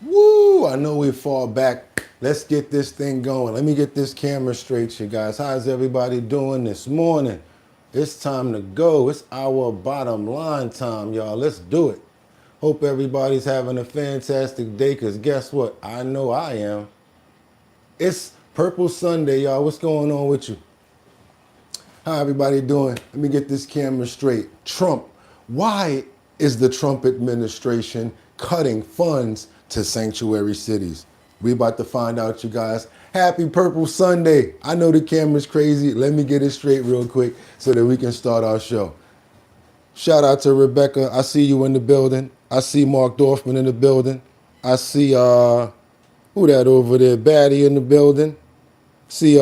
Woo! I know we fall back. Let's get this thing going. Let me get this camera straight, you guys. How's everybody doing this morning? It's time to go. It's our bottom line time, y'all. Let's do it. Hope everybody's having a fantastic day, because guess what? I know I am. It's Purple Sunday, y'all. What's going on with you? How everybody doing? Let me get this camera straight. Trump. Why is the Trump administration cutting funds to sanctuary cities? We about to find out, you guys. Happy Purple Sunday. I know the camera's crazy. Let me get it straight real quick so that we can start our show. Shout out to Rebecca. I see you in the building. I see Mark Dorfman in the building. I see who that over there? Batty in the building. See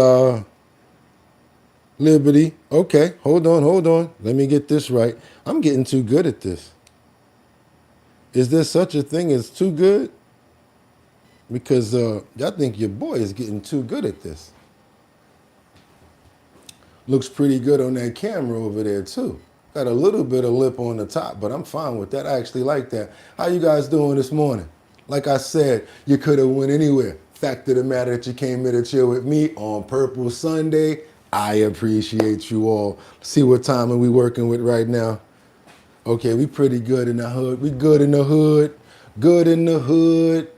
Liberty. Okay, hold on. Let me get this right. I'm getting too good at this. Is there such a thing as too good? Because I think your boy is getting too good at this. Looks pretty good on that camera over there too. Got a little bit of lip on the top, but I'm fine with that. I actually like that. How you guys doing this morning? Like I said, you could have went anywhere. Fact of the matter that you came here to chill with me on Purple Sunday. I appreciate you all. See what time are we working with right now? Okay, we pretty good in the hood. We good in the hood. Good in the hood.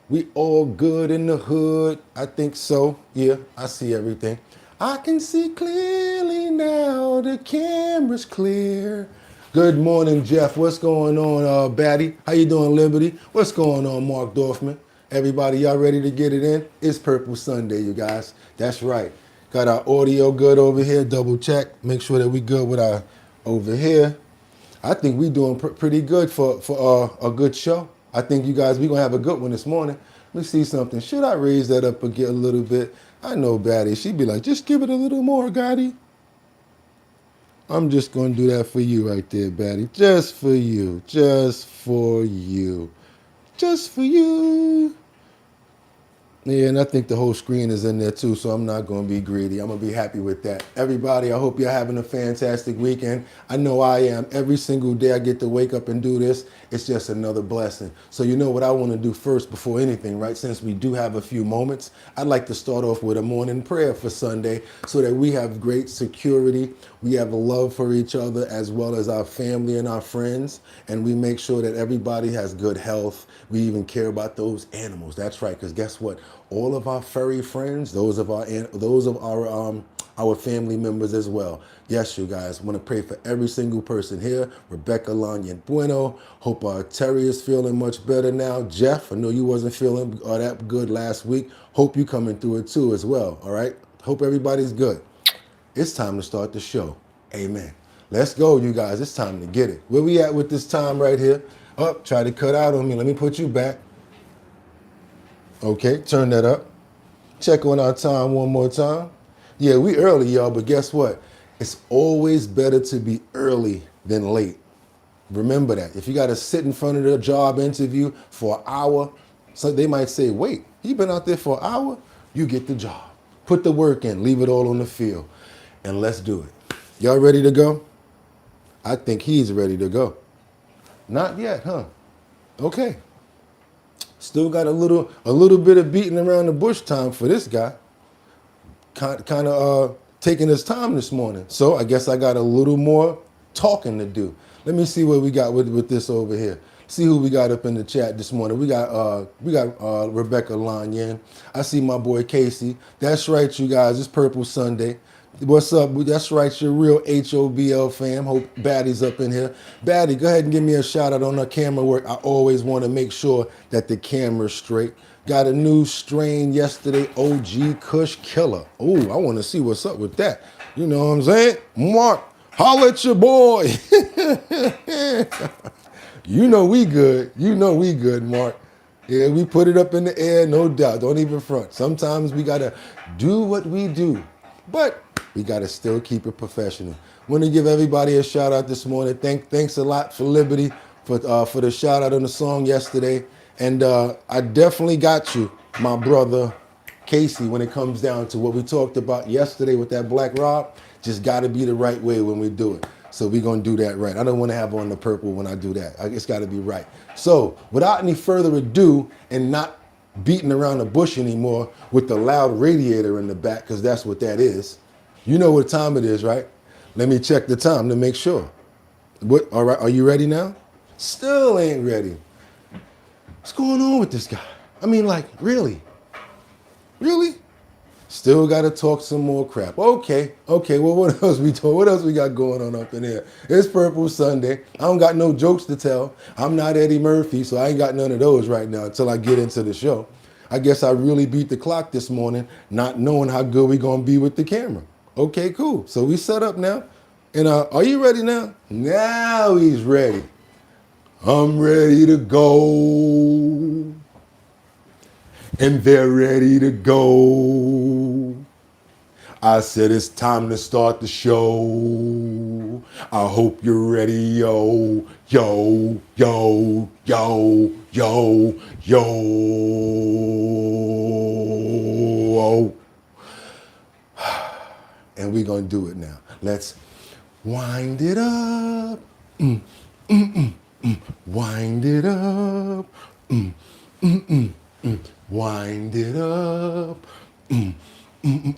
We all good in the hood. I think so. Yeah, I see everything. I can see clearly now. The camera's clear. Good morning, Jeff. What's going on, Batty? How you doing, Liberty? What's going on, Mark Dorfman? Everybody, y'all ready to get it in? It's Purple Sunday, you guys. That's right. Got our audio good over here. Double check. Make sure that we good with our over here. I think we doing pretty good for a good show. I think you guys, we going to have a good one this morning. Let me see something. Should I raise that up again a little bit? I know Batty. She'd be like, just give it a little more, Gotti. I'm just going to do that for you right there, Batty. Just for you. Just for you. Just for you. Yeah, and I think the whole screen is in there too, so I'm not going to be greedy. I'm going to be happy with that. Everybody, I hope you're having a fantastic weekend. I know I am. Every single day I get to wake up and do this, it's just another blessing. So you know what I want to do first before anything, right? Since we do have a few moments, I'd like to start off with a morning prayer for Sunday so that we have great security. We have a love for each other as well as our family and our friends, and we make sure that everybody has good health. We even care about those animals. That's right, because guess what? All of our furry friends, those of our family members as well. Yes, you guys, want to pray for every single person here. Rebecca Lanyan Bueno. Hope Terry is feeling much better now. Jeff, I know you wasn't feeling that good last week. Hope you coming through it too as well. All right. Hope everybody's good. It's time to start the show. Amen. Let's go, you guys. It's time to get it. Where we at with this time right here? Up, try to cut out on me. Let me put you back. Okay, turn that up. Check on our time one more time. Yeah, we early, y'all, but guess what? It's always better to be early than late. Remember that. If you got to sit in front of the job interview for an hour, so they might say, wait, he been out there for an hour? You get the job. Put the work in. Leave it all on the field. And let's do it. Y'all ready to go? I think he's ready to go. Not yet, huh? Okay. Still got a little bit of beating around the bush time for this guy. Kind of taking his time this morning. So I guess I got a little more talking to do. Let me see what we got with this over here. See who we got up in the chat this morning. We got Rebecca Lanyan. I see my boy Casey. That's right, you guys. It's Purple Sunday. What's up? That's right, your real HOBL fam. Hope Batty's up in here. Batty, go ahead and give me a shout out on the camera work. I always want to make sure that the camera's straight. Got a new strain yesterday, OG Kush Killer. Oh, I want to see what's up with that. You know what I'm saying? Mark, holla at your boy. You know we good. You know we good, Mark. Yeah, we put it up in the air, no doubt. Don't even front. Sometimes we got to do what we do. But we got to still keep it professional. Want to give everybody a shout out this morning. Thanks a lot for Liberty for the shout out on the song yesterday. And I definitely got you, my brother Casey, when it comes down to what we talked about yesterday with that Black Rob. Just got to be the right way when we do it. So we're going to do that right. I don't want to have on the purple when I do that. It's got to be right. So without any further ado and not beating around the bush anymore with the loud radiator in the back, because that's what that is. You know what time it is, right? Let me check the time to make sure. What? All right, are you ready now? Still ain't ready. What's going on with this guy? I mean, like, really? Really? Still got to talk some more crap. Okay, well, what else we talk? What else we got going on up in here? It's Purple Sunday. I don't got no jokes to tell. I'm not Eddie Murphy, so I ain't got none of those right now until I get into the show. I guess I really beat the clock this morning, not knowing how good we going to be with the camera. Okay, cool. So we set up now. And are you ready now? Now he's ready. I'm ready to go. And they're ready to go. I said it's time to start the show. I hope you're ready, yo, yo, yo, yo, yo, yo. And we're going to do it now. Let's wind it up. Wind it up. Wind it up.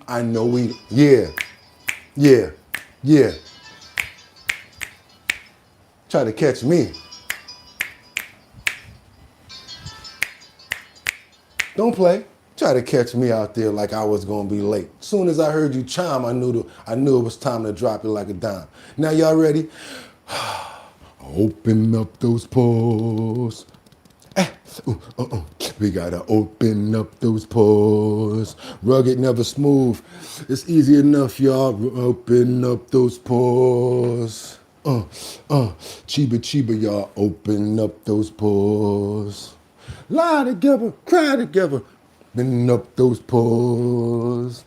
I know we, yeah. Try to catch me. Don't play. Try to catch me out there like I was gonna be late. Soon as I heard you chime, I knew it was time to drop it like a dime. Now y'all ready? Open up those pores. We gotta open up those pores. Rugged, never smooth. It's easy enough, y'all. Open up those pores. Chiba, y'all. Open up those pores. Lie together, cry together. Open up those pores.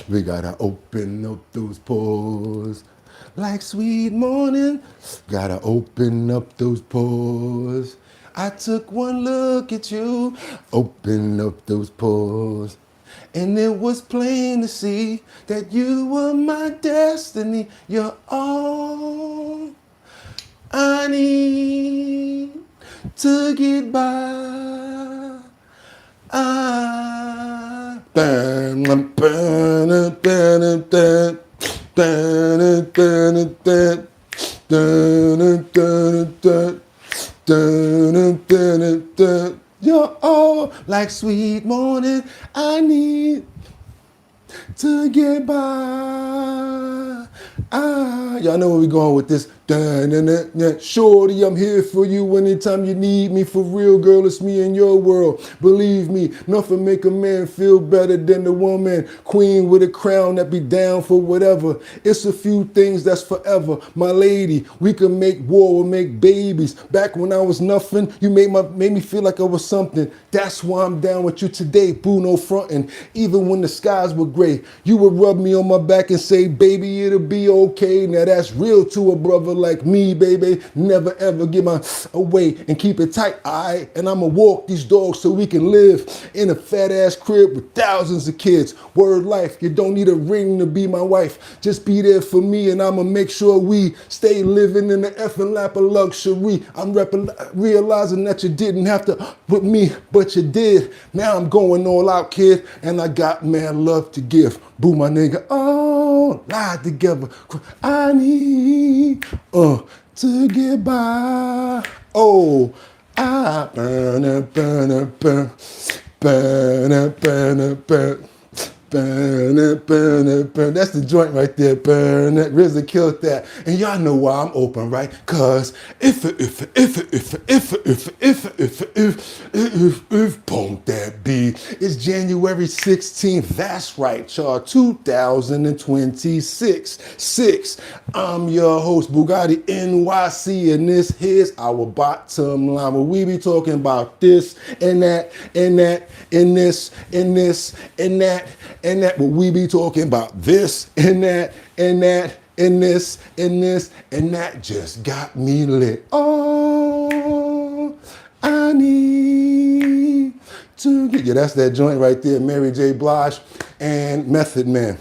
We gotta open up those pores. Like sweet morning, gotta open up those pores. I took one look at you, open up those pores. And it was plain to see that you were my destiny. You're all I need to get by. You're all like sweet morning. I need to get by. Y'all know where we going with this. Shorty, I'm here for you anytime you need me. For real, girl, it's me in your world. Believe me, nothing make a man feel better than the woman. Queen with a crown that be down for whatever. It's a few things that's forever. My lady, we can make war or make babies. Back when I was nothing, you made me feel like I was something. That's why I'm down with you today, boo, no frontin'. Even when the skies were gray, you would rub me on my back and say, baby, it'll be okay. Now that's real to a brother like me, baby. Never ever give my away and keep it tight, alright? And I'ma walk these dogs so we can live in a fat ass crib with thousands of kids. Word life, you don't need a ring to be my wife. Just be there for me and I'ma make sure we stay living in the effing lap of luxury. I'm realizing that you didn't have to with me, but you did. Now I'm going all out, kid, and I got man love to give. Boo, my nigga, oh, lie together. I need to get by. Oh, I burn. That's the joint right there. Burn it. RZA killed that. And y'all know why I'm open, right? Cause if boom, that beat. It's January 16th. That's right, y'all. 2026. I'm your host, BOOGOTTINYC, and this here's our bottom line. Where we be talking about this and that and that and this and this and that. And that, what we be talking about this and that and that and this and this and that just got me lit. Oh, I need to get, yeah, that's that joint right there, Mary J. Blige and Method Man.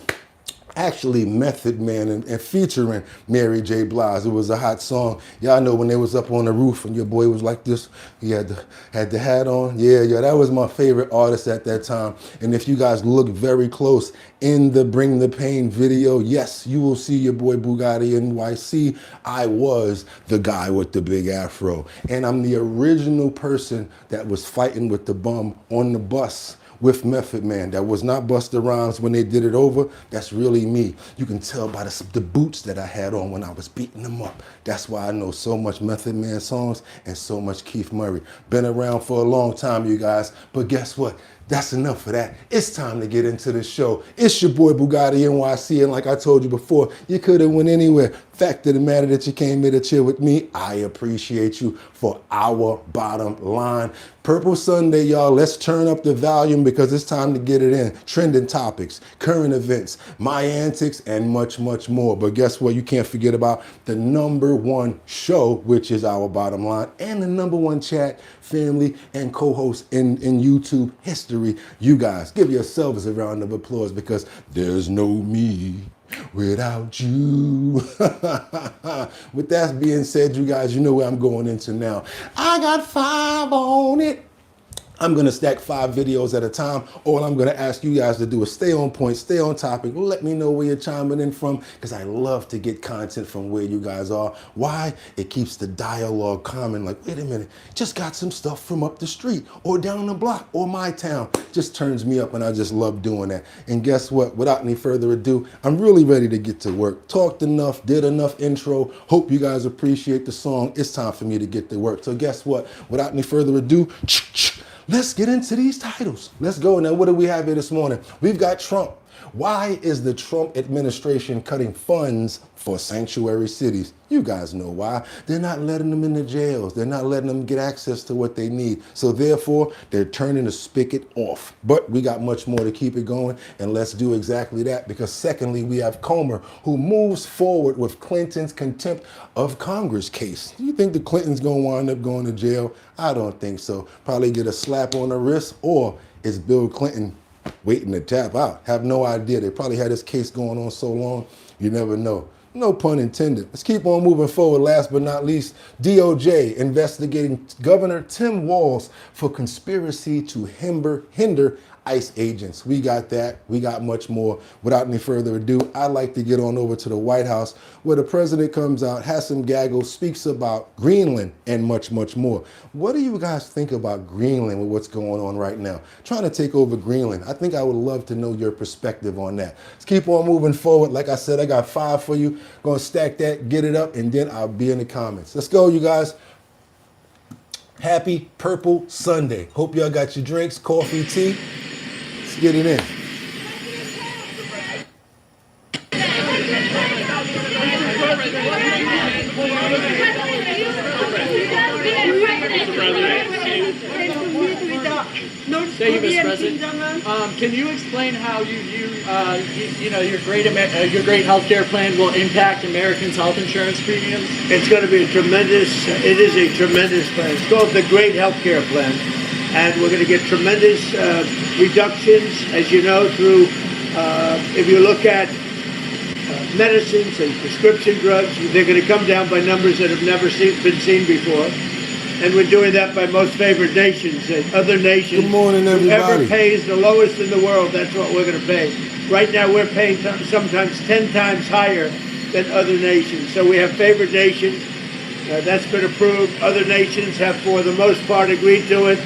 actually Method Man and featuring Mary J. Blige. It was a hot song. Y'all know when they was up on the roof and your boy was like this, he had the hat on. Yeah, that was my favorite artist at that time. And if you guys look very close in the Bring the Pain video, yes, you will see your boy BOOGOTTINYC. I was the guy with the big afro. And I'm the original person that was fighting with the bum on the bus with Method Man. That was not Busta Rhymes when they did it over. That's really me. You can tell by the boots that I had on when I was beating them up. That's why I know so much Method Man songs and so much Keith Murray. Been around for a long time, you guys, but guess what? That's enough of that. It's time to get into the show. It's your boy BOOGOTTINYC, and like I told you before, you could have went anywhere. Fact of the matter that you came here to chill with me, I appreciate you for our bottom line. Purple Sunday, y'all. Let's turn up the volume because it's time to get it in. Trending topics, current events, my antics, and much, much more. But guess what? You can't forget about the #1 show, which is Our Bottom Line, and the #1 chat, family, and co-host in YouTube history. You guys, give yourselves a round of applause because there's no me without you. With that being said, you guys, you know where I'm going into now. I got 5 on it. I'm gonna stack 5 videos at a time. All I'm gonna ask you guys to do is stay on point, stay on topic. Let me know where you're chiming in from, because I love to get content from where you guys are. Why? It keeps the dialogue common. Like, wait a minute, just got some stuff from up the street or down the block or my town. Just turns me up, and I just love doing that. And guess what? Without any further ado, I'm really ready to get to work. Talked enough, did enough intro. Hope you guys appreciate the song. It's time for me to get to work. So guess what? Without any further ado, let's get into these titles. Let's go. Now, what do we have here this morning? We've got Trump. Why is the Trump administration cutting funds for sanctuary cities? You guys know why. They're not letting them in the jails. They're not letting them get access to what they need. So therefore, they're turning the spigot off. But we got much more to keep it going, and let's do exactly that, because secondly, we have Comer, who moves forward with Clinton's contempt of Congress case. Do you think the Clintons gonna wind up going to jail? I don't think so. Probably get a slap on the wrist, or is Bill Clinton waiting to tap out? Have no idea. They probably had this case going on so long, you never know. No pun intended. Let's keep on moving forward. Last but not least, DOJ investigating Governor Tim Walz for conspiracy to hinder ICE agents. We got that. We got much more. Without any further ado, I'd like to get on over to the White House, where the president comes out, has some gaggles, speaks about Greenland, and much, much more. What do you guys think about Greenland with what's going on right now? Trying to take over Greenland. I think I would love to know your perspective on that. Let's keep on moving forward. Like I said, I got 5 for you. Gonna stack that, get it up, and then I'll be in the comments. Let's go, you guys. Happy Purple Sunday. Hope y'all got your drinks, coffee, tea. Let's get it in. Thank you, Mr. President. Can you explain how your great healthcare plan will impact Americans' health insurance premiums? It's going to be it is a tremendous plan. It's called the Great Healthcare Plan. And we're going to get tremendous reductions, as you know, through, if you look at medicines and prescription drugs, they're going to come down by numbers that have never been seen before. And we're doing that by most favored nations and other nations. Good morning, everybody. Whoever pays the lowest in the world, that's what we're going to pay. Right now, we're paying sometimes 10 times higher than other nations. So we have favored nations. That's been approved. Other nations have, for the most part, agreed to it.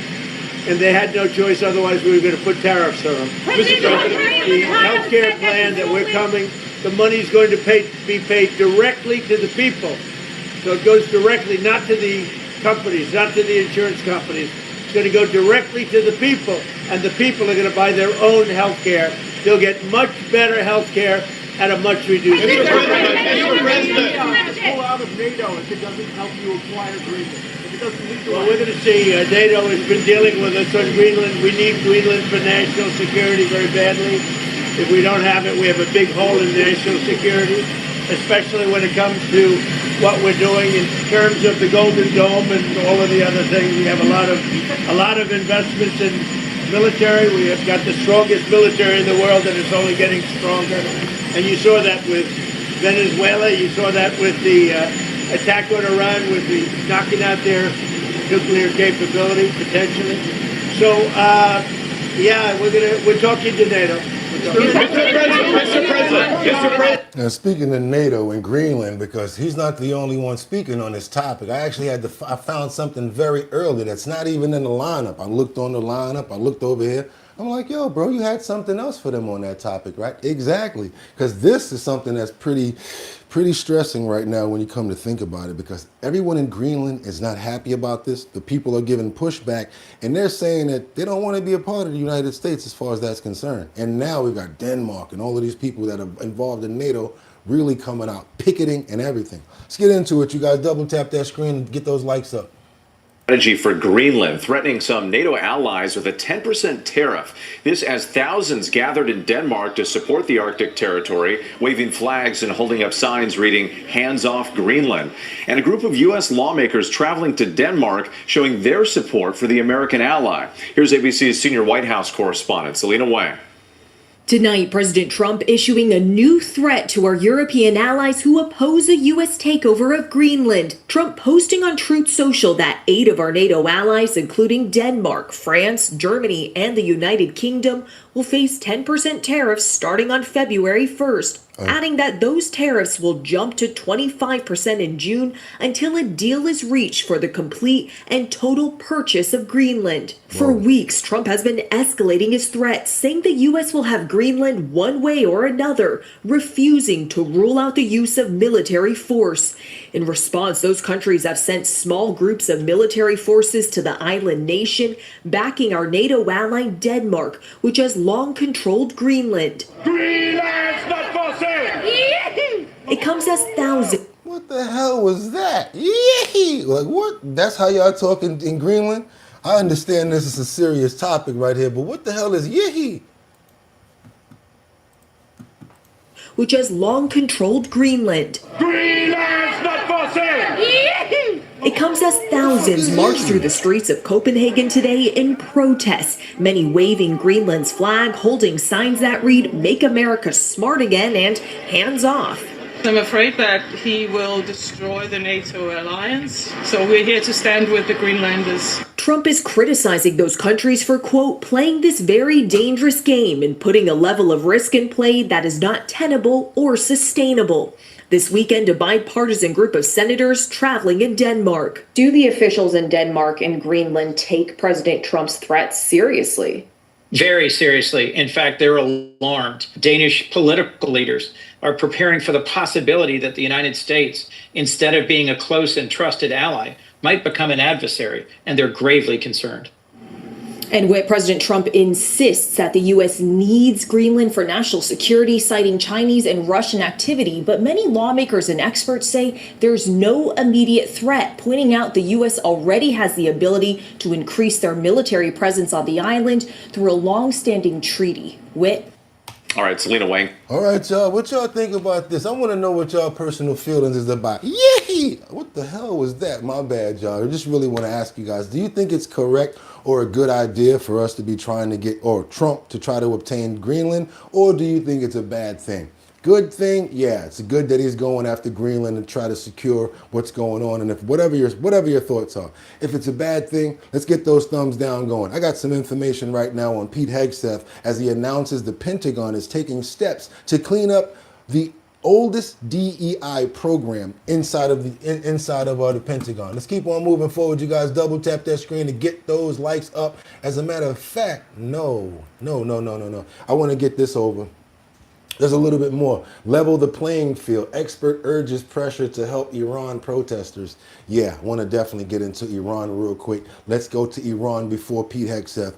And they had no choice, otherwise we were going to put tariffs on them. The health care plan that we're coming, the money's going to be paid directly to the people. So it goes directly, not to the companies, not to the insurance companies. It's going to go directly to the people, and the people are going to buy their own health care. They'll get much better health care at a much reduced Mr. President, pull out of NATO if it doesn't help you acquire Greenland. Well, we're going to see. NATO has been dealing with us on Greenland. We need Greenland for national security very badly. If we don't have it, we have a big hole in national security, especially when it comes to what we're doing in terms of the Golden Dome and all of the other things. We have a lot of investments in military. We have got the strongest military in the world, and it's only getting stronger. And you saw that with Venezuela. You saw that with the attack on Iran, with the knocking out their nuclear capability potentially. So yeah, we're talking to NATO. Mr. President. Now, speaking of NATO and Greenland, because he's not the only one speaking on this topic, I actually I found something very early that's not even in the lineup. I looked on the lineup, I looked over here. I'm like, yo, bro, you had something else for them on that topic, right? Exactly. Because this is something that's pretty stressing right now when you come to think about it, because everyone in Greenland is not happy about this. The people are giving pushback, and they're saying that they don't want to be a part of the United States as far as that's concerned. And now we've got Denmark and all of these people that are involved in NATO really coming out, picketing and everything. Let's get into it. You guys double tap that screen and get those likes up. Strategy for Greenland, threatening some NATO allies with a 10% tariff. This as thousands gathered in Denmark to support the Arctic territory, waving flags and holding up signs reading, "Hands off Greenland." And a group of U.S. lawmakers traveling to Denmark showing their support for the American ally. Here's ABC's senior White House correspondent, Selena Wang. Tonight, President Trump issuing a new threat to our European allies who oppose a U.S. takeover of Greenland. Trump posting on Truth Social that 8 of our NATO allies, including Denmark, France, Germany, and the United Kingdom, will face 10% tariffs starting on February 1st, adding that those tariffs will jump to 25% in June until a deal is reached for the complete and total purchase of Greenland. For weeks, Trump has been escalating his threats, saying the U.S. will have Greenland one way or another, refusing to rule out the use of military force. In response, those countries have sent small groups of military forces to the island nation, backing our NATO ally Denmark, which has long controlled Greenland. Greenland's not for sale. It comes as thousands. What the hell was that? Yee! Like, what? That's how y'all talk in Greenland? I understand this is a serious topic right here, but what the hell is yee? Which has long controlled Greenland. Greenland's not for sale. It comes as thousands march through the streets of Copenhagen today in protest, many waving Greenland's flag, holding signs that read, "Make America Smart Again" and "Hands Off." I'm afraid that he will destroy the NATO alliance, so we're here to stand with the Greenlanders. Trump is criticizing those countries for, quote, playing this very dangerous game and putting a level of risk in play that is not tenable or sustainable. This weekend, a bipartisan group of senators traveling in Denmark. Do the officials in Denmark and Greenland take President Trump's threats seriously? Very seriously. In fact, they're alarmed. Danish political leaders are preparing for the possibility that the United States, instead of being a close and trusted ally, might become an adversary, and they're gravely concerned. And where President Trump insists that the U.S. needs Greenland for national security, citing Chinese and Russian activity, but many lawmakers and experts say there's no immediate threat, pointing out the U.S. already has the ability to increase their military presence on the island through a long-standing treaty. Whit? All right, Selena Wang. All right, y'all. What y'all think about this? I want to know what y'all personal feelings is about. Yee! What the hell was that? My bad, y'all. I just really want to ask you guys, do you think it's correct or a good idea for us to be trying to get, or Trump to try to obtain Greenland, or do you think it's a bad thing? Good thing, yeah, it's good that he's going after Greenland and try to secure what's going on. And if whatever your thoughts are, if it's a bad thing, let's get those thumbs down going. I got some information right now on Pete Hegseth as he announces the Pentagon is taking steps to clean up the oldest DEI program inside of the Pentagon. Let's keep on moving forward. You guys double tap that screen to get those likes up. As a matter of fact, no. I want to get this over. There's a little bit more. Level the playing field. Expert urges pressure to help Iran protesters. Yeah, I want to definitely get into Iran real quick. Let's go to Iran before Pete Hegseth.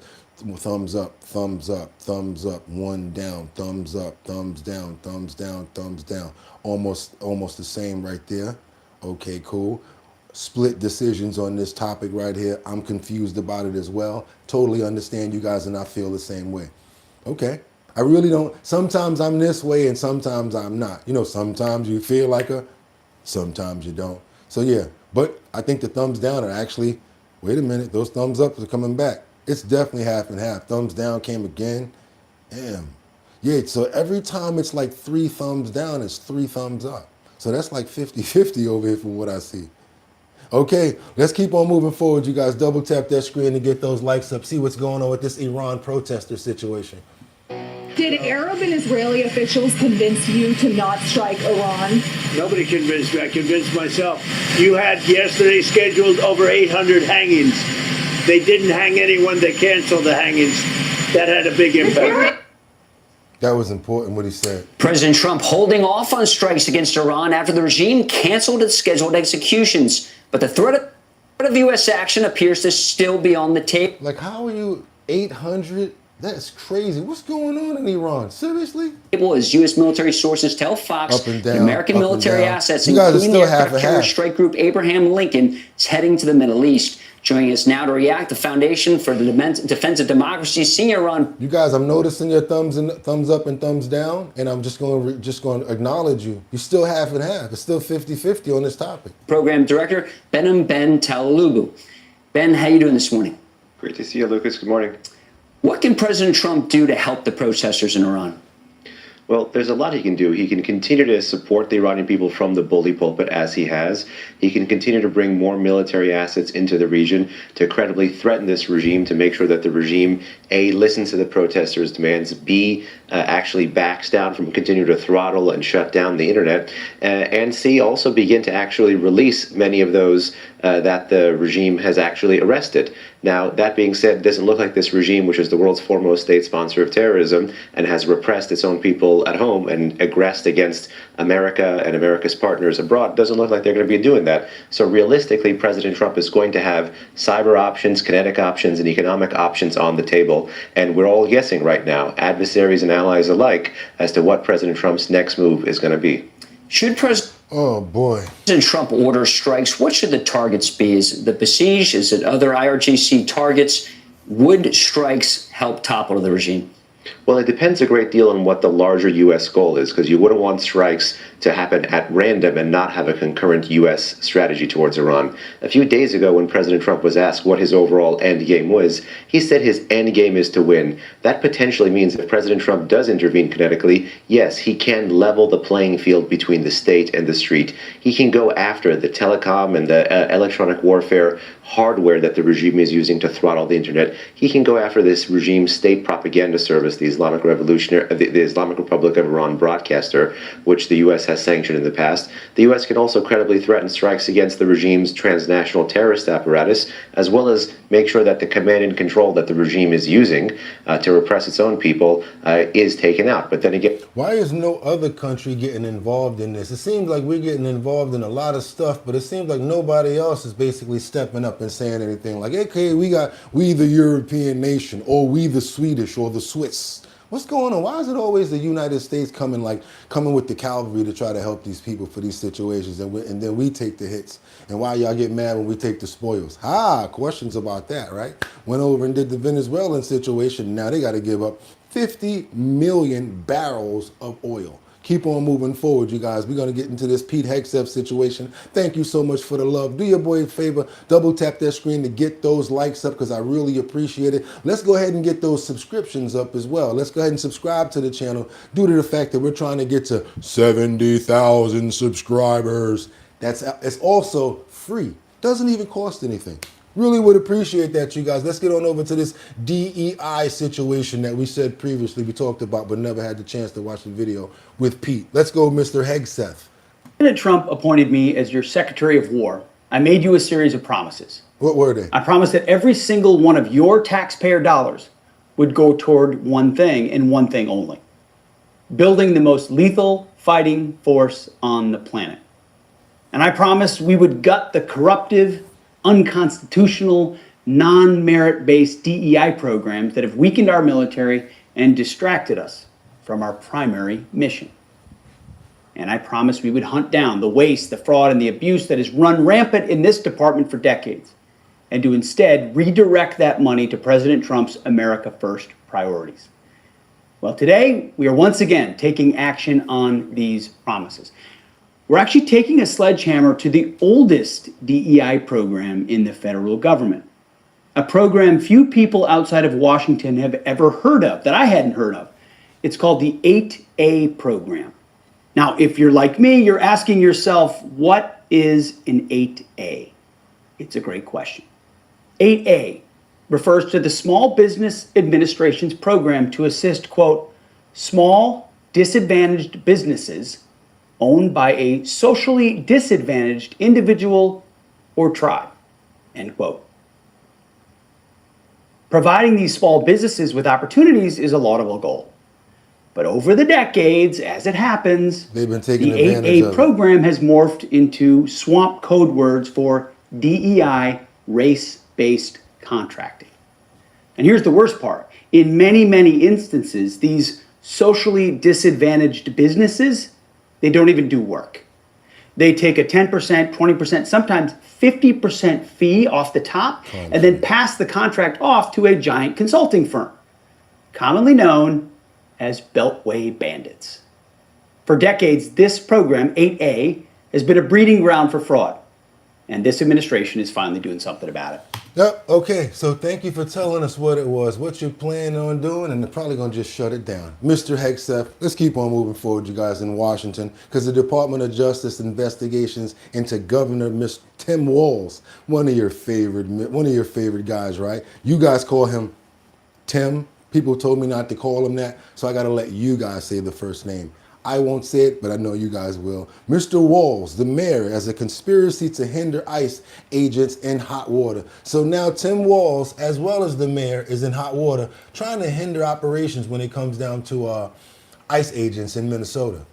Thumbs up, thumbs up, thumbs up, one down, thumbs up, thumbs down, thumbs down, thumbs down. Almost the same right there. Okay, cool. Split decisions on this topic right here. I'm confused about it as well. Totally understand you guys and I feel the same way. Okay. I really don't. Sometimes I'm this way and sometimes I'm not. You know, sometimes you feel like sometimes you don't. So yeah, but I think the thumbs down are actually, wait a minute, those thumbs up are coming back. It's definitely half and half. Thumbs down came again. Damn. Yeah, so every time it's like 3 thumbs down, it's 3 thumbs up. So that's like 50-50 over here from what I see. Okay, let's keep on moving forward, you guys. Double tap that screen to get those likes up. See what's going on with this Iran protester situation. Did Arab and Israeli officials convince you to not strike Iran? Nobody convinced me. I convinced myself. You had yesterday scheduled over 800 hangings. They didn't hang anyone. They canceled the hangings. That had a big impact. That was important what he said. President Trump holding off on strikes against Iran after the regime canceled its scheduled executions. But the threat of U.S. action appears to still be on the table. Like, how are you 800? That's crazy. What's going on in Iran? Seriously? As U.S. military sources tell Fox, Up and down, the American up and military down. assets, You guys are including still the half aircraft and carrier half. strike group Abraham Lincoln, is heading to the Middle East. Joining us now to react, the Foundation for the Defense of Democracy senior run. You guys, I'm noticing your thumbs up and thumbs down, and I'm just going to acknowledge you. You're still half and half. It's still 50-50 on this topic. Program Director Behnam Ben Talalubu. Ben, how you doing this morning? Great to see you, Lucas. Good morning. What can President Trump do to help the protesters in Iran? Well, there's a lot he can do. He can continue to support the Iranian people from the bully pulpit as he has. He can continue to bring more military assets into the region to credibly threaten this regime, to make sure that the regime, A, listens to the protesters' demands, B, actually backs down from continuing to throttle and shut down the internet, and C, also begin to actually release many of those that the regime has actually arrested. Now, that being said, it doesn't look like this regime, which is the world's foremost state sponsor of terrorism and has repressed its own people at home and aggressed against America and America's partners abroad, doesn't look like they're going to be doing that. So realistically, President Trump is going to have cyber options, kinetic options, and economic options on the table. And we're all guessing right now, adversaries and allies alike, as to what President Trump's next move is going to be. Should President Trump order strikes, what should the targets be? Is it the besieged? Is it other IRGC targets? Would strikes help topple the regime? Well, it depends a great deal on what the larger U.S. goal is, because you wouldn't want strikes to happen at random and not have a concurrent U.S. strategy towards Iran. A few days ago, when President Trump was asked what his overall end game was, he said his end game is to win. That potentially means if President Trump does intervene kinetically, yes, he can level the playing field between the state and the street. He can go after the telecom and the electronic warfare hardware that the regime is using to throttle the internet. He can go after this regime's state propaganda service, the Islamic Republic of Iran broadcaster, which the U.S. has sanctioned in the past. The U.S. can also credibly threaten strikes against the regime's transnational terrorist apparatus, as well as make sure that the command and control that the regime is using to repress its own people is taken out. But then again, why is no other country getting involved in this? It seems like we're getting involved in a lot of stuff, but it seems like nobody else is basically stepping up and saying anything like, okay, we the European nation, or we the Swedish or the Swiss. What's going on? Why is it always the United States coming with the cavalry to try to help these people for these situations, and then we take the hits? And why y'all get mad when we take the spoils? Questions about that, right? Went over and did the Venezuelan situation. Now they got to give up 50 million barrels of oil. Keep on moving forward, you guys. We're going to get into this Pete Hegseth situation. Thank you so much for the love. Do your boy a favor. Double tap that screen to get those likes up, because I really appreciate it. Let's go ahead and get those subscriptions up as well. Let's go ahead and subscribe to the channel due to the fact that we're trying to get to 70,000 subscribers. It's also free. Doesn't even cost anything. Really would appreciate that, you guys. Let's get on over to this DEI situation that we said previously we talked about, but never had the chance to watch the video with Pete. Let's go, Mr. Hegseth. President Trump appointed me as your Secretary of War. I made you a series of promises. What were they? I promised that every single one of your taxpayer dollars would go toward one thing and one thing only: building the most lethal fighting force on the planet. And I promised we would gut the corruptive, unconstitutional, non-merit-based DEI programs that have weakened our military and distracted us from our primary mission. And I promised we would hunt down the waste, the fraud, and the abuse that has run rampant in this department for decades, and to instead redirect that money to President Trump's America First priorities. Well, today, we are once again taking action on these promises. We're actually taking a sledgehammer to the oldest DEI program in the federal government. a program few people outside of Washington have ever heard of, that I hadn't heard of. It's called the 8A program. Now, if you're like me, you're asking yourself, what is an 8A? It's a great question. 8A refers to the Small Business Administration's program to assist, quote, small, disadvantaged businesses owned by a socially disadvantaged individual or tribe, end quote. Providing these small businesses with opportunities is a laudable goal. But over the decades, as it happens, they've been taking the 8A program has morphed into swamp code words for DEI, race-based contracting. And here's the worst part. In many, many instances, these socially disadvantaged businesses, they don't even do work. They take a 10%, 20%, sometimes 50% fee off the top and then pass the contract off to a giant consulting firm, commonly known as Beltway bandits. For decades, this program, 8A, has been a breeding ground for fraud. And this administration is finally doing something about it. Yep, okay, so thank you for telling us what it was, what you're planning on doing, and they're probably going to just shut it down. Mr. Hegseth, let's keep on moving forward, you guys, in Washington, because the Department of Justice investigations into Governor Tim Walz, one of your favorite guys, right? You guys call him Tim. People told me not to call him that, so I got to let you guys say the first name. I won't say it, but I know you guys will. Mr. Walz, the mayor, as a conspiracy to hinder ICE agents in hot water. So now Tim Walz, as well as the mayor, is in hot water, trying to hinder operations when it comes down to ICE agents in Minnesota.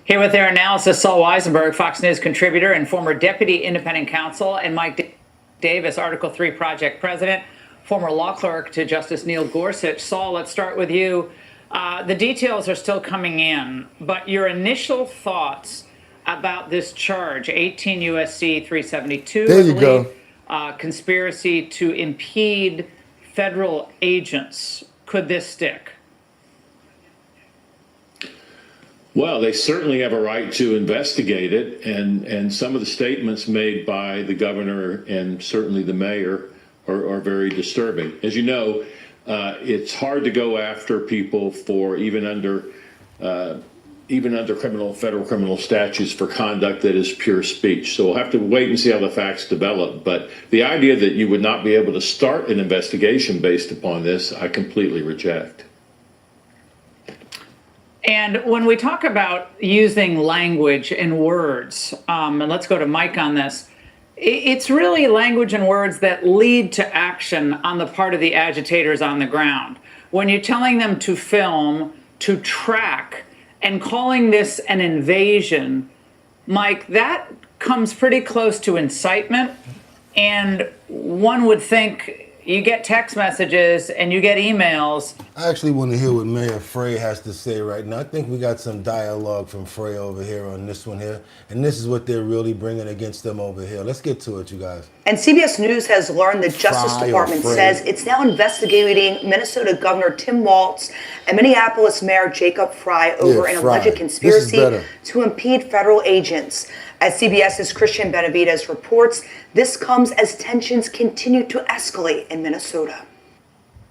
Here with their analysis, Saul Weisenberg, Fox News contributor and former deputy independent counsel, and Mike Davis, Article 3 project president, former law clerk to Justice Neil Gorsuch. Saul, let's start with you. The details are still coming in, but your initial thoughts about this charge, 18 U.S.C. 372, there you go. Conspiracy to impede federal agents. Could this stick? Well, they certainly have a right to investigate it, and some of the statements made by the governor and certainly the mayor are very disturbing. As you know, it's hard to go after people for even under federal criminal statutes for conduct that is pure speech. So we'll have to wait and see how the facts develop. But the idea that you would not be able to start an investigation based upon this, I completely reject. And when we talk about using language and words, and let's go to Mike on this, it's really language and words that lead to action on the part of the agitators on the ground. When you're telling them to film, to track, and calling this an invasion, Mike, that comes pretty close to incitement. And one would think you get text messages and you get emails. I actually want to hear what Mayor Frey has to say right now. I think we got some dialogue from Frey over here on this one here. And this is what they're really bringing against them over here. Let's get to it, you guys. And CBS News has learned the Justice Department says it's now investigating Minnesota Governor Tim Walz and Minneapolis Mayor Jacob Frey over an alleged conspiracy to impede federal agents. As CBS's Christian Benavides reports, this comes as tensions continue to escalate in Minnesota.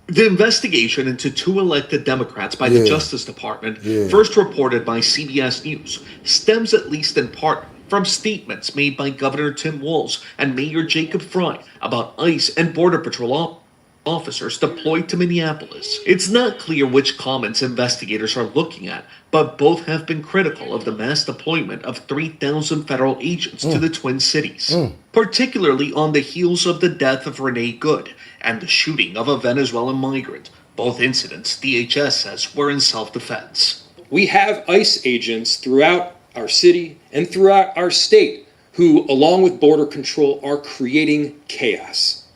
The investigation into two elected Democrats by the Justice Department, first reported by CBS News, stems at least in part from statements made by Governor Tim Walz and Mayor Jacob Frey about ICE and Border Patrol officers deployed to Minneapolis. It's not clear which comments investigators are looking at, but both have been critical of the mass deployment of 3,000 federal agents to the Twin Cities, particularly on the heels of the death of Renee Good and the shooting of a Venezuelan migrant. Both incidents, DHS says, were in self-defense. We have ICE agents throughout our city and throughout our state who, along with Border Control, are creating chaos.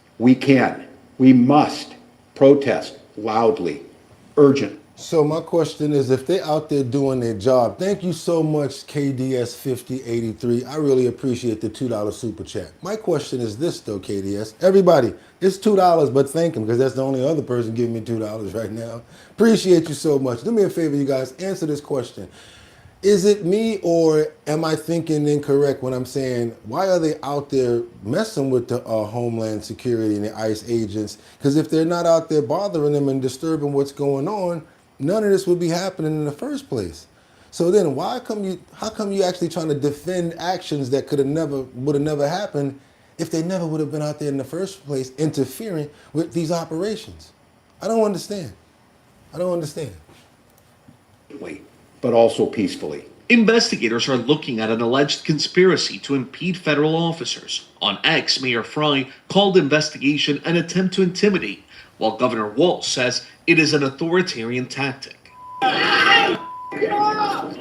We must protest loudly, urgent. So my question is, if they're out there doing their job, thank you so much, KDS 5083. I really appreciate the $2 super chat. My question is this though, KDS. Everybody, it's $2, but thank him because that's the only other person giving me $2 right now. Appreciate you so much. Do me a favor, you guys, answer this question. Is it me, or am I thinking incorrect when I'm saying, why are they out there messing with the Homeland Security and the ICE agents? Because if they're not out there bothering them and disturbing what's going on, none of this would be happening in the first place. So then how come you actually trying to defend actions that would have never happened if they never would have been out there in the first place interfering with these operations? I don't understand. I don't understand. But also peacefully. Investigators are looking at an alleged conspiracy to impede federal officers. On X, Mayor Fry called the investigation an attempt to intimidate, while Governor Walz says it is an authoritarian tactic.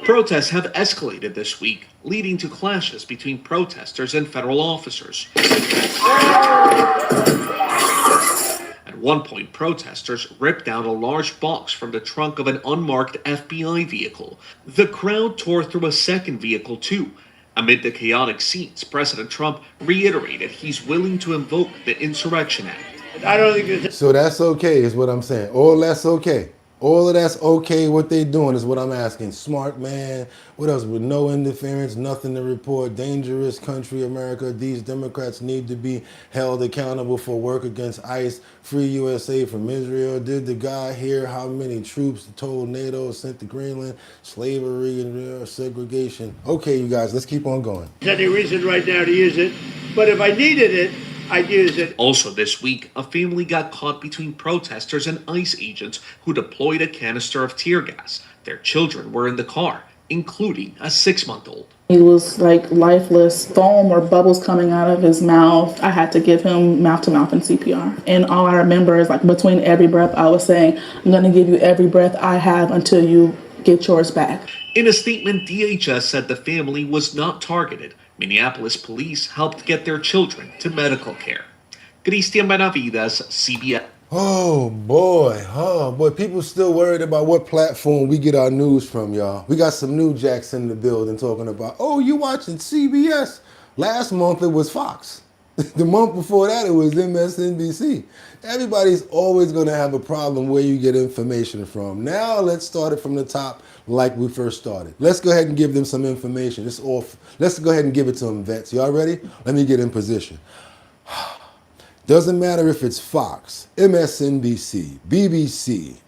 Protests have escalated this week, leading to clashes between protesters and federal officers. At one point, protesters ripped out a large box from the trunk of an unmarked FBI vehicle. The crowd tore through a second vehicle too. Amid the chaotic scenes, President Trump reiterated he's willing to invoke the Insurrection Act. I don't think So that's okay, is what I'm saying. All that's okay. All of that's okay. What they doing is what I'm asking. Smart man. What else? With no interference, nothing to report. Dangerous country, America. These Democrats need to be held accountable for work against ICE. Free USA from Israel. Did the guy hear how many troops told NATO sent to Greenland? Slavery and segregation. Okay, you guys, let's keep on going. There's any reason right now to use it, but if I needed it, I'd use it. Also this week, a family got caught between protesters and ICE agents who deployed a canister of tear gas. Their children were in the car, including a 6-month-old. He was like lifeless, foam or bubbles coming out of his mouth. I had to give him mouth-to-mouth and CPR. And all I remember is like between every breath, I was saying, I'm gonna give you every breath I have until you get yours back. In a statement, DHS said the family was not targeted. Minneapolis police helped get their children to medical care. Cristian Benavides, CBS. Oh boy, people still worried about what platform we get our news from, y'all. We got some new jacks in the building talking about, oh, you watching CBS? Last month it was Fox. The month before that it was MSNBC. Everybody's always going to have a problem where you get information from. Now let's start it from the top like we first started. Let's go ahead and give them some information. Let's go ahead and give it to them, vets. Y'all ready? Let me get in position. Doesn't matter if it's Fox, MSNBC, BBC,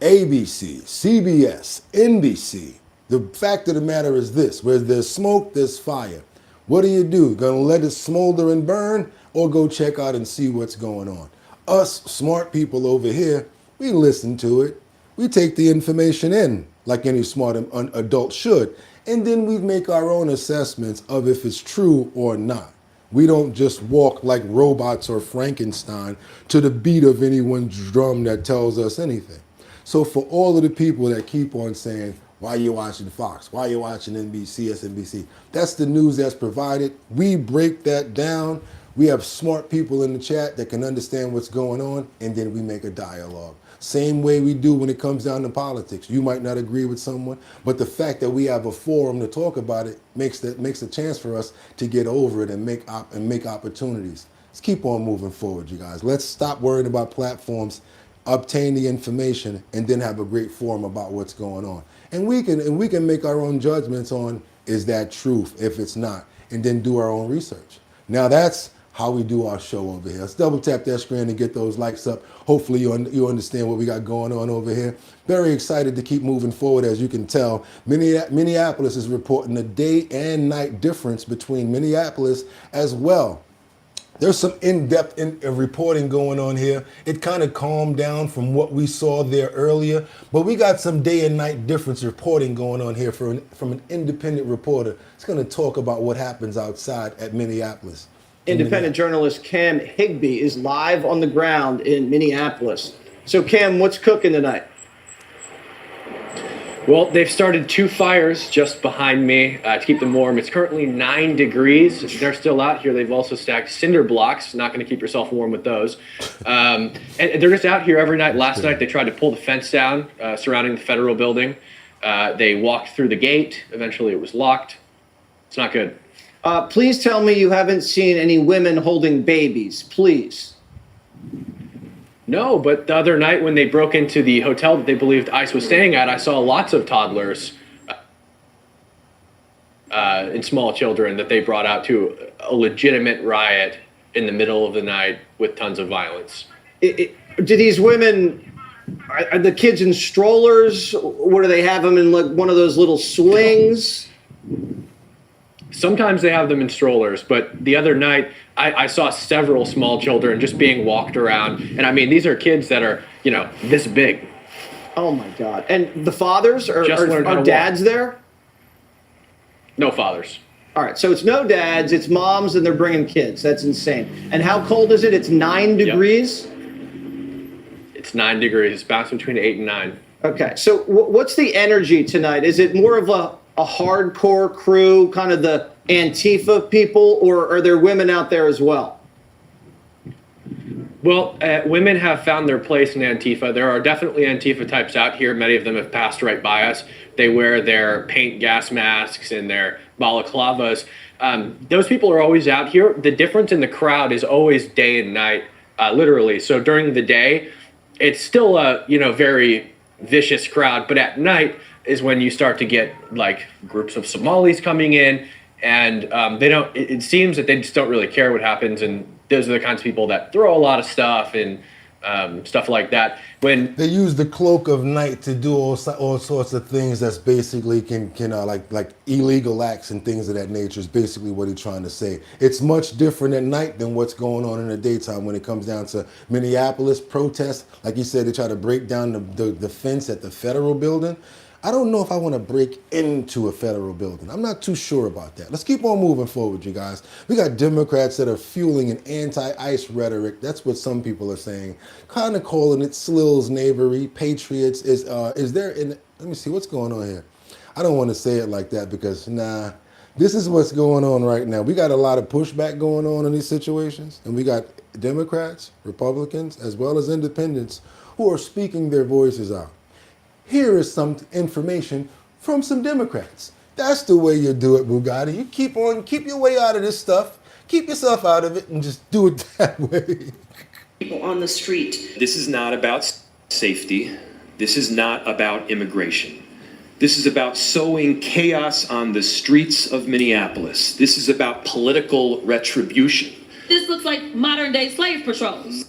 ABC, CBS, NBC. The fact of the matter is this: where there's smoke, there's fire. What do? Gonna let it smolder and burn, or go check out and see what's going on? Us smart people over here, we listen to it. We take the information in like any smart adult should, and then we make our own assessments of if it's true or not. We don't just walk like robots or Frankenstein to the beat of anyone's drum that tells us anything. So for all of the people that keep on saying, why are you watching Fox? Why are you watching NBC, SNBC? That's the news that's provided. We break that down. We have smart people in the chat that can understand what's going on, and then we make a dialogue. Same way we do when it comes down to politics. You might not agree with someone, but the fact that we have a forum to talk about it makes a chance for us to get over it and make opportunities. Let's keep on moving forward, you guys. Let's stop worrying about platforms, obtain the information, and then have a great forum about what's going on. And we can make our own judgments on, is that truth, if it's not, and then do our own research. Now that's how we do our show over here. Let's double tap that screen and get those likes up. Hopefully you understand what we got going on over here. Very excited to keep moving forward. As you can tell, Minneapolis is reporting a day and night difference between Minneapolis as well. There's some in-depth reporting going on here. It kind of calmed down from what we saw there earlier, but we got some day and night difference reporting going on here from an independent reporter. It's going to talk about what happens outside at Minneapolis. Independent journalist Cam Higbee is live on the ground in Minneapolis. So Cam, what's cooking tonight? Well, they've started 2 fires just behind me to keep them warm. It's currently 9 degrees. They're still out here. They've also stacked cinder blocks. Not going to keep yourself warm with those. And they're just out here every night. Last night, they tried to pull the fence down surrounding the federal building. They walked through the gate. Eventually, it was locked. It's not good. Please tell me you haven't seen any women holding babies, please. No, but the other night when they broke into the hotel that they believed ICE was staying at, I saw lots of toddlers. and small children that they brought out to a legitimate riot in the middle of the night with tons of violence. Do these women, are the kids in strollers? What do they have them in, like one of those little swings? Sometimes they have them in strollers, but the other night I saw several small children just being walked around. And I mean, these are kids that are, this big. Oh my God. And the fathers are walk. dads there? No fathers. All right. So it's no dads, it's moms, and they're bringing kids. That's insane. And how cold is it? It's 9 degrees? Yep. It's 9 degrees. It's bouncing between 8 and 9. Okay. So what's the energy tonight? Is it more of a hardcore crew, kind of the Antifa people, or are there women out there as well? Well, women have found their place in Antifa. There are definitely Antifa types out here. Many of them have passed right by us. They wear their paint gas masks and their balaclavas. Those people are always out here. The difference in the crowd is always day and night, literally. So during the day, it's still a very vicious crowd, but at night is when you start to get like groups of Somalis coming in, and it seems that they just don't really care what happens, and those are the kinds of people that throw a lot of stuff and stuff like that. When they use the cloak of night to do all sorts of things that's basically can like illegal acts and things of that nature is basically what he's trying to say. It's much different at night than what's going on in the daytime when it comes down to Minneapolis protests. Like you said, they try to break down the fence at the federal building. I don't know if I want to break into a federal building. I'm not too sure about that. Let's keep on moving forward, you guys. We got Democrats that are fueling an anti-ICE rhetoric. That's what some people are saying. Kind of calling it Slill's knavery. Patriots is there in, let me see what's going on here. I don't want to say it like that because this is what's going on right now. We got a lot of pushback going on in these situations, and we got Democrats, Republicans, as well as independents who are speaking their voices out. Here is some information from some Democrats. That's the way you do it, Bugatti. You keep your way out of this stuff. Keep yourself out of it and just do it that way. People on the street. This is not about safety. This is not about immigration. This is about sowing chaos on the streets of Minneapolis. This is about political retribution. This looks like modern-day slave patrols.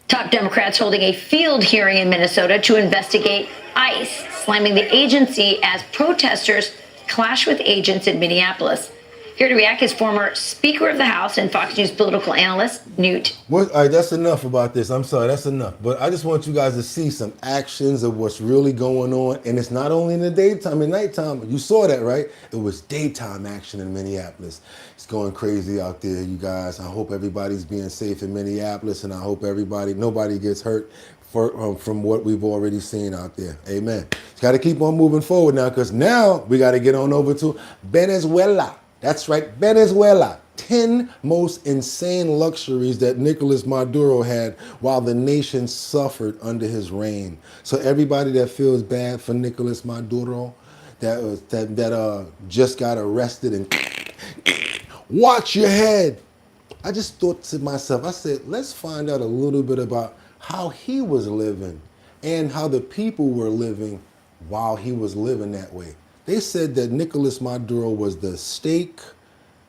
Top Democrats holding a field hearing in Minnesota to investigate ICE, slamming the agency as protesters clash with agents in Minneapolis. Here to react is former Speaker of the House and Fox News political analyst, Newt. All right, that's enough about this. I'm sorry, that's enough. But I just want you guys to see some actions of what's really going on. And it's not only in the daytime and nighttime. You saw that, right? It was daytime action in Minneapolis. It's going crazy out there, you guys. I hope everybody's being safe in Minneapolis, and I hope nobody gets hurt from what we've already seen out there. Amen. It's got to keep on moving forward now, because now we got to get on over to Venezuela. That's right, Venezuela. 10 most insane luxuries that Nicolas Maduro had while the nation suffered under his reign. So everybody that feels bad for Nicolas Maduro, that just got arrested, and watch your head. I just thought to myself, I said, let's find out a little bit about how he was living and how the people were living while he was living that way. They said that Nicolas Maduro was the steak,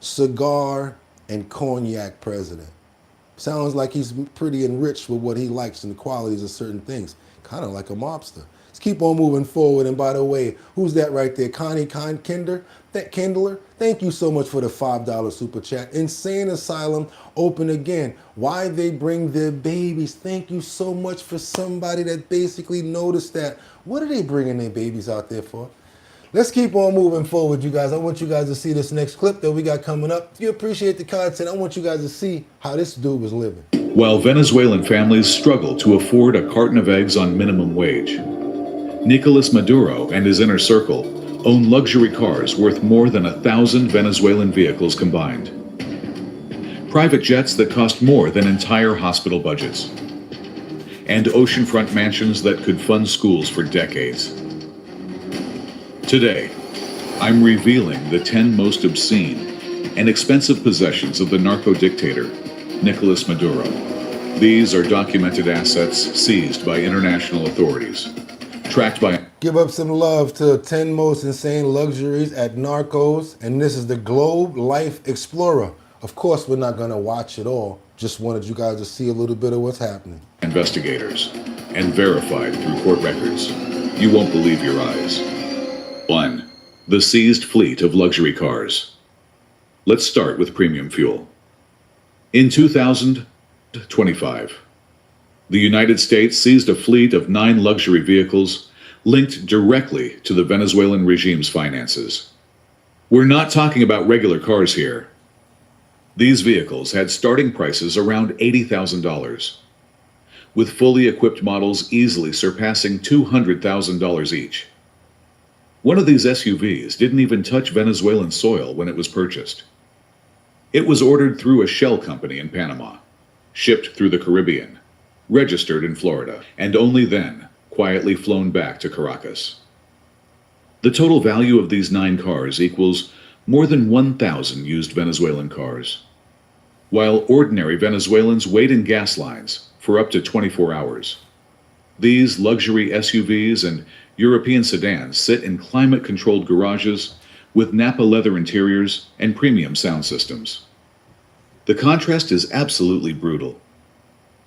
cigar, and cognac president. Sounds like he's pretty enriched with what he likes and the qualities of certain things. Kind of like a mobster. Let's keep on moving forward. And by the way, who's that right there? Connie Kindler? Thank you so much for the $5 super chat. Insane Asylum open again. Why they bring their babies? Thank you so much for somebody that basically noticed that. What are they bringing their babies out there for? Let's keep on moving forward, you guys. I want you guys to see this next clip that we got coming up. If you appreciate the content, I want you guys to see how this dude was living. While Venezuelan families struggle to afford a carton of eggs on minimum wage, Nicolas Maduro and his inner circle own luxury cars worth more than 1,000 Venezuelan vehicles combined. Private jets that cost more than entire hospital budgets. And oceanfront mansions that could fund schools for decades. Today, I'm revealing the 10 most obscene and expensive possessions of the narco dictator, Nicolas Maduro. These are documented assets seized by international authorities, tracked by Give up some love to 10 most insane luxuries at Narcos, and this is the Globe Life Explorer. Of course, we're not gonna watch it all. Just wanted you guys to see a little bit of what's happening. Investigators and verified through court records. You won't believe your eyes. 1. The seized fleet of luxury cars. Let's start with premium fuel. In 2025, the United States seized a fleet of 9 luxury vehicles linked directly to the Venezuelan regime's finances. We're not talking about regular cars here. These vehicles had starting prices around $80,000, with fully equipped models easily surpassing $200,000 each. One of these SUVs didn't even touch Venezuelan soil when it was purchased. It was ordered through a shell company in Panama, shipped through the Caribbean, registered in Florida, and only then quietly flown back to Caracas. The total value of these 9 cars equals more than 1,000 used Venezuelan cars. While ordinary Venezuelans wait in gas lines for up to 24 hours, these luxury SUVs and European sedans sit in climate-controlled garages with Napa leather interiors and premium sound systems. The contrast is absolutely brutal.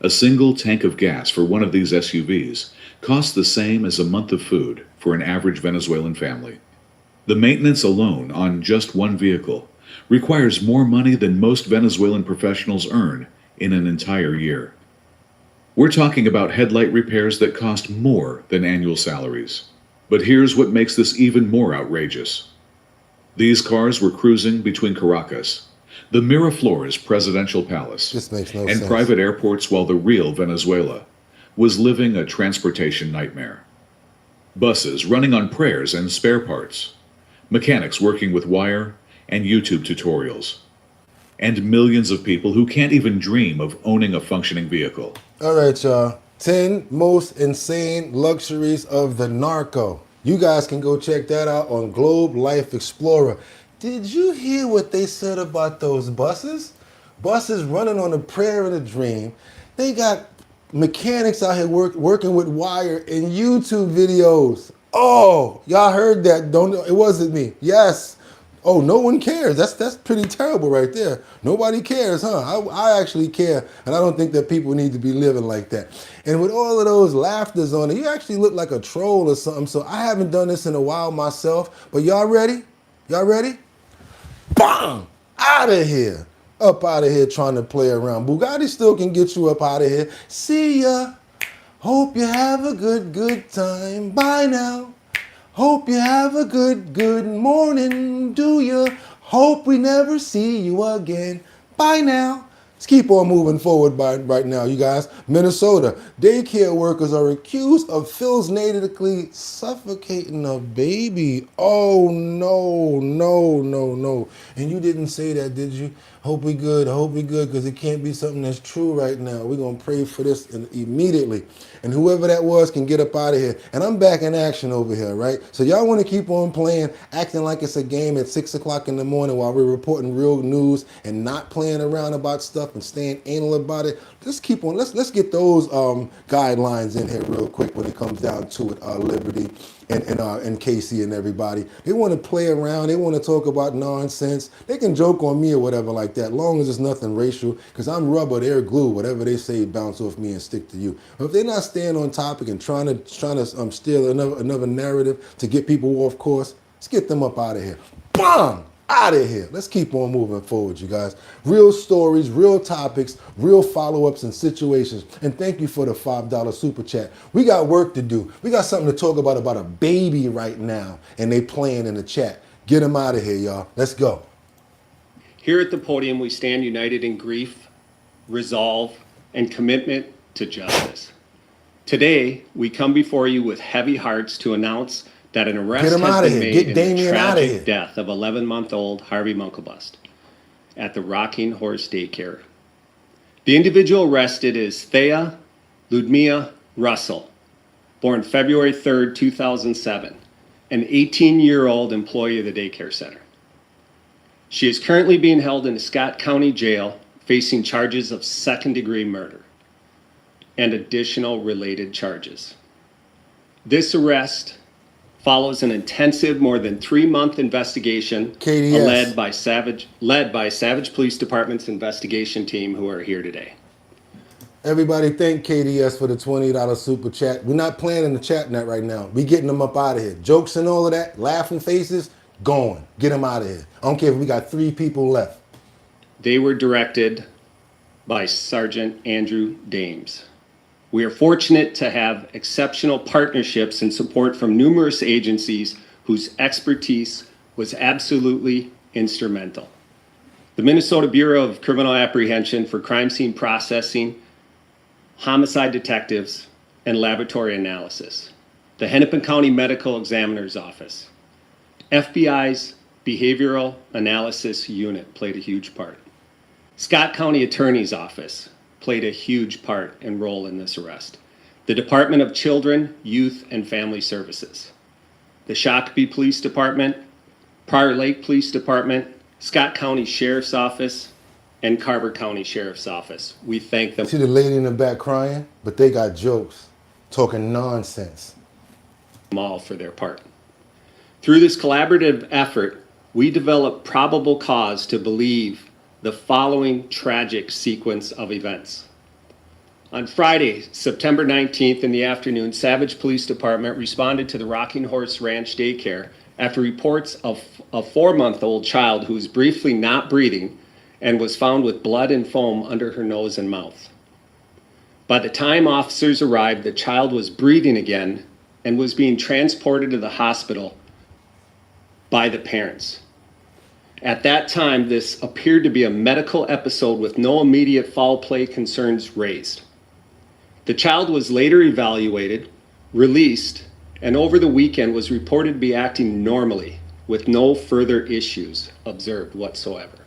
A single tank of gas for one of these SUVs costs the same as a month of food for an average Venezuelan family. The maintenance alone on just one vehicle requires more money than most Venezuelan professionals earn in an entire year. We're talking about headlight repairs that cost more than annual salaries. But here's what makes this even more outrageous. These cars were cruising between Caracas, the Miraflores presidential palace, and private airports, while the real Venezuela was living a transportation nightmare. Buses running on prayers and spare parts, mechanics working with wire and YouTube tutorials, and millions of people who can't even dream of owning a functioning vehicle. All right, y'all. 10 most insane luxuries of the narco. You guys can go check that out on Globe Life Explorer. Did you hear what they said about those buses? Buses running on a prayer and a dream. They got mechanics out here working with wire in YouTube videos. Oh, y'all heard that? It wasn't me. Yes. Oh, no one cares. That's pretty terrible right there. Nobody cares, huh? I actually care, and I don't think that people need to be living like that. And with all of those laughters on it, you actually look like a troll or something. So I haven't done this in a while myself, but y'all ready? Y'all ready? Bang! Out of here. Up out of here trying to play around. Bugatti still can get you up out of here. See ya. Hope you have a good time. Bye now. Hope you have a good morning, do ya? Hope we never see you again. Bye now. Let's keep on moving forward right now, you guys. Minnesota, daycare workers are accused of physically suffocating a baby. Oh, no, no, no, no. And you didn't say that, did you? Hope we good, because it can't be something that's true right now. We're going to pray for this immediately. And whoever that was can get up out of here. And I'm back in action over here, right? So y'all want to keep on playing, acting like it's a game at 6 o'clock in the morning while we're reporting real news and not playing around about stuff and staying anal about it. Let's keep on. Let's get those guidelines in here real quick when it comes down to it, Liberty and Casey and everybody. They want to play around. They want to talk about nonsense. They can joke on me or whatever like that, long as it's nothing racial, because I'm rubber, they're glue. Whatever they say bounce off me and stick to you. But if they're not staying on topic and trying to steal another narrative to get people off course, let's get them up out of here. Bang! Out of here. Let's keep on moving forward, you guys. Real stories, real topics, real follow-ups and situations. And thank you for the $5 super chat. We got work to do. We got something to talk about a baby right now, and they playing in the chat. Get them out of here, y'all. Let's go. Here at the podium, we stand united in grief, resolve, and commitment to justice. Today, we come before you with heavy hearts to announce that an arrest has been made in the tragic death of 11-month-old Harvey Munkelbust at the Rocking Horse Daycare. The individual arrested is Thea Ludmilla Russell, born February 3rd, 2007, an 18-year-old employee of the daycare center. She is currently being held in Scott County Jail, facing charges of second-degree murder and additional related charges. This arrest follows an intensive, more than 3-month investigation KDS. led by Savage Police Department's investigation team, who are here today. Everybody thank KDS for the $20 super chat. We're not playing in the chat net right now. We getting them up out of here. Jokes and all of that, laughing faces, gone. Get them out of here. I don't care if we got 3 people left. They were directed by Sergeant Andrew Dames. We are fortunate to have exceptional partnerships and support from numerous agencies whose expertise was absolutely instrumental. The Minnesota Bureau of Criminal Apprehension for crime scene processing, homicide detectives, and laboratory analysis. The Hennepin County Medical Examiner's Office. FBI's Behavioral Analysis Unit played a huge part. Scott County Attorney's Office played a huge part and role in this arrest. The Department of Children, Youth, and Family Services. The Shakopee Police Department, Prior Lake Police Department, Scott County Sheriff's Office, and Carver County Sheriff's Office. We thank them. See the lady in the back crying? But they got jokes, talking nonsense. All for their part. Through this collaborative effort, we developed probable cause to believe the following tragic sequence of events. On Friday, September 19th in the afternoon, Savage Police Department responded to the Rocking Horse Ranch daycare after reports of a 4-month-old child who was briefly not breathing and was found with blood and foam under her nose and mouth. By the time officers arrived, the child was breathing again and was being transported to the hospital by the parents. At that time, this appeared to be a medical episode with no immediate foul play concerns raised. The child was later evaluated, released, and over the weekend was reported to be acting normally with no further issues observed whatsoever.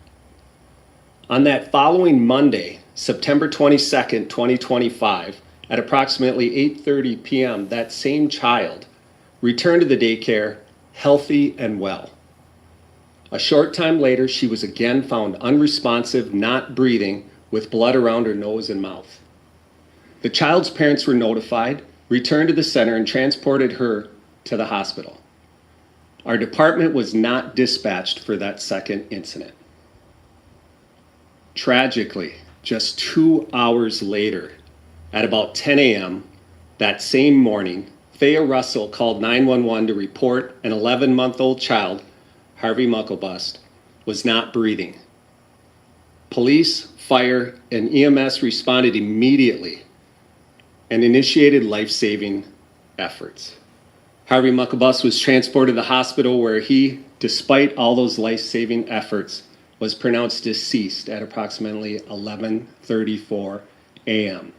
On that following Monday, September 22nd, 2025, at approximately 8:30 p.m., that same child returned to the daycare healthy and well. A short time later, she was again found unresponsive, not breathing, with blood around her nose and mouth. The child's parents were notified, returned to the center, and transported her to the hospital. Our department was not dispatched for that second incident. Tragically, just 2 hours later, at about 10 a.m. that same morning, Thea Russell called 911 to report an 11-month-old child, Harvey Mucklebust, was not breathing. Police, fire, and EMS responded immediately and initiated life-saving efforts. Harvey Mucklebust was transported to the hospital where he, despite all those life-saving efforts, was pronounced deceased at approximately 11:34 a.m.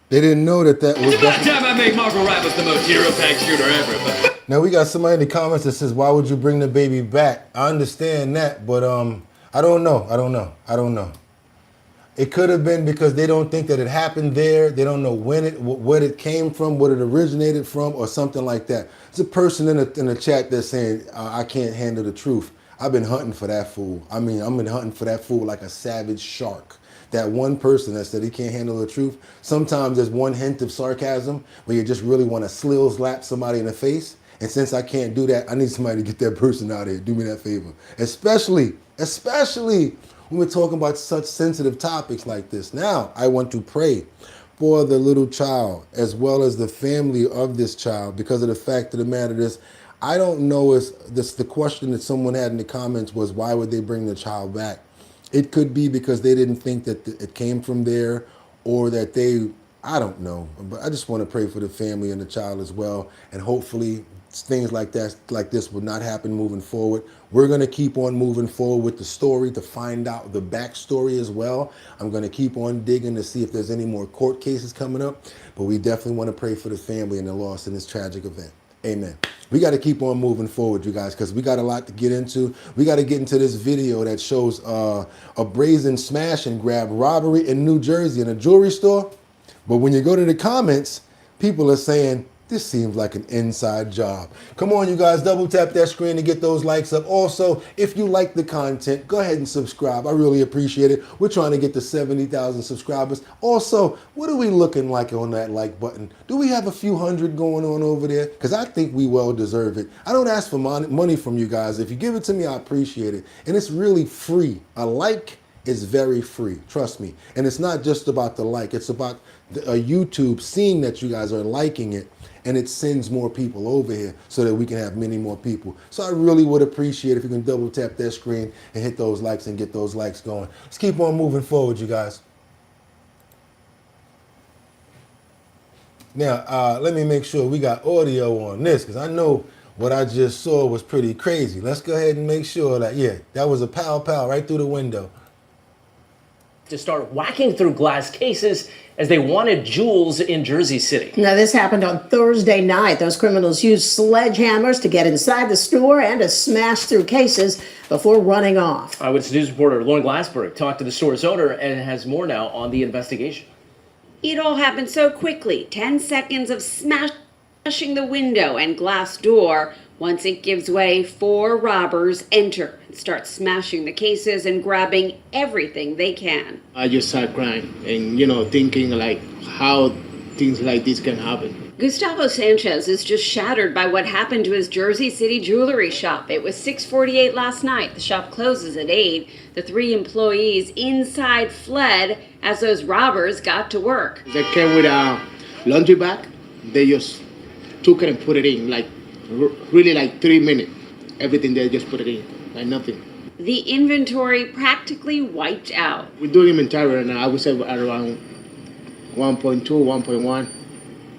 They didn't know that was... It's about time I made Margot Robbins the most hero-packed shooter ever, but... Now we got somebody in the comments that says, why would you bring the baby back? I understand that, but I don't know. It could have been because they don't think that it happened there. They don't know what it came from, what it originated from, or something like that. There's a person in the chat that's saying, I can't handle the truth. I've been hunting for that fool. I mean, I've been hunting for that fool like a savage shark. That one person that said he can't handle the truth. Sometimes there's one hint of sarcasm where you just really want to slap somebody in the face. And since I can't do that, I need somebody to get that person out of here. Do me that favor. Especially when we're talking about such sensitive topics like this. Now, I want to pray for the little child as well as the family of this child, because of the fact of the matter is, I don't know if the question that someone had in the comments was, why would they bring the child back? It could be because they didn't think that it came from there, or that I don't know. But I just want to pray for the family and the child as well. And hopefully things like this will not happen moving forward. We're going to keep on moving forward with the story to find out the backstory as well. I'm going to keep on digging to see if there's any more court cases coming up. But we definitely want to pray for the family and the loss in this tragic event. Amen. We got to keep on moving forward, you guys, because we got a lot to get into. We got to get into this video that shows a brazen smash and grab robbery in New Jersey in a jewelry store. But when you go to the comments, people are saying, This seems like an inside job. Come on, you guys, double tap that screen to get those likes up. Also, if you like the content, go ahead and subscribe. I really appreciate it. We're trying to get to 70,000 subscribers. Also, what are we looking like on that like button? Do we have a few hundred going on over there? Because I think we well deserve it. I don't ask for money from you guys. If you give it to me, I appreciate it. And it's really free. A like is very free, trust me. And it's not just about the like. It's about YouTube seeing that you guys are liking it, and it sends more people over here so that we can have many more people. So I really would appreciate if you can double tap that screen and hit those likes and get those likes going. Let's keep on moving forward, you guys. Now, let me make sure we got audio on this, because I know what I just saw was pretty crazy. Let's go ahead and make sure that, yeah, that was a pow right through the window. To start whacking through glass cases as they wanted jewels in Jersey City. Now, this happened on Thursday night. Those criminals used sledgehammers to get inside the store and to smash through cases before running off. Eyewitness News reporter Lauren Glassberg talked to the store's owner and has more now on the investigation. It all happened so quickly. 10 seconds of smashing the window and glass door. Once it gives way, 4 robbers enter and start smashing the cases and grabbing everything they can. I just started crying and, thinking like how things like this can happen. Gustavo Sanchez is just shattered by what happened to his Jersey City jewelry shop. It was 6:48 last night. The shop closes at 8. The 3 employees inside fled as those robbers got to work. They came with a laundry bag. They just took it and put it in really like 3 minutes. Everything they just put it in, like nothing. The inventory practically wiped out. We're doing inventory right now. I would say around 1.2, 1.1,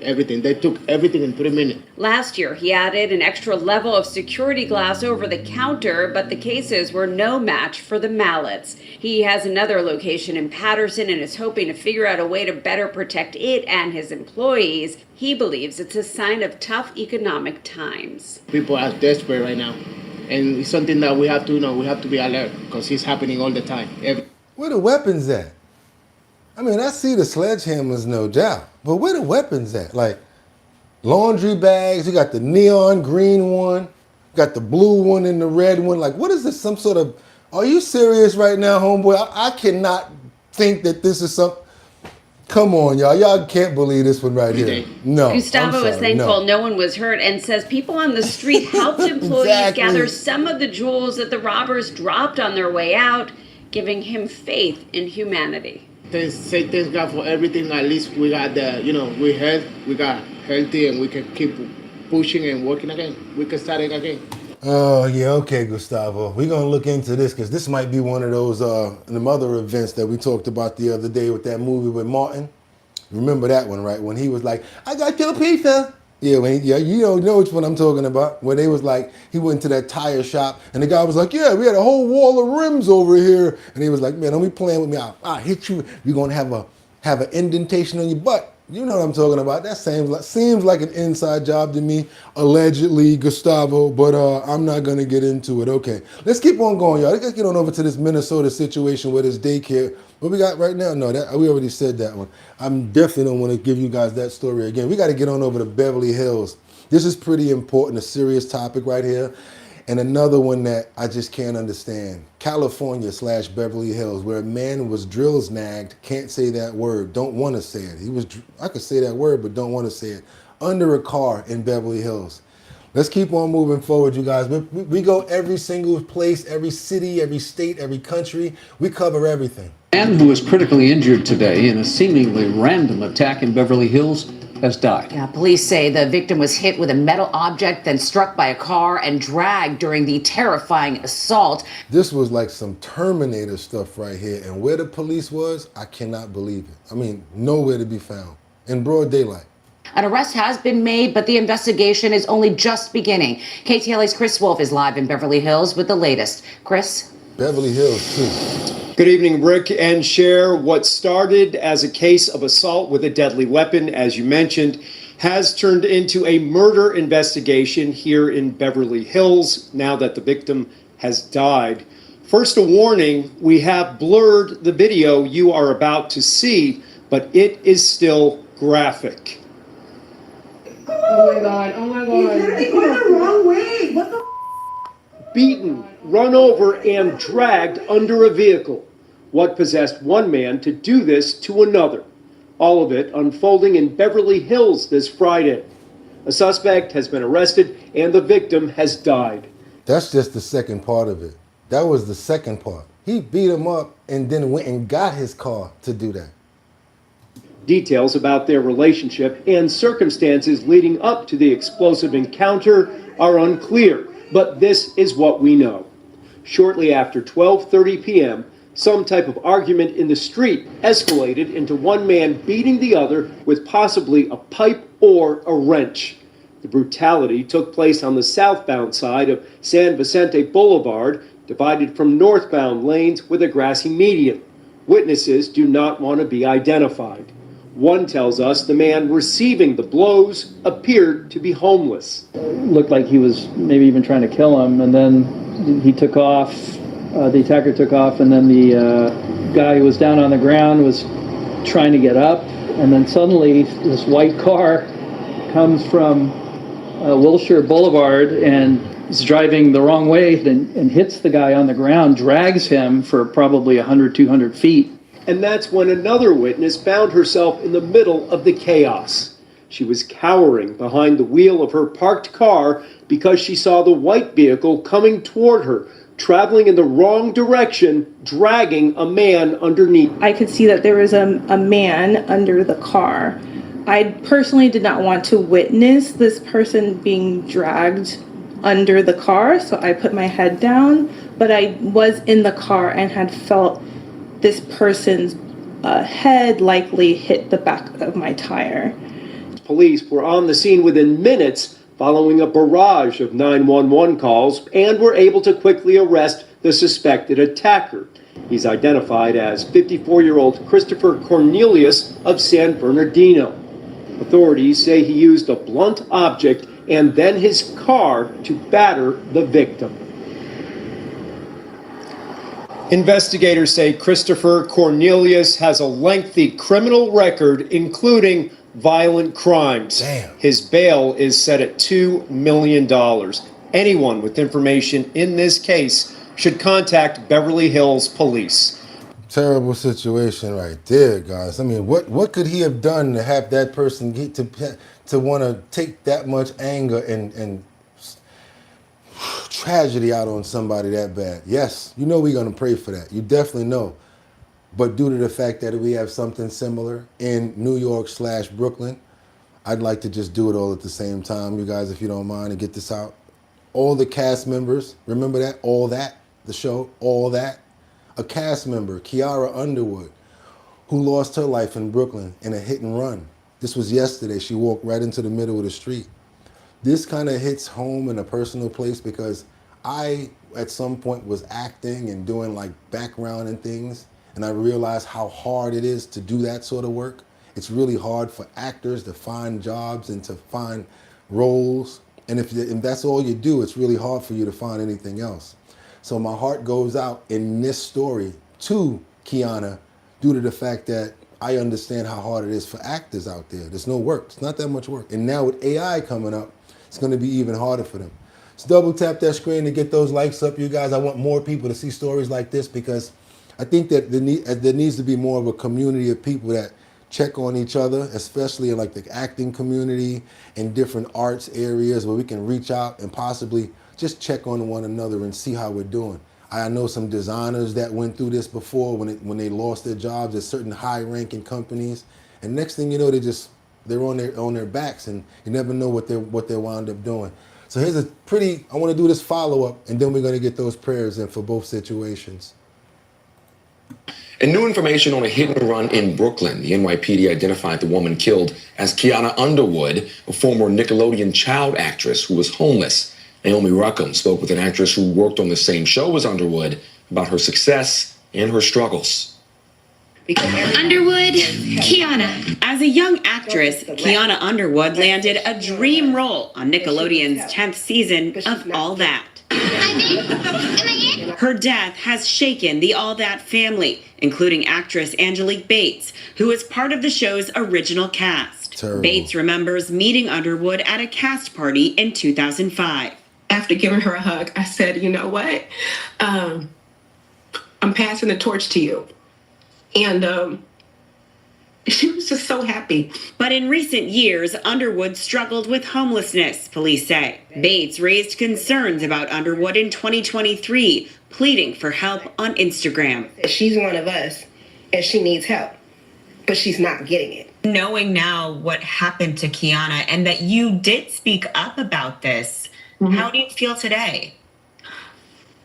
everything. They took everything in 3 minutes. Last year, he added an extra level of security glass over the counter, but the cases were no match for the mallets. He has another location in Patterson and is hoping to figure out a way to better protect it and his employees. He believes it's a sign of tough economic times. People are desperate right now, and it's something that we have to, we have to be alert because it's happening all the time. Where the weapons at? I mean, I see the sledgehammers, no doubt, but where the weapons at? Like laundry bags, you got the neon green one, got the blue one and the red one. Like, what is this, some sort of, are you serious right now, homeboy? I cannot think that this is some, come on, y'all. Y'all can't believe this one right here. No. Gustavo is thankful no one was hurt and says people on the street helped employees gather some of the jewels that the robbers dropped on their way out, giving him faith in humanity. Say thanks God for everything. At least we got we got healthy and we can keep pushing and working again. We can start it again. Oh, yeah, okay, Gustavo. We're going to look into this because this might be one of those them other events that we talked about the other day with that movie with Martin. Remember that one, right? When he was like, I got your pizza. Yeah, you know which one I'm talking about. Where they was like, he went to that tire shop and the guy was like, yeah, we had a whole wall of rims over here. And he was like, man, don't be playing with me. I'll hit you. You're going to have an indentation on your butt. You know what I'm talking about. That seems like an inside job to me, allegedly, Gustavo, but I'm not going to get into it. Okay, let's keep on going, y'all. Let's get on over to this Minnesota situation with this daycare. What we got right now? No, we already said that one. I'm definitely don't want to give you guys that story again. We got to get on over to Beverly Hills. This is pretty important, a serious topic right here. And another one that I just can't understand. California/Beverly Hills, where a man was drill snagged, can't say that word, don't want to say it. I could say that word, but don't want to say it. Under a car in Beverly Hills. Let's keep on moving forward, you guys. We go every single place, every city, every state, every country. We cover everything. A man who was critically injured today in a seemingly random attack in Beverly Hills has died. Yeah, police say the victim was hit with a metal object, then struck by a car and dragged during the terrifying assault. This was like some Terminator stuff right here. And where the police was, I cannot believe it. I mean, nowhere to be found. In broad daylight. An arrest has been made, but the investigation is only just beginning. KTLA's Chris Wolf is live in Beverly Hills with the latest. Chris? Beverly Hills, too. Good evening, Rick and Cher. What started as a case of assault with a deadly weapon, as you mentioned, has turned into a murder investigation here in Beverly Hills now that the victim has died. First, a warning, we have blurred the video you are about to see, but it is still graphic. Oh my God, oh my God. He's going the wrong way. What the? Beaten, run over, and dragged under a vehicle. What possessed one man to do this to another? All of it unfolding in Beverly Hills this Friday. A suspect has been arrested and the victim has died. That's just the second part of it. That was the second part. He beat him up and then went and got his car to do that. Details about their relationship and circumstances leading up to the explosive encounter are unclear, but this is what we know. Shortly after 12:30 p.m., some type of argument in the street escalated into one man beating the other with possibly a pipe or a wrench. The brutality took place on the southbound side of San Vicente Boulevard, divided from northbound lanes with a grassy median. Witnesses do not want to be identified. One tells us the man receiving the blows appeared to be homeless. Looked like he was maybe even trying to kill him, and then he took off. The attacker took off, and then the guy who was down on the ground was trying to get up, and then suddenly this white car comes from Wilshire Boulevard and is driving the wrong way and hits the guy on the ground, drags him for probably 100, 200 feet. And that's when another witness found herself in the middle of the chaos. She was cowering behind the wheel of her parked car because she saw the white vehicle coming toward her, traveling in the wrong direction, dragging a man underneath. I could see that there was a man under the car. I personally did not want to witness this person being dragged under the car, so I put my head down, but I was in the car and had felt this person's head likely hit the back of my tire. Police were on the scene within minutes following a barrage of 911 calls and were able to quickly arrest the suspected attacker. He's identified as 54-year-old Christopher Cornelius of San Bernardino. Authorities say he used a blunt object and then his car to batter the victim. Investigators say Christopher Cornelius has a lengthy criminal record, including violent crimes. Damn. His bail is set at $2 million. Anyone with information in this case should contact Beverly Hills Police. Terrible situation right there, guys. I mean, what could he have done to have that person get to want to take that much anger and tragedy out on somebody that bad? Yes, you know we're going to pray for that. You definitely know. But due to the fact that we have something similar in New York/Brooklyn, I'd like to just do it all at the same time, you guys, if you don't mind, and get this out. All the cast members, remember that? All That, the show, All That. A cast member, Kiara Underwood, who lost her life in Brooklyn in a hit and run. This was yesterday. She walked right into the middle of the street. This kind of hits home in a personal place because I, at some point, was acting and doing like background and things, and I realized how hard it is to do that sort of work. It's really hard for actors to find jobs and to find roles, and if that's all you do, it's really hard for you to find anything else. So my heart goes out in this story to Kiana due to the fact that I understand how hard it is for actors out there. There's no work. It's not that much work. And now with AI coming up, it's going to be even harder for them. So double tap that screen to get those likes up, you guys. I want more people to see stories like this because I think that there needs to be more of a community of people that check on each other, especially in like the acting community and different arts areas where we can reach out and possibly just check on one another and see how we're doing. I know some designers that went through this before when they lost their jobs at certain high-ranking companies, and next thing you know, they're on their backs, and you never know what they wound up doing. So here's I want to do this follow-up, and then we're going to get those prayers in for both situations. And new information on a hit and run in Brooklyn. The NYPD identified the woman killed as Kiana Underwood, a former Nickelodeon child actress who was homeless. Naomi Ruckham spoke with an actress who worked on the same show as Underwood about her success and her struggles. Underwood, Kiana. As a young actress, Kiana Underwood landed a dream role on Nickelodeon's 10th season of All That. Her death has shaken the All That family, including actress Angelique Bates, who is part of the show's original cast. Terrible. Bates remembers meeting Underwood at a cast party in 2005. After giving her a hug, I said, you know what? I'm passing the torch to you. And she was just so happy. But in recent years, Underwood struggled with homelessness, police say. Bates raised concerns about Underwood in 2023, pleading for help on Instagram. She's one of us, and she needs help, but she's not getting it. Knowing now what happened to Kiana and that you did speak up about this, how do you feel today?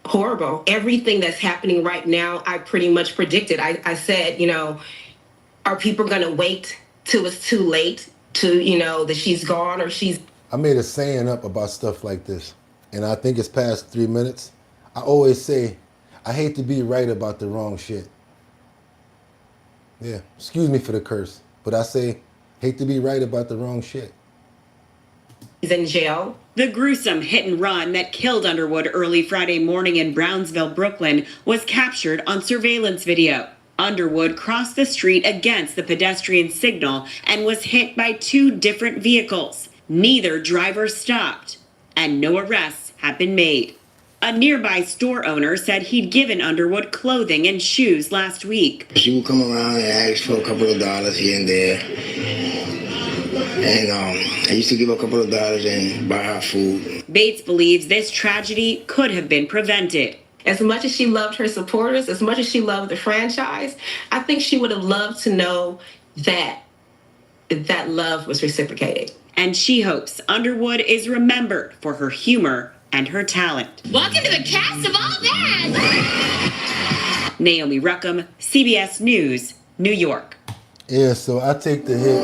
Horrible. Everything that's happening right now, I pretty much predicted. I said, you know, are people going to wait till it's too late to, you know, that she's gone or she's... I made a saying up about stuff like this, and I think it's past 3 minutes. I always say, I hate to be right about the wrong shit. Yeah, excuse me for the curse, but I say, hate to be right about the wrong shit. He's in jail. The gruesome hit and run that killed Underwood early Friday morning in Brownsville, Brooklyn, was captured on surveillance video. Underwood crossed the street against the pedestrian signal and was hit by 2 different vehicles. Neither driver stopped, and no arrests have been made. A nearby store owner said he'd given Underwood clothing and shoes last week. She would come around and ask for a couple of dollars here and there. And I used to give her a couple of dollars and buy her food. Bates believes this tragedy could have been prevented. As much as she loved her supporters, as much as she loved the franchise, I think she would have loved to know that that love was reciprocated. And she hopes Underwood is remembered for her humor and her talent. Welcome to the cast of all that. Naomi Ruckham, CBS News, New York. Yeah, so I take the hit.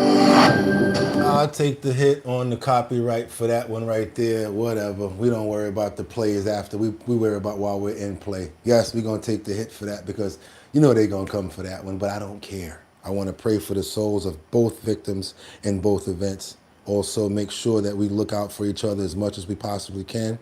I'll take the hit on the copyright for that one right there, whatever. We don't worry about the plays after. We worry about while we're in play. Yes, we're going to take the hit for that because you know they're going to come for that one, but I don't care. I want to pray for the souls of both victims in both events. Also, make sure that we look out for each other as much as we possibly can.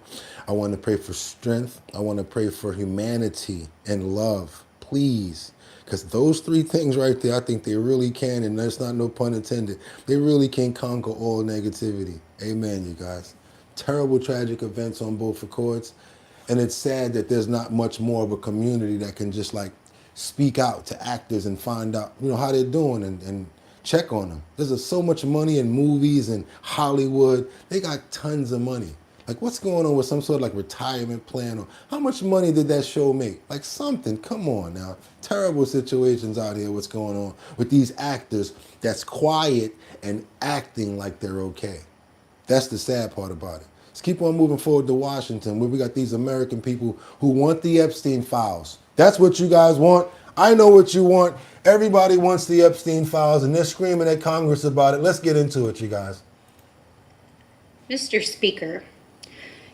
I want to pray for strength. I want to pray for humanity and love, please. Because those 3 things right there, I think they really can, and there's not no pun intended, they really can conquer all negativity. Amen, you guys. Terrible, tragic events on both accords. And it's sad that there's not much more of a community that can just like speak out to actors and find out, you know, how they're doing and check on them. There's so much money in movies and Hollywood. They got tons of money. Like, what's going on with some sort of like retirement plan? Or how much money did that show make? Like something, come on now. Terrible situations out here, what's going on with these actors that's quiet and acting like they're okay. That's the sad part about it. Let's keep on moving forward to Washington, where we got these American people who want the Epstein files. That's what you guys want. I know what you want. Everybody wants the Epstein files, and they're screaming at Congress about it. Let's get into it, you guys. Mr. Speaker,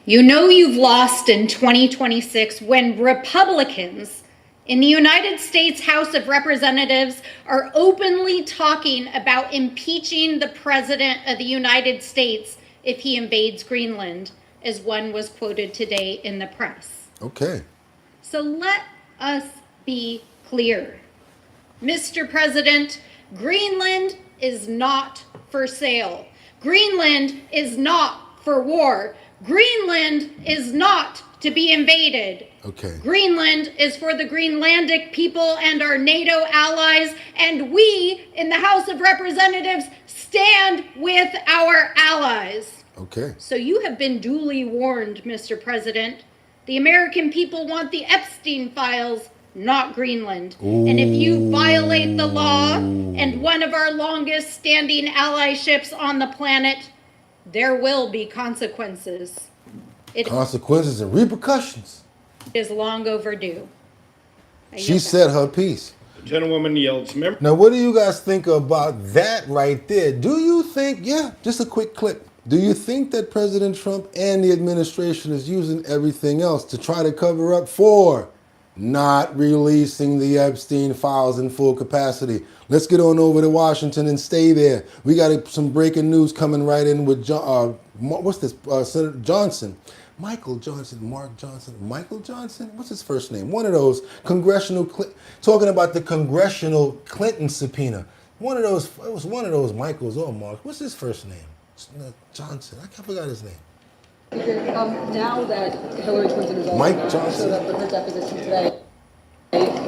you know you've lost in 2026 when Republicans in the United States House of Representatives are openly talking about impeaching the President of the United States if he invades Greenland, as one was quoted today in the press. Okay. So let us be clear. Mr. President, Greenland is not for sale. Greenland is not for war. Greenland is not to be invaded. Okay. Greenland is for the Greenlandic people and our NATO allies, and we in the House of Representatives stand with our allies. Okay. So you have been duly warned, Mr. President. The American people want the Epstein files, not Greenland. Ooh. And if you violate the law and one of our longest standing ally ships on the planet, there will be consequences. Consequences and repercussions. It is long overdue. She said her piece. The gentlewoman yields. Now, what do you guys think about that right there? Do you think, just a quick clip. Do you think that President Trump and the administration is using everything else to try to cover up for not releasing the Epstein files in full capacity? Let's get on over to Washington and stay there. We got some breaking news coming right in with Senator Johnson. Michael Johnson, Mark Johnson, Michael Johnson? What's his first name? One of those talking about the Congressional Clinton subpoena. One of those, it was one of those Michaels or Mark. What's his first name? Johnson. I forgot his name. Now that Hillary Clinton is Mike also Johnson. showed up for her deposition today,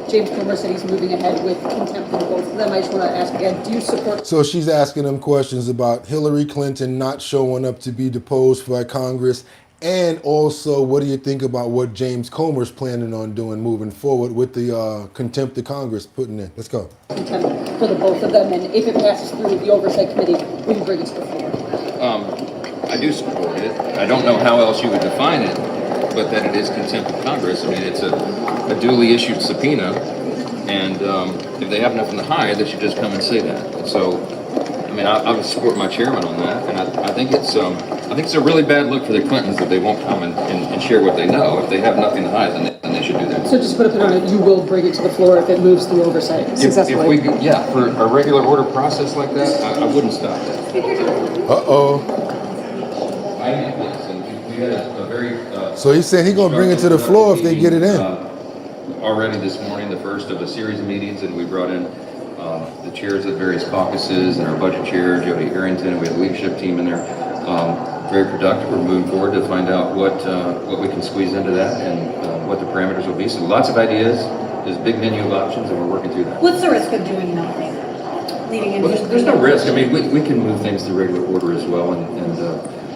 James Comer said he's moving ahead with contempt for both of them. I just want to ask again, do you support... So she's asking him questions about Hillary Clinton not showing up to be deposed by Congress, and also what do you think about what James Comer's planning on doing moving forward with the contempt of Congress putting in. Let's go. Contempt for the both of them, and if it passes through the Oversight Committee, will you bring it to the floor? I do support it. I don't know how else you would define it, but that it is contempt of Congress. I mean, it's a duly issued subpoena, and if they have nothing to hide, they should just come and say that. So, I mean, I would support my chairman on that, and I think it's a really bad look for the Clintons that they won't come and share what they know. If they have nothing to hide, then they should do that. So just put a pin on it, you will bring it to the floor if it moves through Oversight successfully? For a regular order process like that, I wouldn't stop that. Uh-oh. I am, yes, and we had a very... So he said he's going to bring it to the floor if they get it in. Already this morning, the first of a series of meetings, and we brought in the chairs of various caucuses and our budget chair, Jody Arrington, and we have a leadership team in there. Very productive. We're moving forward to find out what we can squeeze into that and what the parameters will be. So lots of ideas. There's a big menu of options, and we're working through that. What's the risk of doing nothing? Well, there's no risk. I mean, we can move things through regular order as well,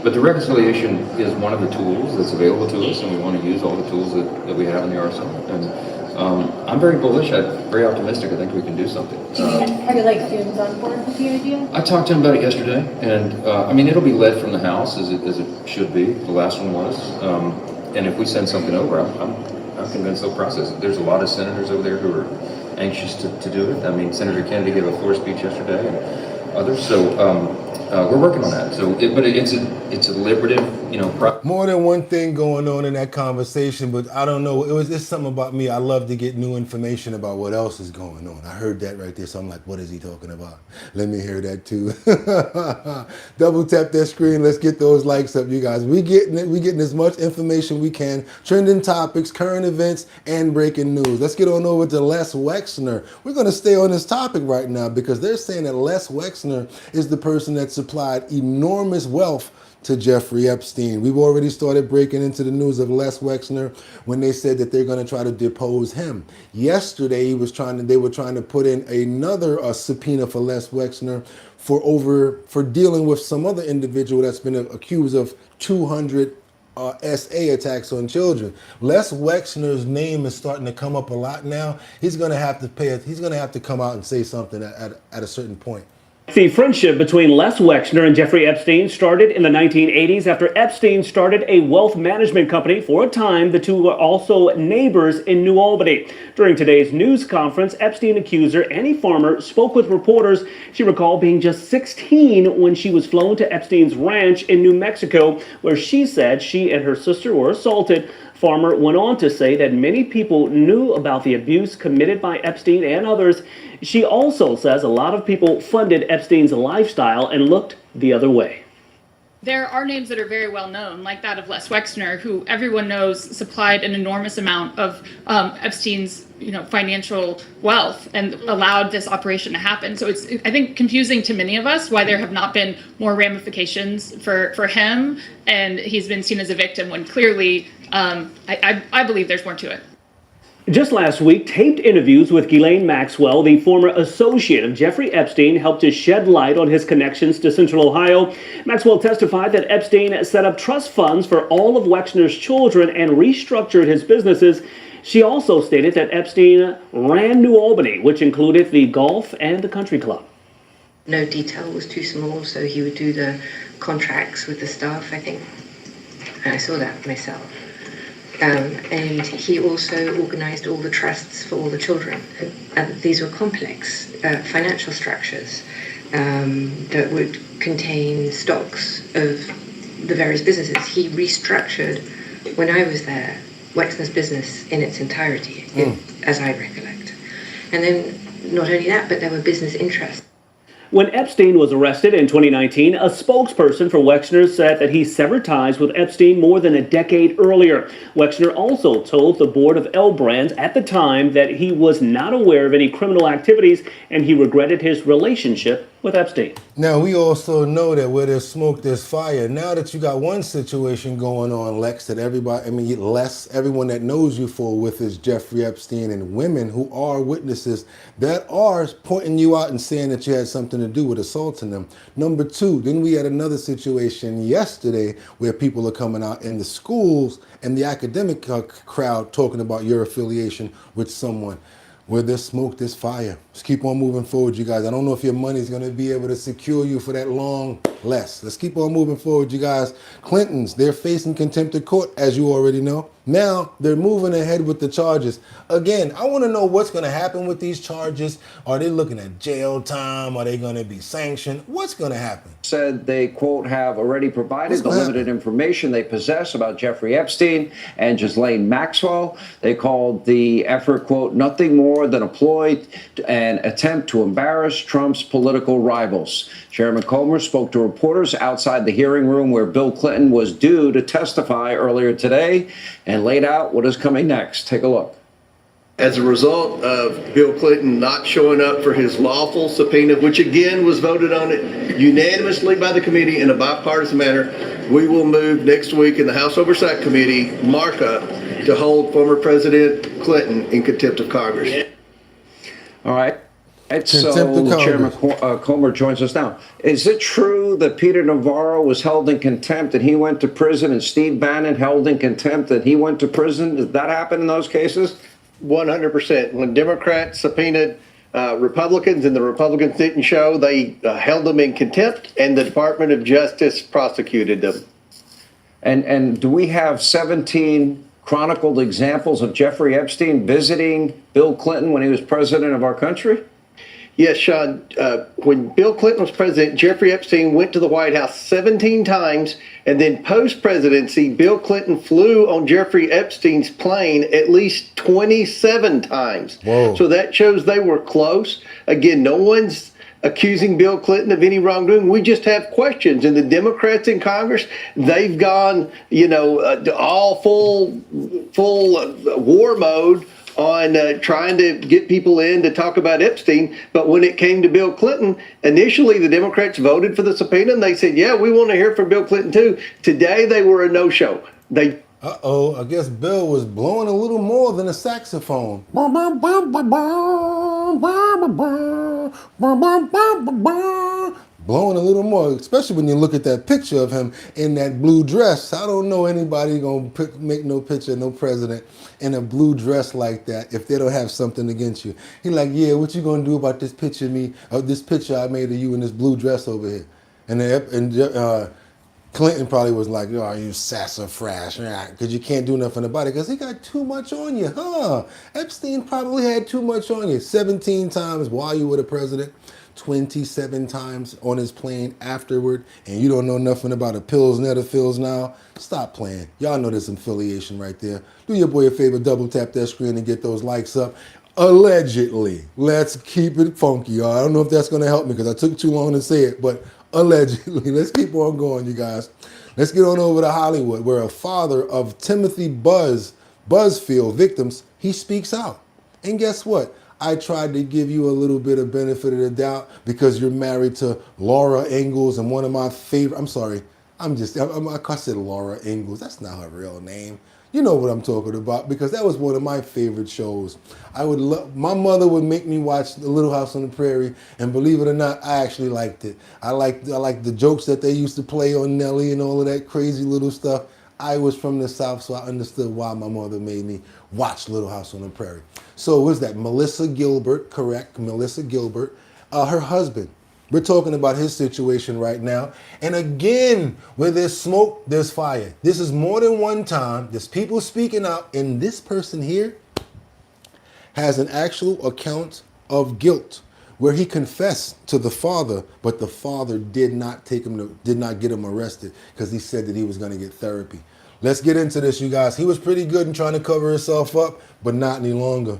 but the reconciliation is one of the tools that's available to us, and we want to use all the tools that we have in the arsenal. And I'm very bullish. I'm very optimistic. I think we can do something. Have you like Fumes on board with the idea? I talked to him about it yesterday, and I mean, it'll be led from the House as it should be. The last one was, and if we send something over, I'm convinced they'll process it. There's a lot of senators over there who are anxious to do it. I mean, Senator Kennedy gave a floor speech yesterday, and others. So we're working on that. So, but it's a deliberative, More than one thing going on in that conversation, but I don't know. It's something about me. I love to get new information about what else is going on. I heard that right there, so I'm like, what is he talking about? Let me hear that too. Double tap that screen. Let's get those likes up, you guys. We getting as much information we can. Trending topics, current events, and breaking news. Let's get on over to Les Wexner. We're going to stay on this topic right now because they're saying that Les Wexner is the person that supplied enormous wealth to Jeffrey Epstein. We've already started breaking into the news of Les Wexner when they said that they're going to try to depose him. Yesterday, they were trying to put in another subpoena for Les Wexner for dealing with some other individual that's been accused of 200 SA attacks on children. Les Wexner's name is starting to come up a lot now. He's going to have to come out and say something at a certain point. The friendship between Les Wexner and Jeffrey Epstein started in the 1980s after Epstein started a wealth management company. For a time, the two were also neighbors in New Albany. During today's news conference, Epstein accuser Annie Farmer spoke with reporters. She recalled being just 16 when she was flown to Epstein's ranch in New Mexico, where she said she and her sister were assaulted. Farmer went on to say that many people knew about the abuse committed by Epstein and others. She also says a lot of people funded Epstein's lifestyle and looked the other way. There are names that are very well known, like that of Les Wexner, who everyone knows supplied an enormous amount of Epstein's financial wealth and allowed this operation to happen. So it's, I think, confusing to many of us why there have not been more ramifications for him, and he's been seen as a victim when clearly I believe there's more to it. Just last week, taped interviews with Ghislaine Maxwell, the former associate of Jeffrey Epstein, helped to shed light on his connections to Central Ohio. Maxwell testified that Epstein set up trust funds for all of Wexner's children and restructured his businesses. She also stated that Epstein ran New Albany, which included the golf and the country club. No detail was too small, so he would do the contracts with the staff, I think. And I saw that myself. And he also organized all the trusts for all the children. These were complex financial structures that would contain stocks of the various businesses. He restructured, when I was there, Wexner's business in its entirety, as I recollect. And then not only that, but there were business interests. When Epstein was arrested in 2019, a spokesperson for Wexner said that he severed ties with Epstein more than a decade earlier. Wexner also told the board of L Brands at the time that he was not aware of any criminal activities and he regretted his relationship with Epstein. Now, we also know that where there's smoke, there's fire. Now that you got one situation going on, Lex, that everyone that knows you for with is Jeffrey Epstein, and women who are witnesses that are pointing you out and saying that you had something to do with assaulting them. Number two, then we had another situation yesterday where people are coming out in the schools and the academic crowd talking about your affiliation with someone. Where there's smoke, there's fire. Let's keep on moving forward, you guys. I don't know if your money's going to be able to secure you for that long. Let's keep on moving forward, you guys. Clintons, they're facing contempt of court, as you already know. Now, they're moving ahead with the charges. Again, I want to know what's going to happen with these charges. Are they looking at jail time? Are they going to be sanctioned? What's going to happen? Said they, quote, have already provided the limited information they possess about Jeffrey Epstein and Ghislaine Maxwell. They called the effort, quote, nothing more than a ploy and attempt to embarrass Trump's political rivals. Chairman Comer spoke to reporters outside the hearing room where Bill Clinton was due to testify earlier today and laid out what is coming next. Take a look. As a result of Bill Clinton not showing up for his lawful subpoena, which again was voted on it unanimously by the committee in a bipartisan manner, we will move next week in the House Oversight Committee markup to hold former President Clinton in contempt of Congress. All right. So Chairman Comer joins us now. Is it true that Peter Navarro was held in contempt and he went to prison, and Steve Bannon held in contempt and he went to prison? Did that happen in those cases? 100%. When Democrats subpoenaed Republicans and the Republicans didn't show, they held them in contempt, and the Department of Justice prosecuted them. And do we have 17 chronicled examples of Jeffrey Epstein visiting Bill Clinton when he was president of our country? Yes, Sean. When Bill Clinton was president, Jeffrey Epstein went to the White House 17 times, and then post-presidency, Bill Clinton flew on Jeffrey Epstein's plane at least 27 times. Whoa. So that shows they were close. Again, no one's accusing Bill Clinton of any wrongdoing. We just have questions. And the Democrats in Congress, they've gone, all full war mode on trying to get people in to talk about Epstein. But when it came to Bill Clinton, initially the Democrats voted for the subpoena, and they said, yeah, we want to hear from Bill Clinton too. Today they were a no-show. Uh-oh, I guess Bill was blowing a little more than a saxophone. Blowing a little more, especially when you look at that picture of him in that blue dress. I don't know anybody gonna make no picture of no president in a blue dress like that if they don't have something against you. He like, yeah, what you gonna do about this picture of me, this picture I made of you in this blue dress over here? And Clinton probably was like, oh, you sassafras, because you can't do nothing about it because he got too much on you, huh? Epstein probably had too much on you. 17 times while you were the president, 27 times on his plane afterward, and you don't know nothing about a pills now. Stop playing. Y'all know there's some affiliation right there. Do your boy a favor, double tap that screen and get those likes up. Allegedly. Let's keep it funky, y'all. I don't know if that's going to help me because I took too long to say it, but allegedly. Let's keep on going, you guys. Let's get on over to Hollywood, where a father of Timothy Buzzfield victims, he speaks out. And guess what? I tried to give you a little bit of benefit of the doubt because you're married to Laura Ingalls, and one of my favorite, I said Laura Ingalls. That's not her real name. You know what I'm talking about, because that was one of my favorite shows. My mother would make me watch The Little House on the Prairie, and believe it or not, I actually liked it. I liked the jokes that they used to play on Nelly and all of that crazy little stuff. I was from the South, so I understood why my mother made me watch Little House on the Prairie. So was that Melissa Gilbert, correct? Melissa Gilbert, her husband. We're talking about his situation right now. And again, where there's smoke, there's fire. This is more than one time. There's people speaking out, and this person here has an actual account of guilt where he confessed to the father, but the father did not get him arrested because he said that he was going to get therapy. Let's get into this, you guys. He was pretty good in trying to cover himself up, but not any longer.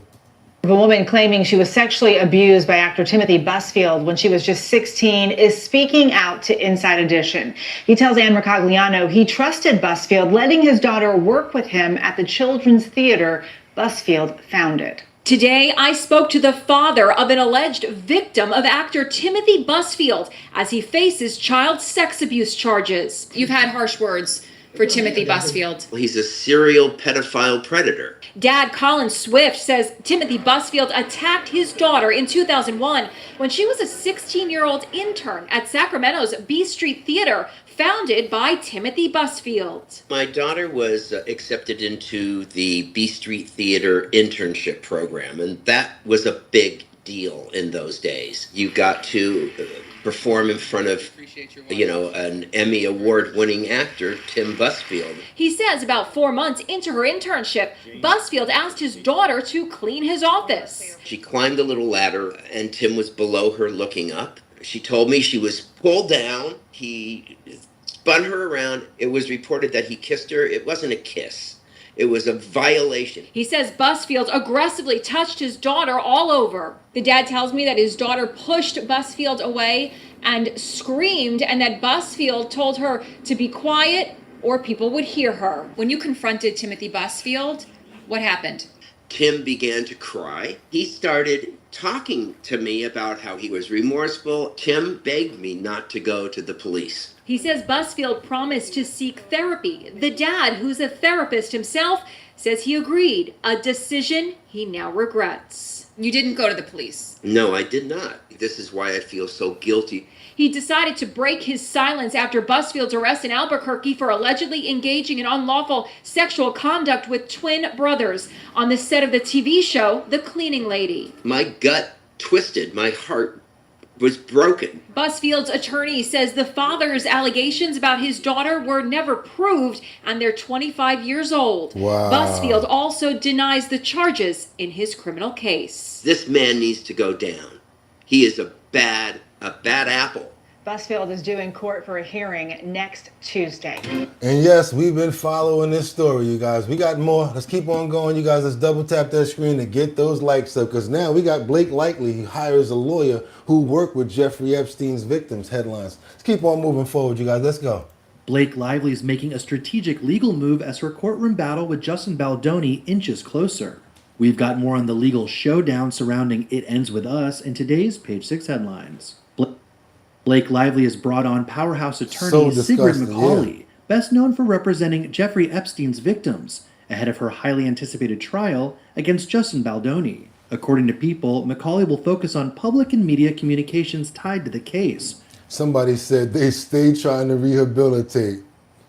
A woman claiming she was sexually abused by actor Timothy Busfield when she was just 16 is speaking out to Inside Edition. He tells Ann Mercogliano he trusted Busfield, letting his daughter work with him at the children's theater Busfield founded. Today, I spoke to the father of an alleged victim of actor Timothy Busfield as he faces child sex abuse charges. You've had harsh words for Timothy Busfield. He's a serial pedophile predator. Dad Colin Swift says Timothy Busfield attacked his daughter in 2001 when she was a 16-year-old intern at Sacramento's B Street Theater, founded by Timothy Busfield. My daughter was accepted into the B Street Theater internship program, and that was a big deal in those days. You got to perform in front of, an Emmy award-winning actor, Tim Busfield. He says about 4 months into her internship, Busfield asked his daughter to clean his office. She climbed a little ladder, and Tim was below her looking up. She told me she was pulled down. He spun her around. It was reported that he kissed her. It wasn't a kiss. It was a violation. He says Busfield aggressively touched his daughter all over. The dad tells me that his daughter pushed Busfield away and screamed, and that Busfield told her to be quiet or people would hear her. When you confronted Timothy Busfield, what happened? Tim began to cry. He started talking to me about how he was remorseful. Tim begged me not to go to the police. He says Busfield promised to seek therapy. The dad, who's a therapist himself, says he agreed, a decision he now regrets. You didn't go to the police. No, I did not. This is why I feel so guilty. He decided to break his silence after Busfield's arrest in Albuquerque for allegedly engaging in unlawful sexual conduct with twin brothers on the set of the TV show The Cleaning Lady. My gut twisted. My heart was broken. Busfield's attorney says the father's allegations about his daughter were never proved, and they're 25 years old. Wow. Busfield also denies the charges in his criminal case. This man needs to go down. He is a bad apple. Busfield is due in court for a hearing next Tuesday. And yes, we've been following this story, you guys. We got more. Let's keep on going, you guys. Let's double tap that screen to get those likes up, because now we got Blake Lively. He hires a lawyer who worked with Jeffrey Epstein's victims. Headlines. Let's keep on moving forward, you guys. Let's go. Blake Lively is making a strategic legal move as her courtroom battle with Justin Baldoni inches closer. We've got more on the legal showdown surrounding It Ends With Us in today's Page 6 headlines. Blake Lively has brought on powerhouse attorney Sigrid McCauley, best known for representing Jeffrey Epstein's victims, ahead of her highly anticipated trial against Justin Baldoni. According to People, McCauley will focus on public and media communications tied to the case. Somebody said they stay trying to rehabilitate.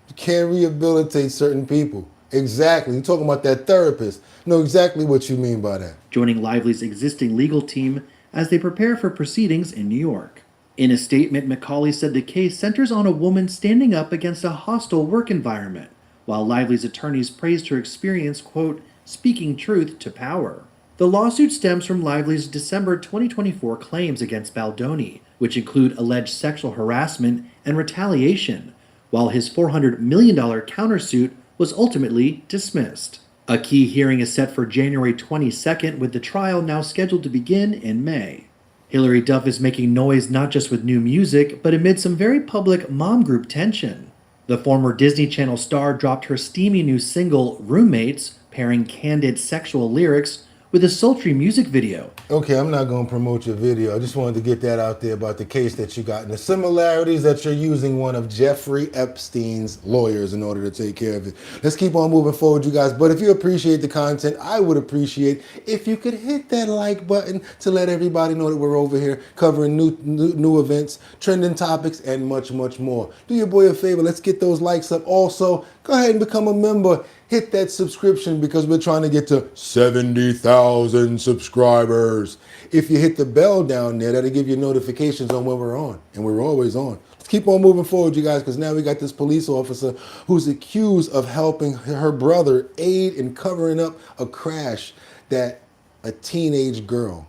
You can't rehabilitate certain people. Exactly. You're talking about that therapist. Know exactly what you mean by that. Joining Lively's existing legal team as they prepare for proceedings in New York. In a statement, McCauley said the case centers on a woman standing up against a hostile work environment, while Lively's attorneys praised her experience, quote, speaking truth to power. The lawsuit stems from Lively's December 2024 claims against Baldoni, which include alleged sexual harassment and retaliation, while his $400 million countersuit was ultimately dismissed. A key hearing is set for January 22nd, with the trial now scheduled to begin in May. Hilary Duff is making noise not just with new music, but amid some very public mom group tension. The former Disney Channel star dropped her steamy new single, Roommates, pairing candid sexual lyrics with a sultry music video. Okay, I'm not going to promote your video. I just wanted to get that out there about the case that you got and the similarities that you're using one of Jeffrey Epstein's lawyers in order to take care of it. Let's keep on moving forward, you guys. But if you appreciate the content, I would appreciate if you could hit that like button to let everybody know that we're over here covering new events, trending topics, and much, much more. Do your boy a favor. Let's get those likes up. Also, go ahead and become a member. Hit that subscription because we're trying to get to 70,000 subscribers. If you hit the bell down there, that'll give you notifications on when we're on. And we're always on. Let's keep on moving forward, you guys, because now we got this police officer who's accused of helping her brother aid in covering up a crash that a teenage girl,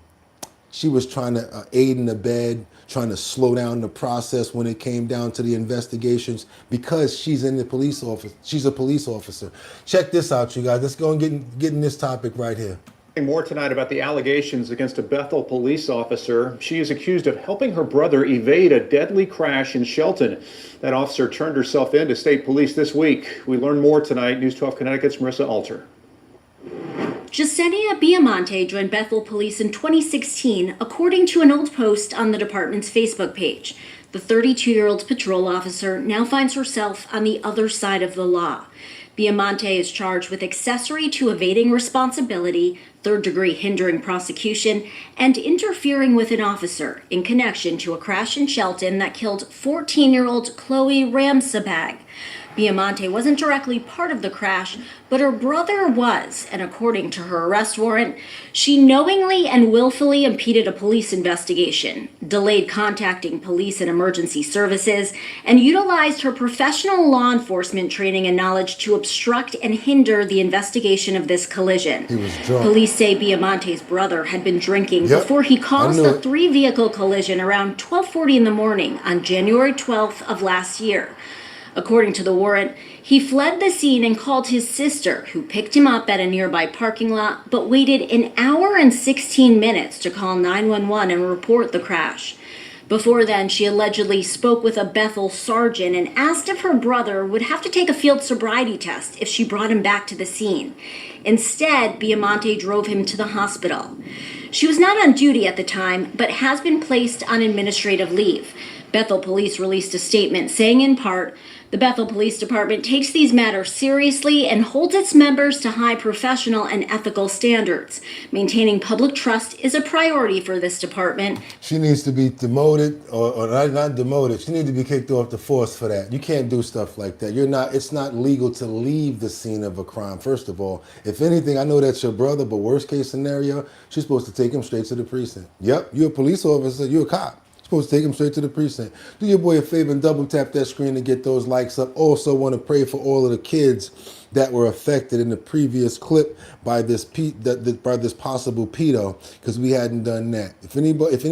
she was trying to aid in the bed, trying to slow down the process when it came down to the investigations because she's in the police office. She's a police officer. Check this out, you guys. Let's go and get in this topic right here. More tonight about the allegations against a Bethel police officer. She is accused of helping her brother evade a deadly crash in Shelton. That officer turned herself in to state police this week. We learn more tonight. News 12 Connecticut's Marissa Alter. Jasenia Biamonte joined Bethel Police in 2016, according to an old post on the department's Facebook page. The 32-year-old patrol officer now finds herself on the other side of the law. Biamonte is charged with accessory to evading responsibility, third-degree hindering prosecution, and interfering with an officer in connection to a crash in Shelton that killed 14-year-old Chloe Ramsabag. Biamonte wasn't directly part of the crash, but her brother was, and according to her arrest warrant, she knowingly and willfully impeded a police investigation, delayed contacting police and emergency services, and utilized her professional law enforcement training and knowledge to obstruct and hinder the investigation of this collision. He was drunk. Police say Biamonte's brother had been drinking before he caused the three-vehicle collision around 12:40 in the morning on January 12th of last year. According to the warrant, he fled the scene and called his sister, who picked him up at a nearby parking lot, but waited an hour and 16 minutes to call 911 and report the crash. Before then, she allegedly spoke with a Bethel sergeant and asked if her brother would have to take a field sobriety test if she brought him back to the scene. Instead, Biamonte drove him to the hospital. She was not on duty at the time, but has been placed on administrative leave. Bethel Police released a statement saying in part, the Bethel Police Department takes these matters seriously and holds its members to high professional and ethical standards. Maintaining public trust is a priority for this department. She needs to be demoted, or not demoted. She needs to be kicked off the force for that. You can't do stuff like that. It's not legal to leave the scene of a crime, first of all. If anything, I know that's your brother, but worst case scenario, she's supposed to take him straight to the precinct. Yep, you're a police officer, you're a cop. Supposed to take him straight to the precinct. Do your boy a favor and double tap that screen to get those likes up. Also want to pray for all of the kids that were affected in the previous clip by this possible pedo, because we hadn't done that. If any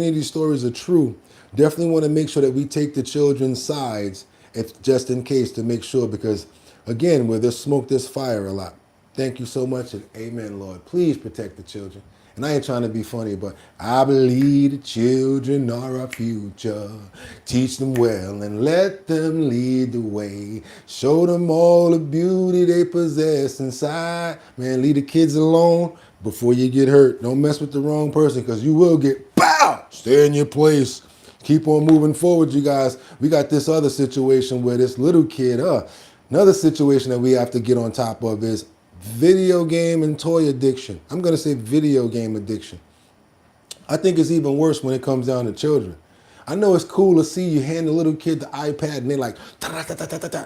of these stories are true, definitely want to make sure that we take the children's sides, just in case, to make sure, because again, where there's smoke, there's fire a lot. Thank you so much, and amen, Lord. Please protect the children. And I ain't trying to be funny, but I believe the children are our future. Teach them well and let them lead the way. Show them all the beauty they possess inside. Man, leave the kids alone before you get hurt. Don't mess with the wrong person, because you will get pow! Stay in your place. Keep on moving forward, you guys. We got this other situation where this little kid, another situation that we have to get on top of is video game and toy addiction. I'm going to say video game addiction. I think it's even worse when it comes down to children. I know it's cool to see you hand a little kid the iPad and they're like,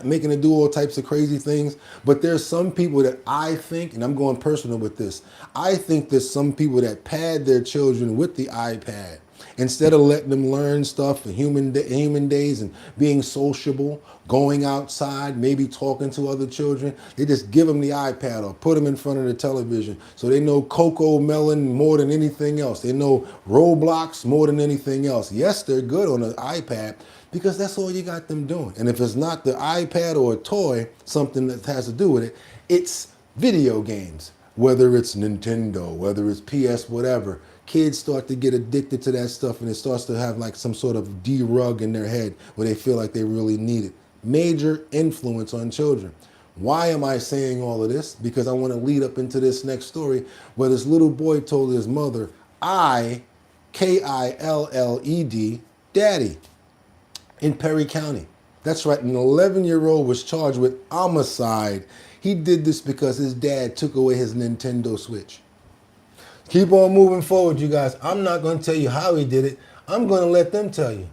making it do all types of crazy things. But there's some people that I think, and I'm going personal with this, I think there's some people that pad their children with the iPad. Instead of letting them learn stuff in human days and being sociable, going outside, maybe talking to other children, they just give them the iPad or put them in front of the television. So they know Coco Melon more than anything else. They know Roblox more than anything else. Yes, they're good on the iPad because that's all you got them doing. And if it's not the iPad or a toy, something that has to do with it, it's video games. Whether it's Nintendo, whether it's PS, whatever. Kids start to get addicted to that stuff, and it starts to have like some sort of D-rug in their head where they feel like they really need it. Major influence on children. Why am I saying all of this? Because I want to lead up into this next story where this little boy told his mother, K-I-L-L-E-D, daddy, in Perry County. That's right, an 11-year-old was charged with homicide. He did this because his dad took away his Nintendo Switch. Keep on moving forward, you guys. I'm not going to tell you how he did it. I'm going to let them tell you.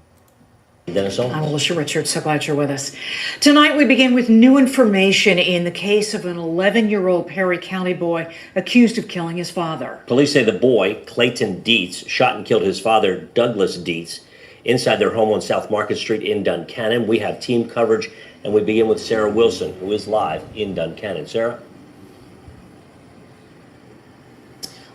I'm Alicia Richards. So glad you're with us. Tonight, we begin with new information in the case of an 11-year-old Perry County boy accused of killing his father. Police say the boy, Clayton Dietz, shot and killed his father, Douglas Dietz, inside their home on South Market Street in Duncannon. We have team coverage, and we begin with Sarah Wilson, who is live in Duncannon. Sarah?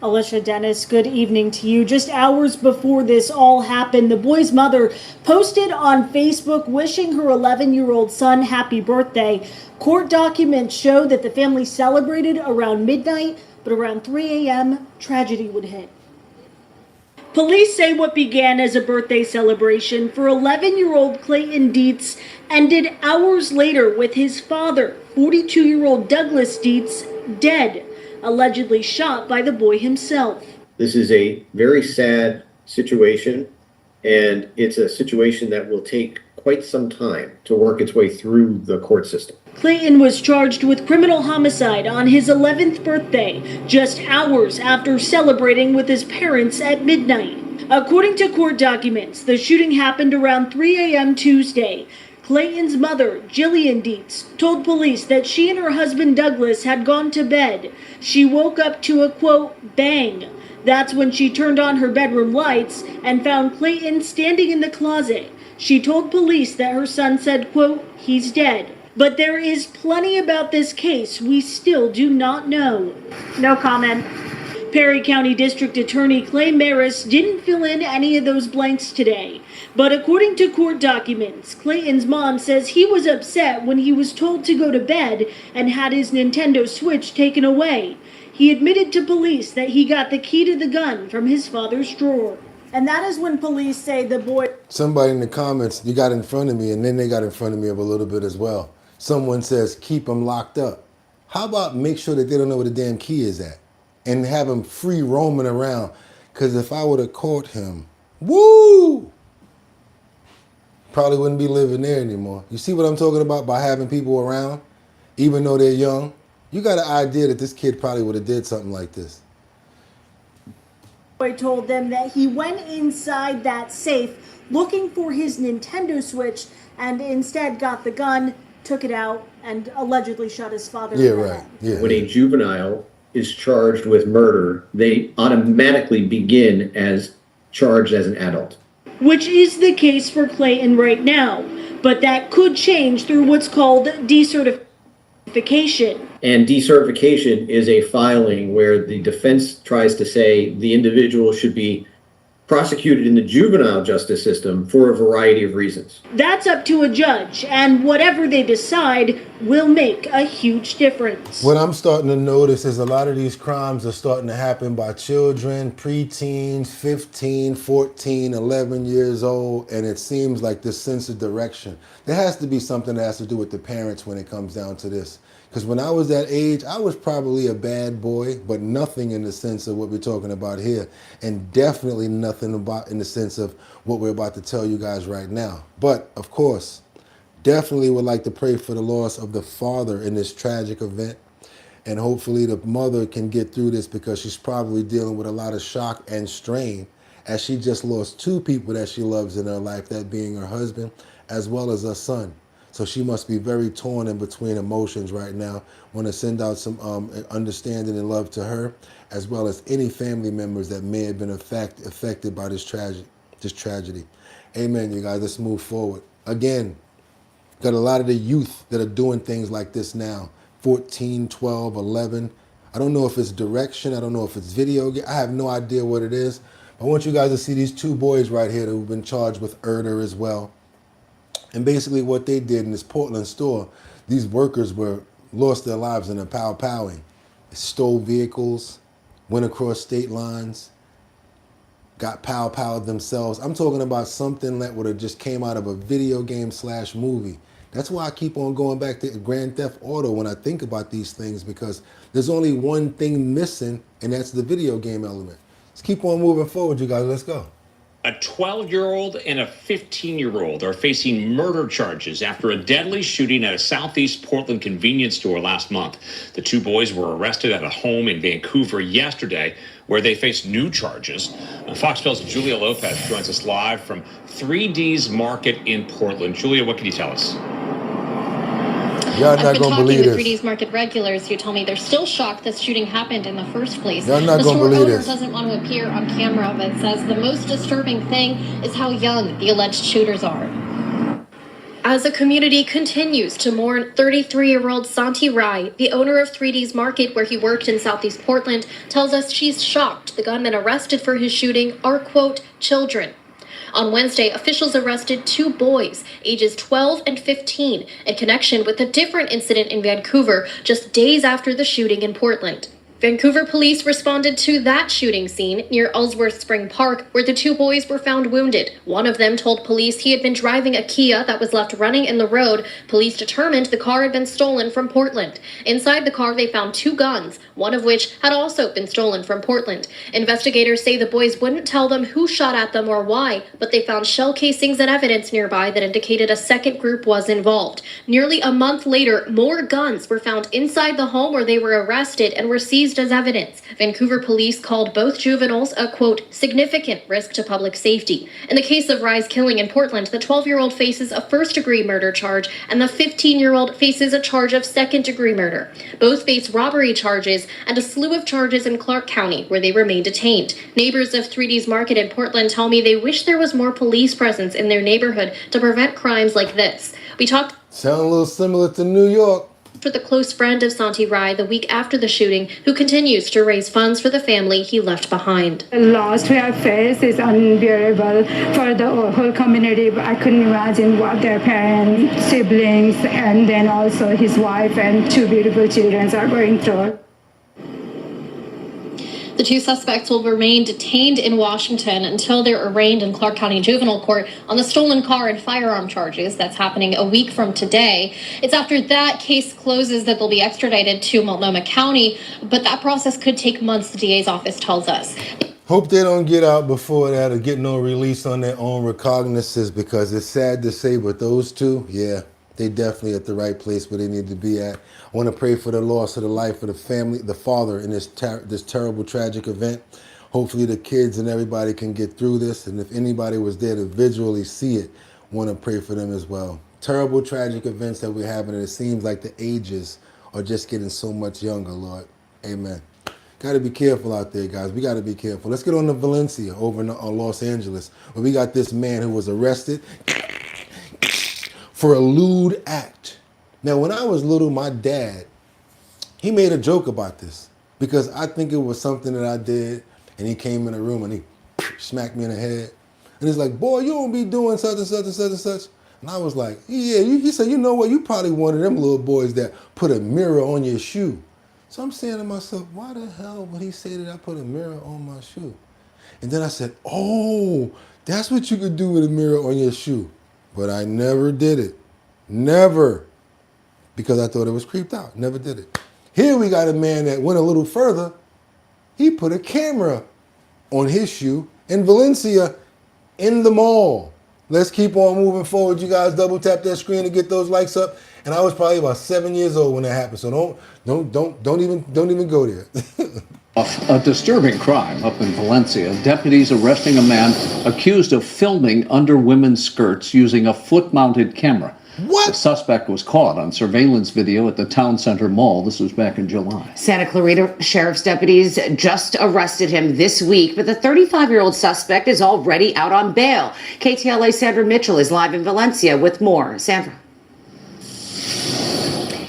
Alicia, Dennis, good evening to you. Just hours before this all happened, the boy's mother posted on Facebook wishing her 11-year-old son happy birthday. Court documents show that the family celebrated around midnight, But around 3 a.m., tragedy would hit. Police say what began as a birthday celebration for 11-year-old Clayton Dietz ended hours later with his father, 42-year-old Douglas Dietz, dead, allegedly shot by the boy himself. This is a very sad situation, and it's a situation that will take quite some time to work its way through the court system. Clayton was charged with criminal homicide on his 11th birthday, just hours after celebrating with his parents at midnight. According to court documents, the shooting happened around 3 a.m. Tuesday. Clayton's mother, Jillian Dietz, told police that she and her husband Douglas had gone to bed. She woke up to a, quote, bang. That's when she turned on her bedroom lights and found Clayton standing in the closet. She told police that her son said, quote, he's dead. But there is plenty about this case we still do not know. No comment. Perry County District Attorney Clay Maris didn't fill in any of those blanks today. But according to court documents, Clayton's mom says he was upset when he was told to go to bed and had his Nintendo Switch taken away. He admitted to police that he got the key to the gun from his father's drawer. And that is when police say the boy... Somebody in the comments, you got in front of me, and then they got in front of me of a little bit as well. Someone says, keep them locked up. How about make sure that they don't know where the damn key is at and have him free roaming around? Because if I would have caught him, woo, probably wouldn't be living there anymore. You see what I'm talking about by having people around, even though they're young? You got an idea that this kid probably would have did something like this. Boy told them that he went inside that safe looking for his Nintendo Switch and instead got the gun, took it out, and allegedly shot his father in the head. Yeah. When a juvenile is charged with murder, they automatically begin as charged as an adult. Which is the case for Clayton right now, but that could change through what's called decertification. And decertification is a filing where the defense tries to say the individual should be prosecuted in the juvenile justice system for a variety of reasons. That's up to a judge, and whatever they decide will make a huge difference. What I'm starting to notice is a lot of these crimes are starting to happen by children, preteens, 15, 14, 11 years old, and it seems like this sense of direction. There has to be something that has to do with the parents when it comes down to this. Because when I was that age, I was probably a bad boy, but nothing in the sense of what we're talking about here. And definitely nothing about in the sense of what we're about to tell you guys right now. But, of course, definitely would like to pray for the loss of the father in this tragic event. And hopefully the mother can get through this because she's probably dealing with a lot of shock and strain as she just lost two people that she loves in her life, that being her husband as well as her son. So she must be very torn in between emotions right now. Want to send out some understanding and love to her, as well as any family members that may have been affected by this tragedy. Amen, you guys. Let's move forward. Again, got a lot of the youth that are doing things like this now. 14, 12, 11. I don't know if it's direction. I don't know if it's video. I have no idea what it is. I want you guys to see these two boys right here who've been charged with murder as well. And basically what they did in this Portland store, these workers lost their lives in a pow-powing. Stole vehicles, went across state lines, got pow-powed themselves. I'm talking about something that would have just came out of a video game / movie. That's why I keep on going back to Grand Theft Auto when I think about these things, because there's only one thing missing, and that's the video game element. Let's keep on moving forward, you guys. Let's go. A 12-year-old and a 15-year-old are facing murder charges after a deadly shooting at a Southeast Portland convenience store last month. The two boys were arrested at a home in Vancouver yesterday, where they face new charges. Fox 12's Julia Lopez joins us live from 3D's Market in Portland. Julia, what can you tell us? Y'all not I've been gonna talking believe to this. 3D's Market regulars who told me they're still shocked this shooting happened in the first place. Y'all not the gonna store believe owner this. doesn't want to appear on camera, but says the most disturbing thing is how young the alleged shooters are. As the community continues to mourn 33-year-old Santi Rai, the owner of 3D's Market where he worked in Southeast Portland, tells us she's shocked the gunmen arrested for his shooting are, quote, children. On Wednesday, officials arrested two boys, ages 12 and 15, in connection with a different incident in Vancouver just days after the shooting in Portland. Vancouver police responded to that shooting scene near Ellsworth Spring Park, where the two boys were found wounded. One of them told police he had been driving a Kia that was left running in the road. Police determined the car had been stolen from Portland. Inside the car, they found two guns, one of which had also been stolen from Portland. Investigators say the boys wouldn't tell them who shot at them or why, but they found shell casings and evidence nearby that indicated a second group was involved. Nearly a month later, more guns were found inside the home where they were arrested and were seized as evidence. Vancouver police called both juveniles a, quote, significant risk to public safety. In the case of Rye's killing in Portland, the 12-year-old faces a first-degree murder charge and the 15-year-old faces a charge of second-degree murder. Both face robbery charges and a slew of charges in Clark County, where they remain detained. Neighbors of 3D's Market in Portland tell me they wish there was more police presence in their neighborhood to prevent crimes like this. We talked Sound a little similar to New York. with a close friend of Santi Rye the week after the shooting, who continues to raise funds for the family he left behind. The loss we have faced is unbearable for the whole community. I couldn't imagine what their parents, siblings, and then also his wife and two beautiful children are going through. The two suspects will remain detained in Washington until they're arraigned in Clark County Juvenile Court on the stolen car and firearm charges. That's happening a week from today. It's after that case closes that they'll be extradited to Multnomah County, but that process could take months, the DA's office tells us. Hope they don't get out before that or get no release on their own recognizances, because it's sad to say, but those two, yeah, they definitely at the right place where they need to be at. I want to pray for the loss of the life of the family, the father in this terrible, tragic event. Hopefully the kids and everybody can get through this. And if anybody was there to visually see it, want to pray for them as well. Terrible, tragic events that we're having, and it seems like the ages are just getting so much younger, Lord. Amen. Got to be careful out there, guys. We got to be careful. Let's get on to Valencia over in Los Angeles, where we got this man who was arrested for a lewd act. Now, when I was little, my dad, he made a joke about this because I think it was something that I did, and he came in the room and he smacked me in the head. And he's like, boy, you don't be doing such and such and such and such. And I was like, yeah, he said, you know what? You probably one of them little boys that put a mirror on your shoe. So I'm saying to myself, why the hell would he say that I put a mirror on my shoe? And then I said, oh, that's what you could do with a mirror on your shoe. But I never did it. Never. Because I thought it was creeped out. Never did it. Here we got a man that went a little further. He put a camera on his shoe in Valencia in the mall. Let's keep on moving forward. You guys double tap that screen to get those likes up. And I was probably about 7 years old when that happened. So don't even go there. A disturbing crime up in Valencia. Deputies arresting a man accused of filming under women's skirts using a foot-mounted camera. What? The suspect was caught on surveillance video at the town center mall. This was back in July. Santa Clarita Sheriff's deputies just arrested him this week, but the 35-year-old suspect is already out on bail. KTLA's Sandra Mitchell is live in Valencia with more. Sandra.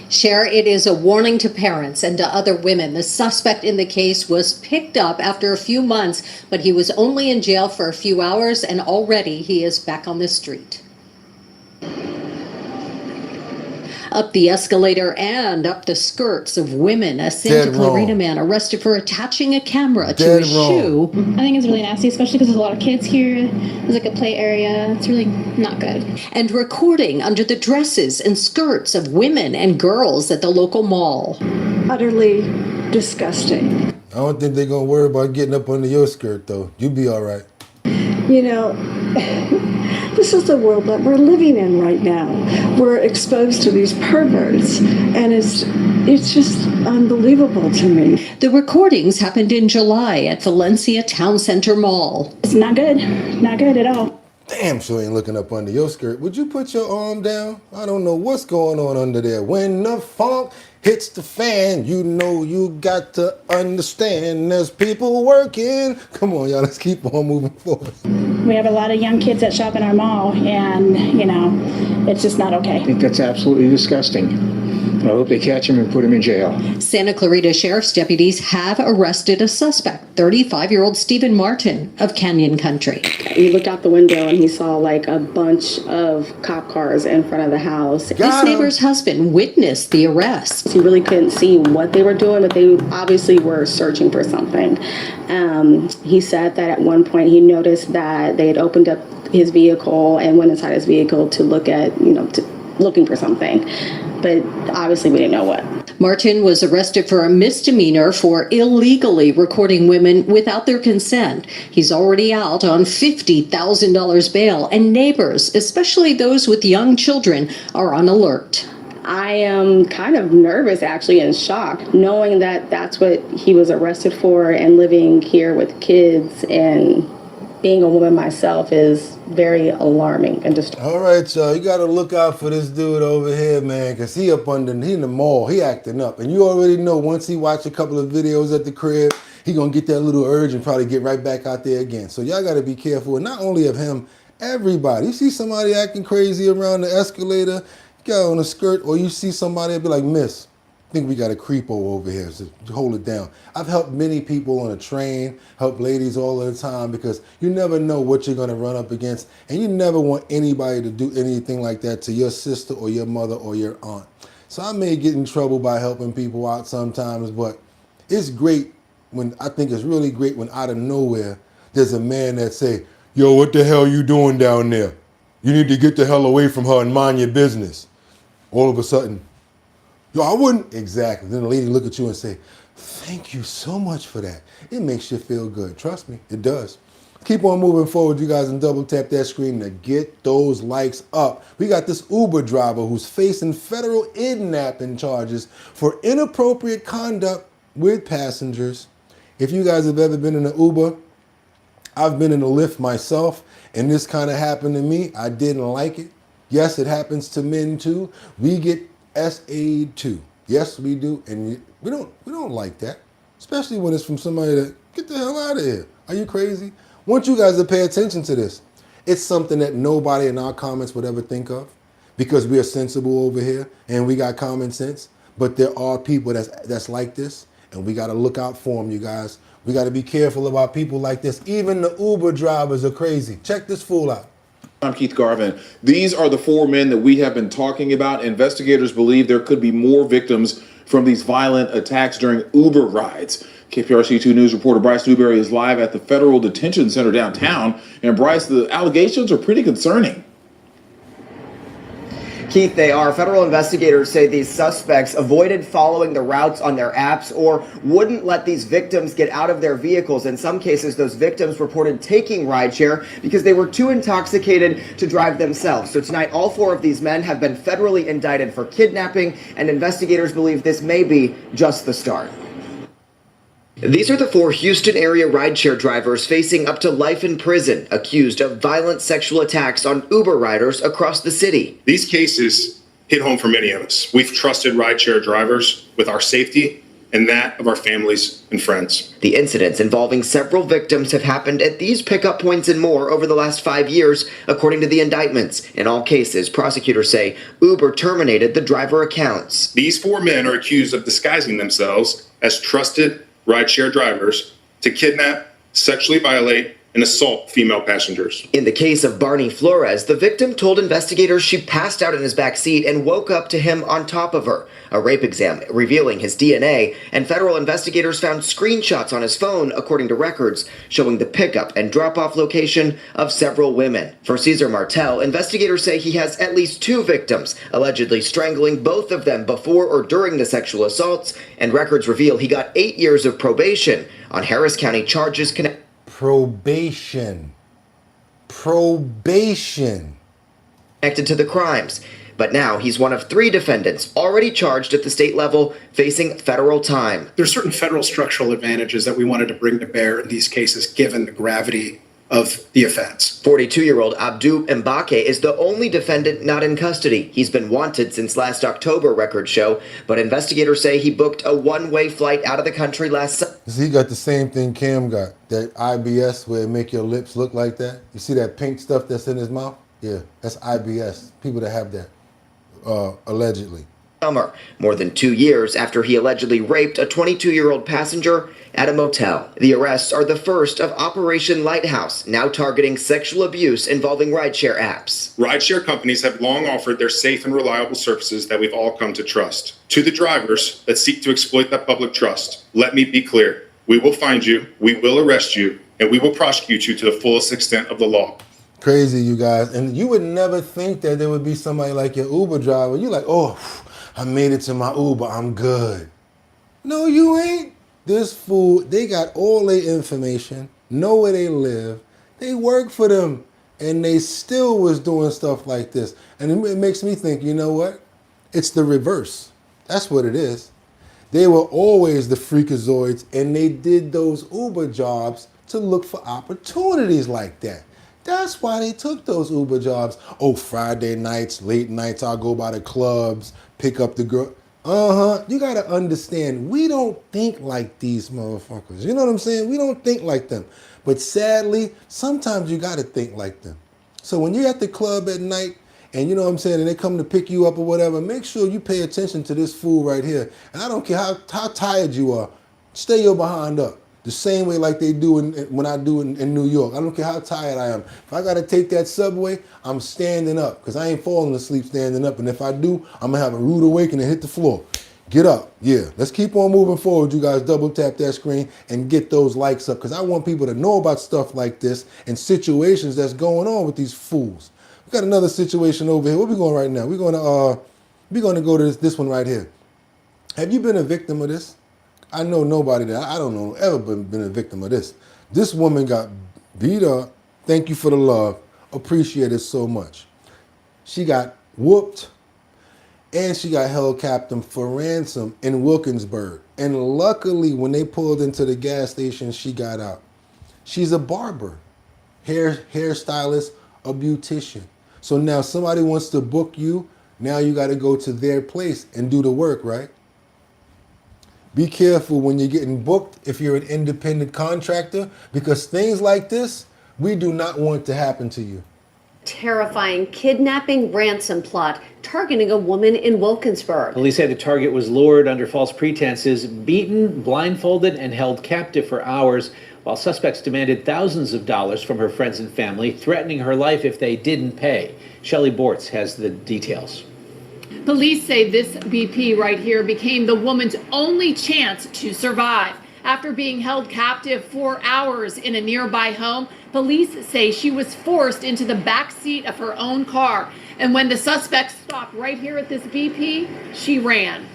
Cher, it is a warning to parents and to other women. The suspect in the case was picked up after a few months, but he was only in jail for a few hours, and already he is back on the street. Up the escalator and up the skirts of women. A Santa Clarita man arrested for attaching a camera to his shoe. I think it's really nasty, especially because there's a lot of kids here. There's like a play area. It's really not good. And recording under the dresses and skirts of women and girls at the local mall. Utterly disgusting. I don't think they're going to worry about getting up under your skirt, though. You be all right. You know, this is the world that we're living in right now. We're exposed to these perverts, and it's just unbelievable to me. The recordings happened in July at Valencia Town Center Mall. It's not good. Not good at all. Damn sure ain't looking up under your skirt. Would you put your arm down? I don't know what's going on under there. When the funk hits the fan, you know you got to understand there's people working. Come on, y'all, let's keep on moving forward. We have a lot of young kids that shop in our mall, and, you know, it's just not okay. I think that's absolutely disgusting. I hope they catch him and put him in jail. Santa Clarita Sheriff's deputies have arrested a suspect, 35-year-old Stephen Martin of Canyon Country. He looked out the window and he saw like a bunch of cop cars in front of the house. This neighbor's husband witnessed the arrest. He really couldn't see what they were doing, but they obviously were searching for something. He said that at one point he noticed that they had opened up his vehicle and went inside his vehicle to look at, looking for something. But obviously we didn't know what. Martin was arrested for a misdemeanor for illegally recording women without their consent. He's already out on $50,000 bail, and neighbors, especially those with young children, are on alert. I am kind of nervous, actually, and shocked, knowing that that's what he was arrested for, and living here with kids and being a woman myself is very alarming and disturbing. All right, y'all, you got to look out for this dude over here, man, because he in the mall, he acting up. And you already know once he watch a couple of videos at the crib, he going to get that little urge and probably get right back out there again. So y'all got to be careful, and not only of him, everybody. You see somebody acting crazy around the escalator, you got on a skirt, or you see somebody be like, miss, I think we got a creepo over here, so hold it down. I've helped many people on a train, help ladies all the time, because you never know what you're gonna run up against, and you never want anybody to do anything like that to your sister or your mother or your aunt. So I may get in trouble by helping people out sometimes, but it's great I think it's really great when out of nowhere, there's a man that say, yo, what the hell you doing down there? You need to get the hell away from her and mind your business. All of a sudden, yo, I wouldn't. Exactly. Then the lady look at you and say, thank you so much for that. It makes you feel good. Trust me, it does. Keep on moving forward, you guys, and double tap that screen to get those likes up. We got this Uber driver who's facing federal kidnapping charges for inappropriate conduct with passengers. If you guys have ever been in an Uber, I've been in a Lyft myself, and this kind of happened to me. I didn't like it. Yes, it happens to men too. We get SA'd too. Yes, we do, and we don't like that, especially when it's from somebody that, get the hell out of here. Are you crazy? I want you guys to pay attention to this. It's something that nobody in our comments would ever think of, because we are sensible over here and we got common sense. But there are people that's like this, and we got to look out for them, you guys. We got to be careful about people like this. Even the Uber drivers are crazy. Check this fool out. I'm Keith Garvin. These are the 4 men that we have been talking about. Investigators believe there could be more victims from these violent attacks during Uber rides. KPRC2 News reporter Bryce Newberry is live at the Federal Detention Center downtown. And Bryce, the allegations are pretty concerning. Keith, they are. Federal investigators say these suspects avoided following the routes on their apps or wouldn't let these victims get out of their vehicles. In some cases, those victims reported taking rideshare because they were too intoxicated to drive themselves. So tonight, all 4 of these men have been federally indicted for kidnapping, and investigators believe this may be just the start. These are the 4 Houston area rideshare drivers facing up to life in prison, accused of violent sexual attacks on Uber riders across the city. These cases hit home for many of us. We've trusted rideshare drivers with our safety and that of our families and friends. The incidents involving several victims have happened at these pickup points and more over the last 5 years, according to the indictments. In all cases, prosecutors say Uber terminated the driver accounts. These 4 men are accused of disguising themselves as trusted rideshare drivers to kidnap, sexually violate, and assault female passengers. In the case of Barney Flores, the victim told investigators she passed out in his back seat and woke up to him on top of her. A rape exam revealing his DNA, and federal investigators found screenshots on his phone, according to records, showing the pickup and drop-off location of several women. For Cesar Martel, investigators say he has at least 2 victims, allegedly strangling both of them before or during the sexual assaults, and records reveal he got 8 years of probation on Harris County charges connected. Probation Connected to the crimes. But now he's one of 3 defendants already charged at the state level, facing federal time. There's certain federal structural advantages that we wanted to bring to bear in these cases, given the gravity of the offense. 42-year-old Abdu Mbake is the only defendant not in custody. He's been wanted since last October, records show, but investigators say he booked a one-way flight out of the country last summer. He got the same thing Cam got, that IBS where it make your lips look like that. You see that pink stuff that's in his mouth? Yeah, that's IBS. People that have that, allegedly. summer, more than 2 years after he allegedly raped a 22-year-old passenger at a motel. The arrests are the first of Operation Lighthouse, now targeting sexual abuse involving rideshare apps. Rideshare companies have long offered their safe and reliable services that we've all come to trust. To the drivers that seek to exploit that public trust, let me be clear. We will find you, we will arrest you, and we will prosecute you to the fullest extent of the law. Crazy, you guys. And you would never think that there would be somebody like your Uber driver. You're like, oh, I made it to my Uber, I'm good. No, you ain't. This fool, they got all their information, know where they live, they work for them, and they still was doing stuff like this. And it makes me think, you know what? It's the reverse. That's what it is. They were always the freakazoids, and they did those Uber jobs to look for opportunities like that. That's why they took those Uber jobs. Oh, Friday nights, late nights, I'll go by the clubs, pick up the girl. You gotta understand, we don't think like these motherfuckers. You know what I'm saying? We don't think like them. But sadly, sometimes you gotta think like them. So when you're at the club at night, and you know what I'm saying, and they come to pick you up or whatever, make sure you pay attention to this fool right here. And I don't care how tired you are, stay your behind up. The same way like they do when I do in New York. I don't care how tired I am. If I gotta take that subway, I'm standing up, because I ain't falling asleep standing up. And if I do, I'm gonna have a rude awakening and hit the floor. Get up. Yeah, let's keep on moving forward, you guys. Double tap that screen and get those likes up, because I want people to know about stuff like this and situations that's going on with these fools. We got another situation over here. Where we going right now? We're gonna go to this one right here. Have you been a victim of this? I know nobody that I don't know ever been a victim of this. This woman got beat up. Thank you for the love. Appreciate it so much. She got whooped, and she got held captive for ransom in Wilkinsburg. And luckily, when they pulled into the gas station, she got out. She's a barber, hairstylist, a beautician. So now somebody wants to book you. Now you got to go to their place and do the work, right? Be careful when you're getting booked if you're an independent contractor, because things like this, we do not want to happen to you. Terrifying kidnapping ransom plot targeting a woman in Wilkinsburg. Police say the target was lured under false pretenses, beaten, blindfolded, and held captive for hours, while suspects demanded thousands of dollars from her friends and family, threatening her life if they didn't pay. Shelley Bortz has the details. Police say this BP right here became the woman's only chance to survive. After being held captive for hours in a nearby home, police say she was forced into the back seat of her own car. And when the suspect stopped right here at this BP, she ran.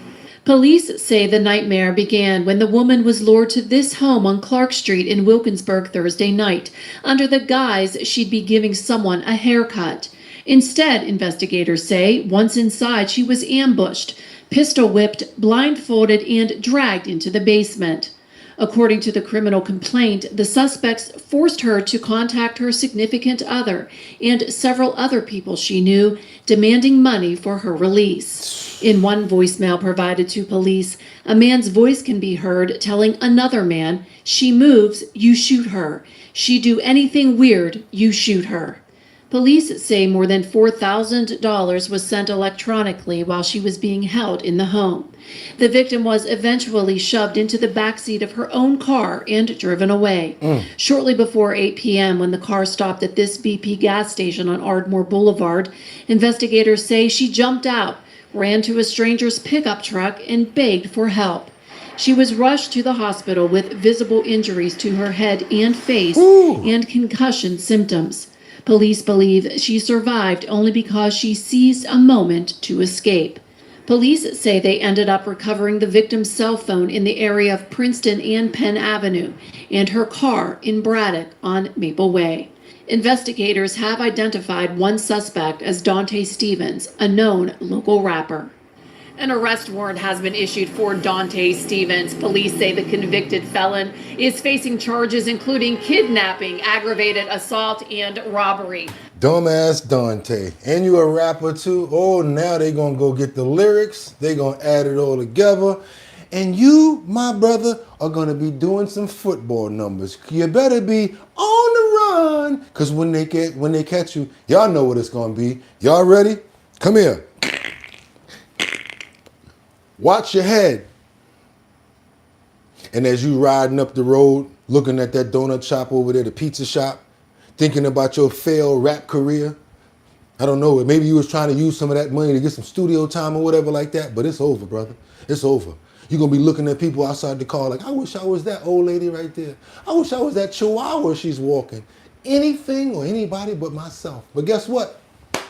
Police say the nightmare began when the woman was lured to this home on Clark Street in Wilkinsburg Thursday night, under the guise she'd be giving someone a haircut. Instead, investigators say, once inside, she was ambushed, pistol whipped, blindfolded, and dragged into the basement. According to the criminal complaint, the suspects forced her to contact her significant other and several other people she knew, demanding money for her release. In one voicemail provided to police, a man's voice can be heard telling another man, "She moves, you shoot her. She do anything weird, you shoot her." Police say more than $4,000 was sent electronically while she was being held in the home. The victim was eventually shoved into the backseat of her own car and driven away. Shortly before 8 p.m., when the car stopped at this BP gas station on Ardmore Boulevard, investigators say she jumped out, ran to a stranger's pickup truck, and begged for help. She was rushed to the hospital with visible injuries to her head and face and concussion symptoms. Police believe she survived only because she seized a moment to escape. Police say they ended up recovering the victim's cell phone in the area of Princeton and Penn Avenue and her car in Braddock on Maple Way. Investigators have identified one suspect as Dante Stevens, a known local rapper. An arrest warrant has been issued for Dante Stevens. Police say the convicted felon is facing charges including kidnapping, aggravated assault, and robbery. Dumbass Dante. And you a rapper too? Oh, now they gonna go get the lyrics. They gonna add it all together. And you, my brother, are gonna be doing some football numbers. You better be on the run, because when they catch you, y'all know what it's gonna be. Y'all ready? Come here. Watch your head. And as you riding up the road, looking at that donut shop over there, the pizza shop, thinking about your failed rap career, I don't know, maybe you was trying to use some of that money to get some studio time or whatever like that, but it's over, brother. It's over. You're going to be looking at people outside the car like, I wish I was that old lady right there. I wish I was that chihuahua she's walking. Anything or anybody but myself. But guess what?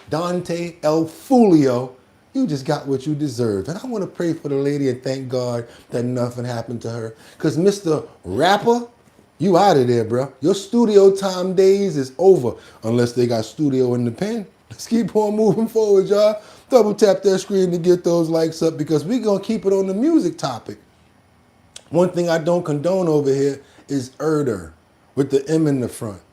Dante El Fulio, you just got what you deserve. And I want to pray for the lady and thank God that nothing happened to her. Because Mr. Rapper, you out of there, bro. Your studio time days is over. Unless they got studio in the pen. Let's keep on moving forward, y'all. Double tap that screen to get those likes up because we're going to keep it on the music topic. One thing I don't condone over here is murder with the M in the front.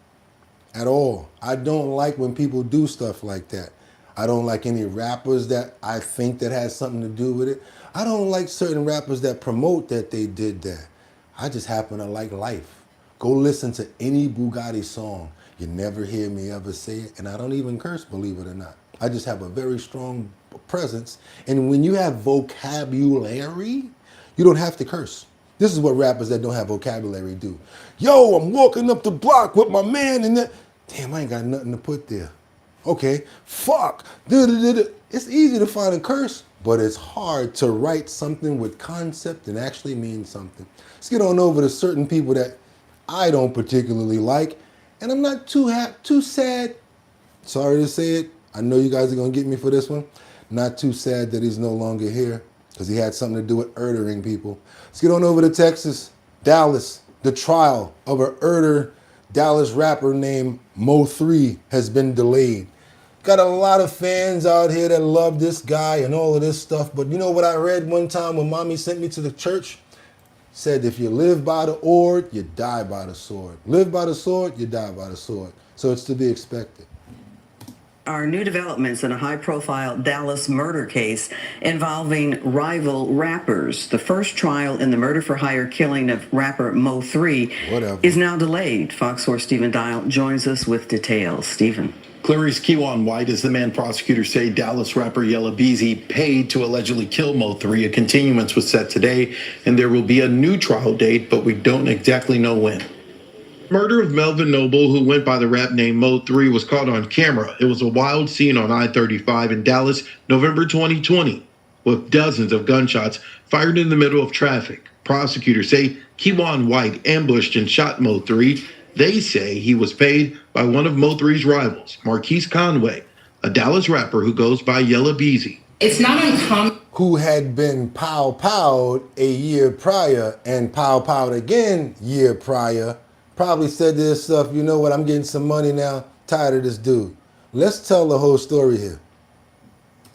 At all. I don't like when people do stuff like that. I don't like any rappers that I think that has something to do with it. I don't like certain rappers that promote that they did that. I just happen to like life. Go listen to any Bugatti song. You never hear me ever say it, and I don't even curse, believe it or not. I just have a very strong presence, and when you have vocabulary, you don't have to curse. This is what rappers that don't have vocabulary do. Yo, I'm walking up the block with my man and that. Damn, I ain't got nothing to put there. Okay, fuck. It's easy to find a curse, but it's hard to write something with concept and actually mean something. Let's get on over to certain people that I don't particularly like, and I'm not too sad. Sorry to say it. I know you guys are gonna get me for this one. Not too sad that he's no longer here because he had something to do with murdering people. Let's get on over to Texas, Dallas. The trial of a murder Dallas rapper named Mo3 has been delayed. Got a lot of fans out here that love this guy and all of this stuff, but you know what I read one time when mommy sent me to the church? Said if you live by the sword, you die by the sword. Live by the sword, you die by the sword. So it's to be expected. Our new developments in a high-profile Dallas murder case involving rival rappers. The first trial in the murder-for-hire killing of rapper Mo3 is now delayed. Fox 4 Stephen Dial joins us with details. Stephen. Clarice Kiwan White is the man prosecutors say Dallas rapper Yella Beezy paid to allegedly kill Mo3. A continuance was set today, and there will be a new trial date, but we don't exactly know when. Murder of Melvin Noble, who went by the rap name Mo3, was caught on camera. It was a wild scene on I-35 in Dallas, November 2020, with dozens of gunshots fired in the middle of traffic. Prosecutors say Kiwan White ambushed and shot Mo3. They say he was paid by one of Mo3's rivals, Marquise Conway, a Dallas rapper who goes by Yella Beezy. It's not uncommon. Who had been pow-powed a year prior and pow-powed again year prior. Probably said to himself, you know what, I'm getting some money now, tired of this dude. Let's tell the whole story here.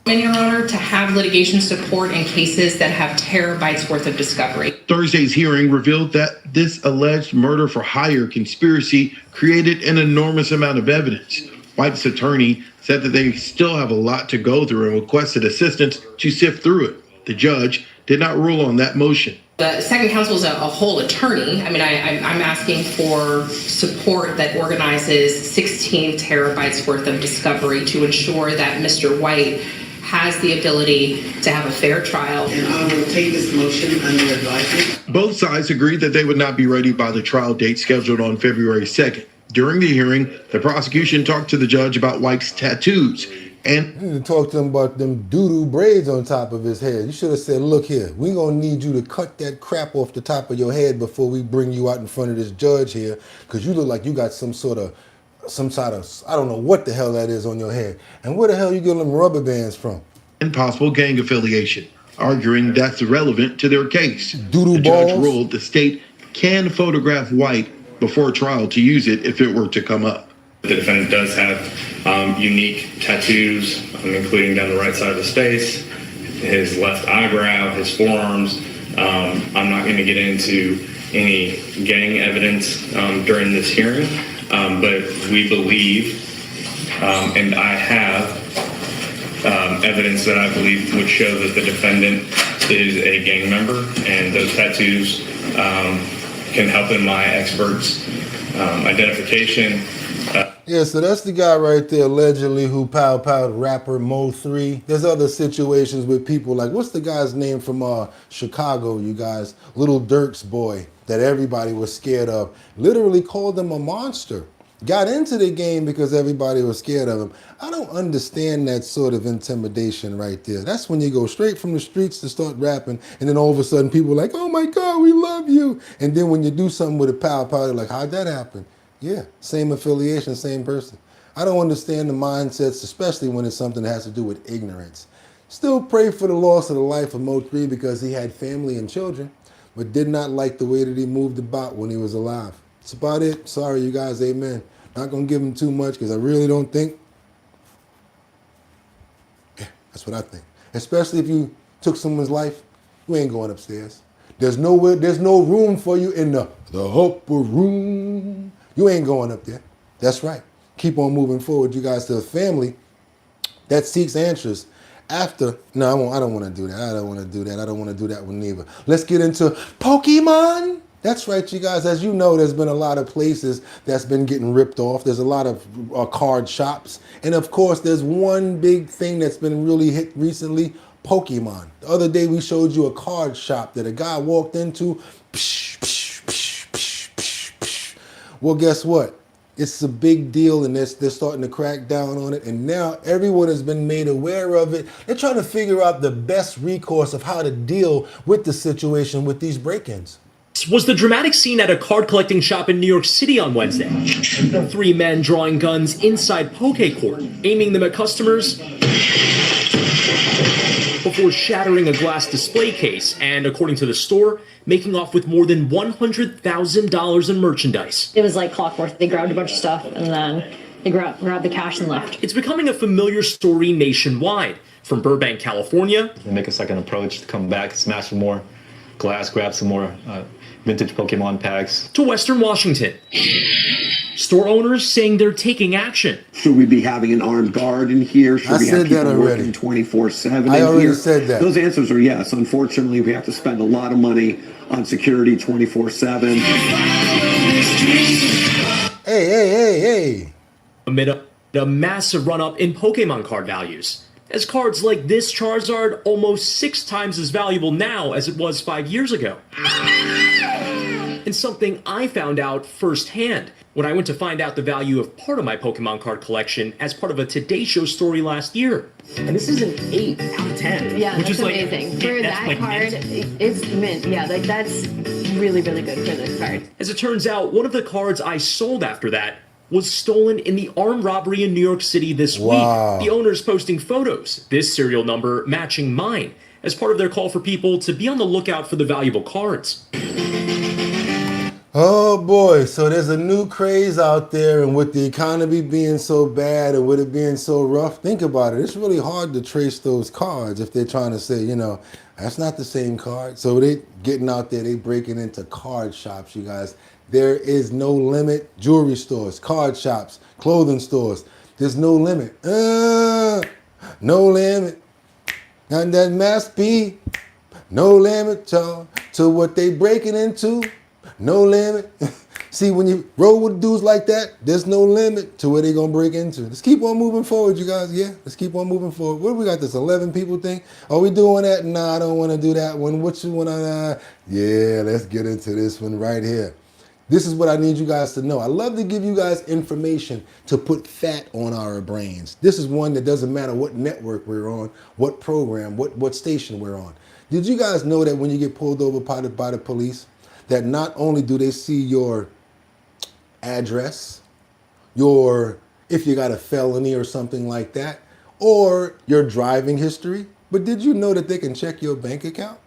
In your honor, to have litigation support in cases that have terabytes worth of discovery. Thursday's hearing revealed that this alleged murder-for-hire conspiracy created an enormous amount of evidence. White's attorney said that they still have a lot to go through and requested assistance to sift through it. The judge did not rule on that motion. The second counsel is a whole attorney. I mean, I'm asking for support that organizes 16 terabytes worth of discovery to ensure that Mr. White has the ability to have a fair trial. And I will take this motion under advisement. Both sides agreed that they would not be ready by the trial date scheduled on February 2nd. During the hearing, the prosecution talked to the judge about White's tattoos. And you need to talk to him about them doo-doo braids on top of his head. You should have said, look here, we gonna need you to cut that crap off the top of your head before we bring you out in front of this judge here, because you look like you got some sort of, I don't know what the hell that is on your head. And where the hell you getting them rubber bands from? And possible gang affiliation, arguing that's irrelevant to their case. Doodle the balls. Judge ruled the state can photograph White before trial to use it if it were to come up. The defendant does have unique tattoos, including down the right side of his face, his left eyebrow, his forearms. I'm not going to get into any gang evidence during this hearing, but we believe, and I have evidence that I believe would show that the defendant is a gang member, and those tattoos can help in my expert's identification. Yeah, so that's the guy right there, allegedly, who powed rapper Mo3. There's other situations with people like, what's the guy's name from Chicago, you guys? Little Dirk's boy that everybody was scared of. Literally called him a monster. Got into the game because everybody was scared of him. I don't understand that sort of intimidation right there. That's when you go straight from the streets to start rapping, and then all of a sudden people are like, oh my God, we love you. And then when you do something with a pow, they're like, how'd that happen? Yeah, same affiliation, same person. I don't understand the mindsets, especially when it's something that has to do with ignorance. Still pray for the loss of the life of Mo3 because he had family and children, but did not like the way that he moved about when he was alive. That's about it. Sorry, you guys. Amen. Not going to give him too much because I really don't think. Yeah, that's what I think. Especially if you took someone's life, you ain't going upstairs. There's no room for you in the upper room. You ain't going up there. That's right. Keep on moving forward, you guys, to a family that seeks answers after. No, I don't want to do that. I don't want to do that. I don't want to do that one neither. Let's get into Pokemon. That's right, you guys. As you know, there's been a lot of places that's been getting ripped off. There's a lot of card shops. And of course, there's one big thing that's been really hit recently, Pokemon. The other day, we showed you a card shop that a guy walked into. Well, guess what? It's a big deal, and they're starting to crack down on it. And now everyone has been made aware of it. They're trying to figure out the best recourse of how to deal with the situation with these break-ins. Was the dramatic scene at a card collecting shop in New York City on Wednesday. 3 men drawing guns inside Poke Court, aiming them at customers before shattering a glass display case and, according to the store, making off with more than $100,000 in merchandise. It was like clockwork. They grabbed a bunch of stuff and then they grabbed the cash and left. It's becoming a familiar story nationwide. From Burbank, California. They make a second approach to come back, smash some more glass, grab some more vintage Pokemon packs. To Western Washington. Store owners saying they're taking action. Should we be having an armed guard in here? Should we have people working 24/7 I already here? said that. Those answers are yes. Unfortunately, we have to spend a lot of money on security 24/7. Hey. Amid a massive run-up in Pokemon card values. As cards like this Charizard almost 6 times as valuable now as it was 5 years ago. And something I found out firsthand when I went to find out the value of part of my Pokemon card collection as part of a Today Show story last year. And this is an 8 out of 10. Yeah, which that's is like, amazing. For that like card, mint. it's mint. Yeah, like that's really, really good for this card. As it turns out, one of the cards I sold after that was stolen in the armed robbery in New York City this week. The owners posting photos, this serial number matching mine, as part of their call for people to be on the lookout for the valuable cards. Oh boy, so there's a new craze out there, and with the economy being so bad and with it being so rough, think about it. It's really hard to trace those cards if they're trying to say, that's not the same card. So they getting out there, they breaking into card shops, you guys. There is no limit. Jewelry stores, card shops, clothing stores. There's no limit. No limit. And that must be no limit, y'all, to what they breaking into. No limit. See, when you roll with dudes like that, there's no limit to where they're going to break into. Let's keep on moving forward, you guys. Yeah, let's keep on moving forward. What do we got, this 11 people thing? Are we doing that? Nah, I don't want to do that one. What you want to... Yeah, let's get into this one right here. This is what I need you guys to know. I love to give you guys information to put fat on our brains. This is one that doesn't matter what network we're on, what program, what station we're on. Did you guys know that when you get pulled over by the police, that not only do they see your address, if you got a felony or something like that, or your driving history, but did you know that they can check your bank account?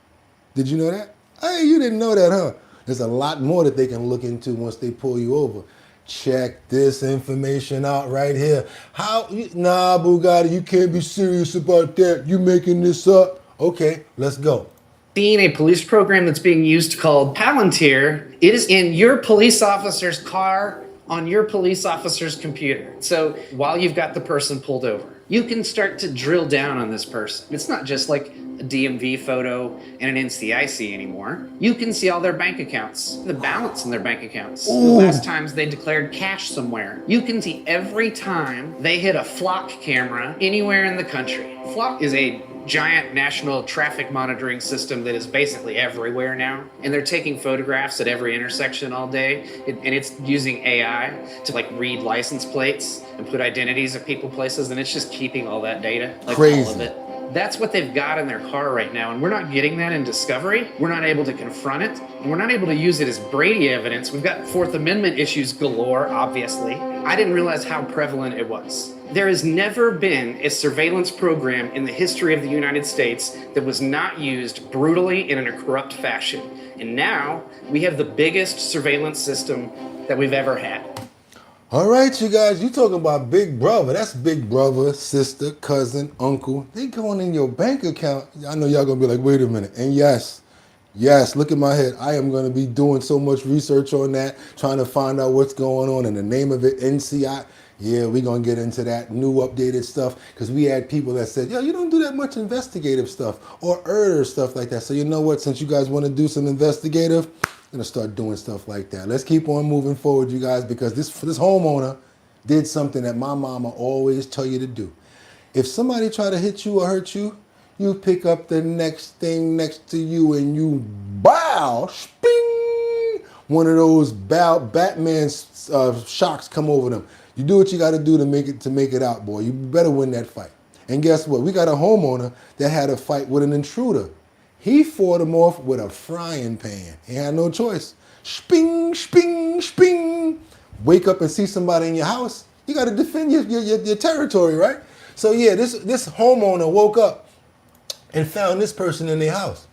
Did you know that? Hey, you didn't know that, huh? There's a lot more that they can look into once they pull you over. Check this information out right here. Nah, Bugatti, you can't be serious about that. You making this up? Okay, let's go. Seeing a police program that's being used called Palantir. It is in your police officer's car on your police officer's computer. So while you've got the person pulled over, you can start to drill down on this person. It's not just like a DMV photo and an NCIC anymore. You can see all their bank accounts, the balance in their bank accounts, the last times they declared cash somewhere. You can see every time they hit a flock camera anywhere in the country. Flock is a giant national traffic monitoring system that is basically everywhere now. And they're taking photographs at every intersection all day. And it's using AI to like read license plates and put identities of people places. And it's just keeping all that data, like Crazy. all of it. That's what they've got in their car right now. And we're not getting that in discovery. We're not able to confront it. And we're not able to use it as Brady evidence. We've got Fourth Amendment issues galore, obviously. I didn't realize how prevalent it was. There has never been a surveillance program in the history of the United States that was not used brutally and in a corrupt fashion. And now we have the biggest surveillance system that we've ever had. All right, you guys, you talking about big brother. That's big brother, sister, cousin, uncle. They going in your bank account. I know y'all going to be like, wait a minute. And yes, look at my head. I am going to be doing so much research on that, trying to find out what's going on. And the name of it, NCI. Yeah, we're going to get into that new updated stuff because we had people that said, yo, you don't do that much investigative stuff or stuff like that. So you know what? Since you guys want to do some investigative, I'm going to start doing stuff like that. Let's keep on moving forward, you guys, because this homeowner did something that my mama always tell you to do. If somebody try to hit you or hurt you, you pick up the next thing next to you and you bow, sping. One of those Batman shocks come over them. You do what you got to do to make it out, boy. You better win that fight. And guess what? We got a homeowner that had a fight with an intruder. He fought him off with a frying pan. He had no choice. Sping, sping, sping. Wake up and see somebody in your house. You got to defend your territory, right? So yeah, this homeowner woke up and found this person in their house.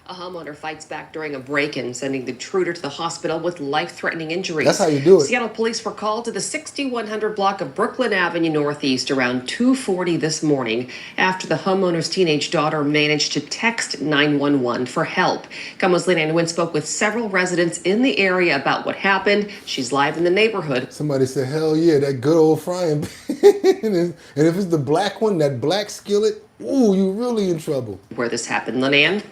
A homeowner fights back during a break-in, sending the intruder to the hospital with life-threatening injuries. That's how you do it. Seattle police were called to the 6100 block of Brooklyn Avenue Northeast around 2:40 this morning after the homeowner's teenage daughter managed to text 911 for help. KOMO's Lena Nguyen spoke with several residents in the area about what happened. She's live in the neighborhood. Somebody said, hell yeah, that good old frying pan. And if it's the black one, that black skillet, ooh, you really in trouble. Where this happened, Lenan?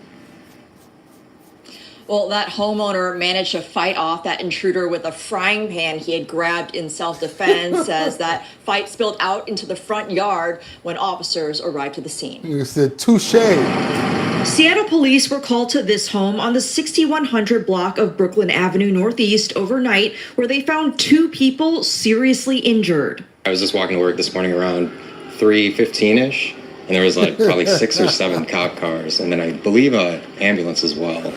Well, that homeowner managed to fight off that intruder with a frying pan he had grabbed in self-defense as that fight spilled out into the front yard when officers arrived to the scene. You said touché. Seattle police were called to this home on the 6100 block of Brooklyn Avenue Northeast overnight, where they found two people seriously injured. I was just walking to work this morning around 3:15-ish, and there was like probably 6 or 7 cop cars, and then I believe an ambulance as well.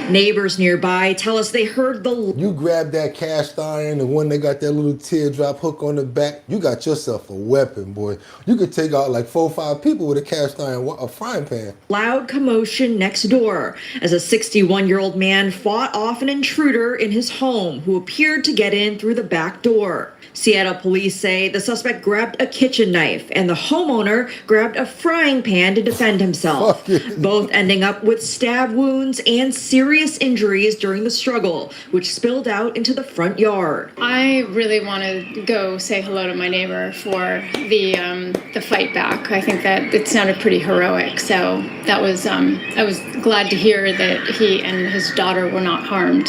Neighbors nearby tell us they heard the... You grab that cast iron, the one that got that little teardrop hook on the back, you got yourself a weapon, boy. You could take out like 4 or 5 people with a cast iron, a frying pan. Loud commotion next door as a 61-year-old man fought off an intruder in his home who appeared to get in through the back door. Seattle police say the suspect grabbed a kitchen knife and the homeowner grabbed a frying pan to defend himself, both ending up with stab wounds and serious injuries during the struggle, which spilled out into the front yard. I really want to go say hello to my neighbor for the fight back. I think that it sounded pretty heroic. So that was I was glad to hear that he and his daughter were not harmed.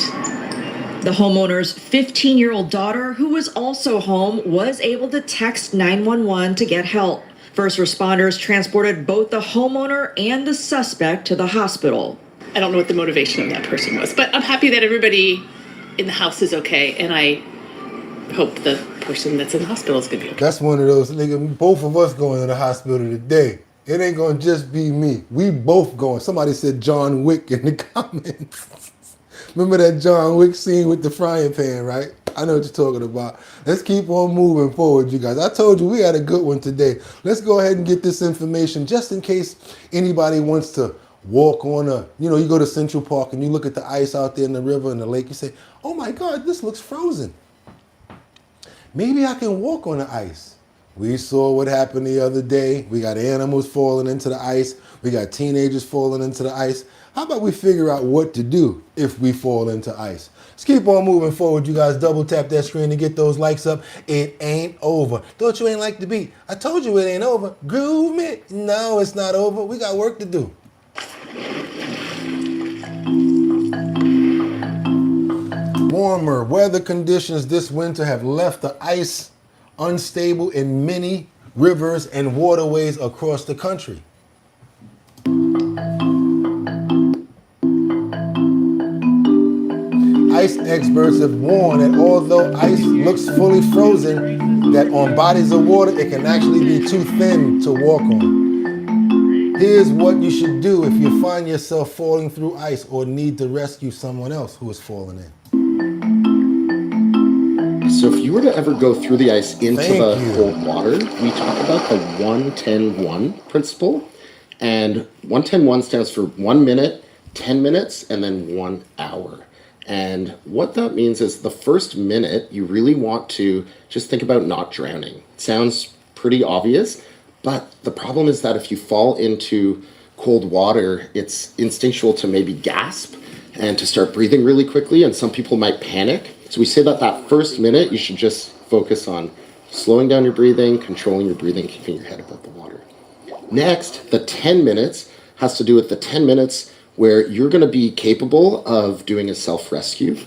The homeowner's 15-year-old daughter, who was also home, was able to text 911 to get help. First responders transported both the homeowner and the suspect to the hospital. I don't know what the motivation of that person was, but I'm happy that everybody in the house is okay, and I hope the person that's in the hospital is going to be okay. That's one of those, nigga, both of us going to the hospital today. It ain't going to just be me. We both going. Somebody said John Wick in the comments. Remember that John Wick scene with the frying pan, right? I know what you're talking about. Let's keep on moving forward, you guys. I told you we had a good one today. Let's go ahead and get this information just in case anybody wants to walk on you go to Central Park and you look at the ice out there in the river and the lake. You say, oh my God, this looks frozen. Maybe I can walk on the ice. We saw what happened the other day. We got animals falling into the ice. We got teenagers falling into the ice. How about we figure out what to do if we fall into ice? Let's keep on moving forward. You guys double tap that screen to get those likes up. It ain't over. Don't you ain't like the beat? I told you it ain't over. Groove me. No, it's not over. We got work to do. Warmer weather conditions this winter have left the ice unstable in many rivers and waterways across the country. Ice experts have warned that although ice looks fully frozen, that on bodies of water it can actually be too thin to walk on. Here's what you should do if you find yourself falling through ice or need to rescue someone else who is falling in. So if you were to ever go through the ice into the cold water, we talk about the 1-10-1 principle. And 1-10-1 stands for 1 minute, 10 minutes, and then 1 hour. And what that means is the first minute, you really want to just think about not drowning. It sounds pretty obvious, but the problem is that if you fall into cold water, it's instinctual to maybe gasp and to start breathing really quickly, and some people might panic. So we say that that first minute, you should just focus on slowing down your breathing, controlling your breathing, keeping your head above the water. Next, the 10 minutes has to do with the 10 minutes where you're going to be capable of doing a self-rescue.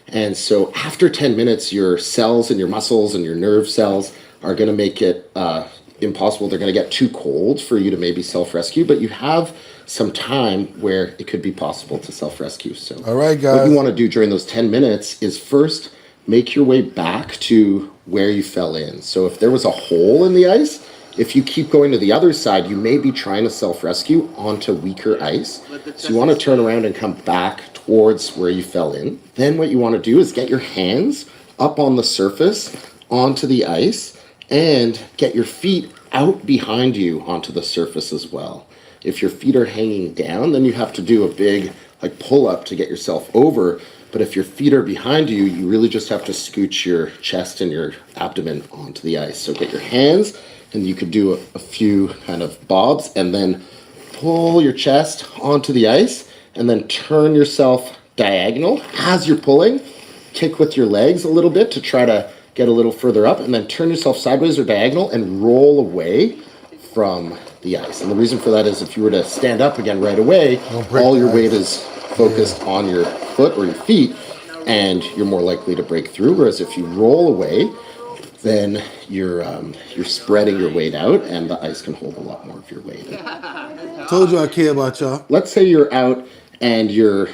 And so after 10 minutes, your cells and your muscles and your nerve cells are going to make it impossible. They're going to get too cold for you to maybe self-rescue, but you have some time where it could be possible to self-rescue. So all right, guys, what you want to do during those 10 minutes is first make your way back to where you fell in. So if there was a hole in the ice, if you keep going to the other side, you may be trying to self-rescue onto weaker ice. So you want to turn around and come back towards where you fell in. Then what you want to do is get your hands up on the surface onto the ice and get your feet out behind you onto the surface as well. If your feet are hanging down, then you have to do a big pull-up to get yourself over. But if your feet are behind you, you really just have to scooch your chest and your abdomen onto the ice. So get your hands, and you could do a few kind of bobs, and then pull your chest onto the ice, and then turn yourself diagonal. As you're pulling, kick with your legs a little bit to try to get a little further up, and then turn yourself sideways or diagonal and roll away from the ice. And the reason for that is if you were to stand up again right away, all your weight is focused on your foot or your feet, and you're more likely to break through. Whereas if you roll away, then you're spreading your weight out, and the ice can hold a lot more of your weight. Told you I care about y'all. Let's say you're out and you're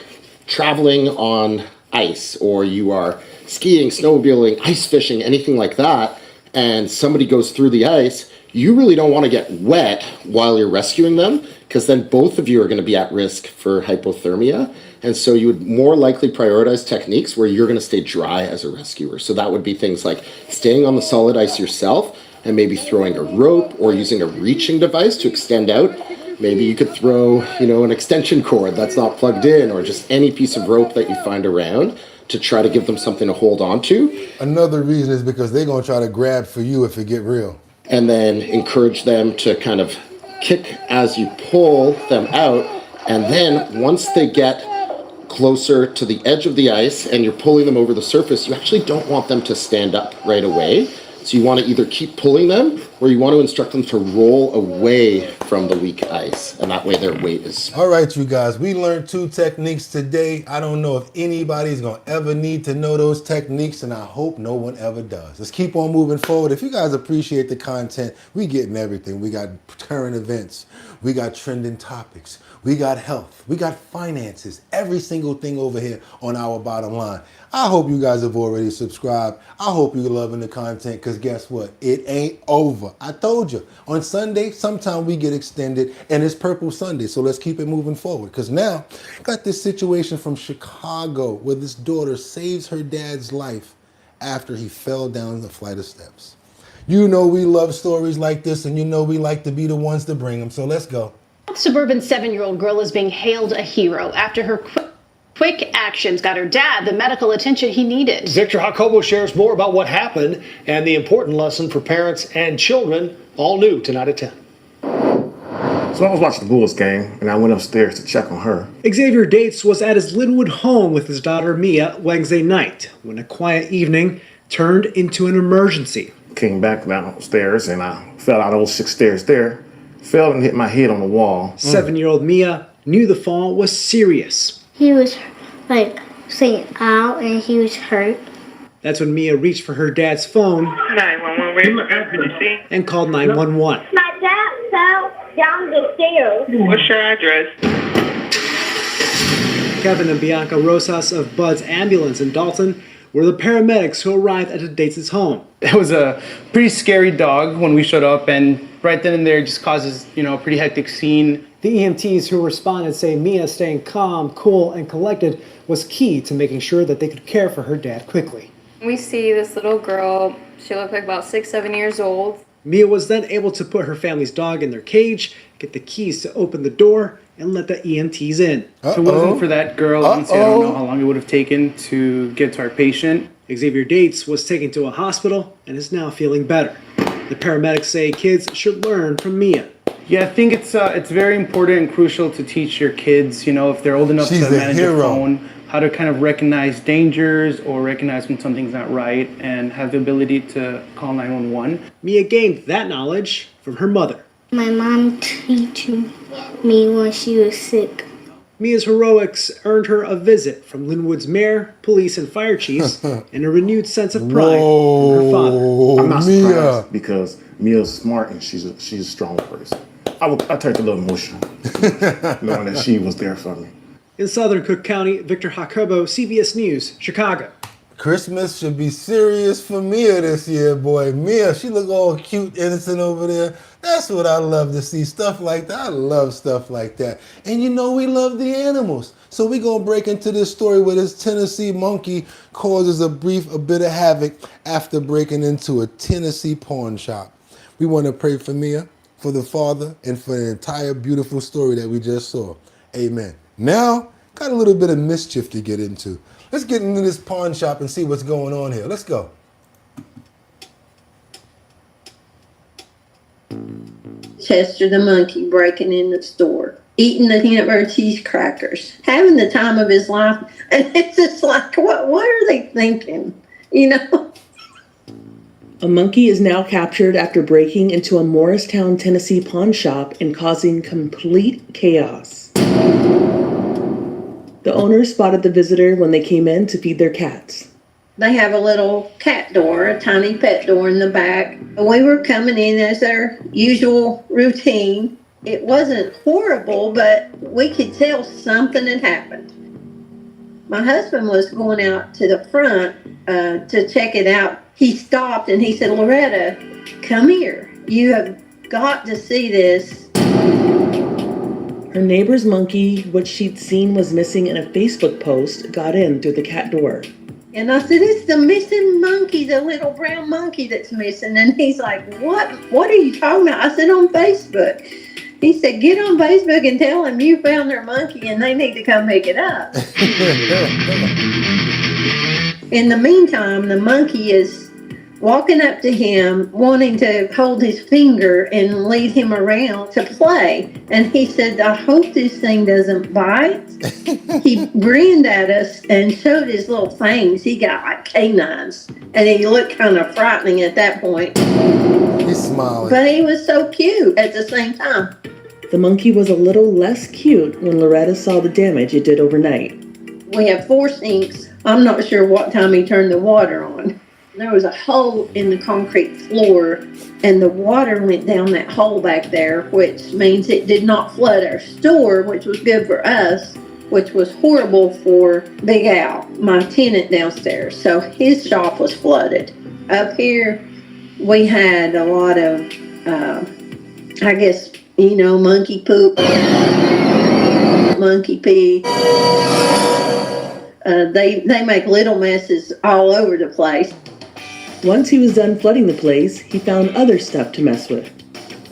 traveling on ice, or you are skiing, snowmobiling, ice fishing, anything like that, and somebody goes through the ice. You really don't want to get wet while you're rescuing them, because then both of you are going to be at risk for hypothermia. And so you would more likely prioritize techniques where you're going to stay dry as a rescuer. So that would be things like staying on the solid ice yourself and maybe throwing a rope or using a reaching device to extend out. Maybe you could throw, an extension cord that's not plugged in, or just any piece of rope that you find around to try to give them something to hold on to. Another reason is because they're going to try to grab for you if it get real. And then encourage them to kind of kick as you pull them out. And then once they get closer to the edge of the ice and you're pulling them over the surface, you actually don't want them to stand up right away. So you want to either keep pulling them, or you want to instruct them to roll away from the weak ice. And that way their weight is... All right, you guys, we learned 2 techniques today. I don't know if anybody's going to ever need to know those techniques, and I hope no one ever does. Let's keep on moving forward. If you guys appreciate the content, we getting everything. We got current events. We got trending topics. We got health. We got finances. Every single thing over here on Our Bottom Line. I hope you guys have already subscribed. I hope you're loving the content, because guess what? It ain't over. I told you. On Sunday, sometime we get extended, and it's Purple Sunday. So let's keep it moving forward, because now got this situation from Chicago where this daughter saves her dad's life after he fell down the flight of steps. You know we love stories like this, and you know we like to be the ones to bring them. So let's go. Suburban 7-year-old girl is being hailed a hero after her quick quick actions got her dad the medical attention he needed. Victor Jacobo shares more about what happened and the important lesson for parents and children, all new tonight at 10. So I was watching the Bulls game, and I went upstairs to check on her. Xavier Dates was at his Linwood home with his daughter Mia Wednesday night when a quiet evening turned into an emergency. Came back downstairs, and I fell out those 6 stairs there. Fell and hit my head on the wall. 7-year-old Mia knew the fall was serious. He was like saying ow, and he was hurt. That's when Mia reached for her dad's phone 911, where's my emergency? and called 911. My dad fell down the stairs. What's your address? Kevin and Bianca Rosas of Bud's ambulance in Dalton were the paramedics who arrived at the Dates' home. It was a pretty scary dog when we showed up, and right then and there it just causes, a pretty hectic scene. The EMTs who responded say Mia staying calm, cool, and collected was key to making sure that they could care for her dad quickly. We see this little girl, she looked like about 6-7 years old. Mia was then able to put her family's dog in their cage, get the keys to open the door, and let the EMTs in. If it wasn't for that girl, honestly, I don't know how long it would have taken to get to our patient. Xavier Dates was taken to a hospital and is now feeling better. The paramedics say kids should learn from Mia. Yeah, I think it's very important and crucial to teach your kids, if they're old enough to manage their phone, how to kind of recognize dangers or recognize when something's not right and have the ability to call 911. Mia gained that knowledge from her mother. My mom teaching me when she was sick. Mia's heroics earned her a visit from Linwood's mayor, police, and fire chiefs, and a renewed sense of pride from her father. I'm not surprised because Mia's smart and she's a strong person. I take a little emotional knowing that she was there for me. In Southern Cook County, Victor Jacobo, CBS News, Chicago. Christmas should be serious for Mia this year, boy. Mia, she look all cute, innocent over there. That's what I love to see, stuff like that. I love stuff like that. And we love the animals. So we're going to break into this story where this Tennessee monkey causes a bit of havoc after breaking into a Tennessee pawn shop. We want to pray for Mia, for the father, and for the entire beautiful story that we just saw. Amen. Now, got a little bit of mischief to get into. Let's get into this pawn shop and see what's going on here. Let's go. Chester the monkey breaking in the store, eating the peanut butter cheese crackers, having the time of his life. And it's just like, what are they thinking? A monkey is now captured after breaking into a Morristown, Tennessee pawn shop and causing complete chaos. The owner spotted the visitor when they came in to feed their cats. They have a little cat door, a tiny pet door in the back. We were coming in as their usual routine. It wasn't horrible, but we could tell something had happened. My husband was going out to the front to check it out. He stopped and he said, "Loretta, come here. You have got to see this." Her neighbor's monkey, which she'd seen was missing in a Facebook post, got in through the cat door. And I said, "It's the missing monkey, the little brown monkey that's missing." And he's like, What are you talking about? I said, "On Facebook." He said, "Get on Facebook and tell them you found their monkey and they need to come pick it up." In the meantime, the monkey is walking up to him, wanting to hold his finger and lead him around to play. And he said, "I hope this thing doesn't bite." He grinned at us and showed his little fangs. He got like canines. And he looked kind of frightening at that point. He's smiling. But he was so cute at the same time. The monkey was a little less cute when Loretta saw the damage it did overnight. We have 4 sinks. I'm not sure what time he turned the water on. There was a hole in the concrete floor, and the water went down that hole back there, which means it did not flood our store, which was good for us, which was horrible for Big Al, my tenant downstairs. So his shop was flooded. Up here, we had a lot of, I guess, monkey poop, monkey pee. They make little messes all over the place. Once he was done flooding the place, he found other stuff to mess with.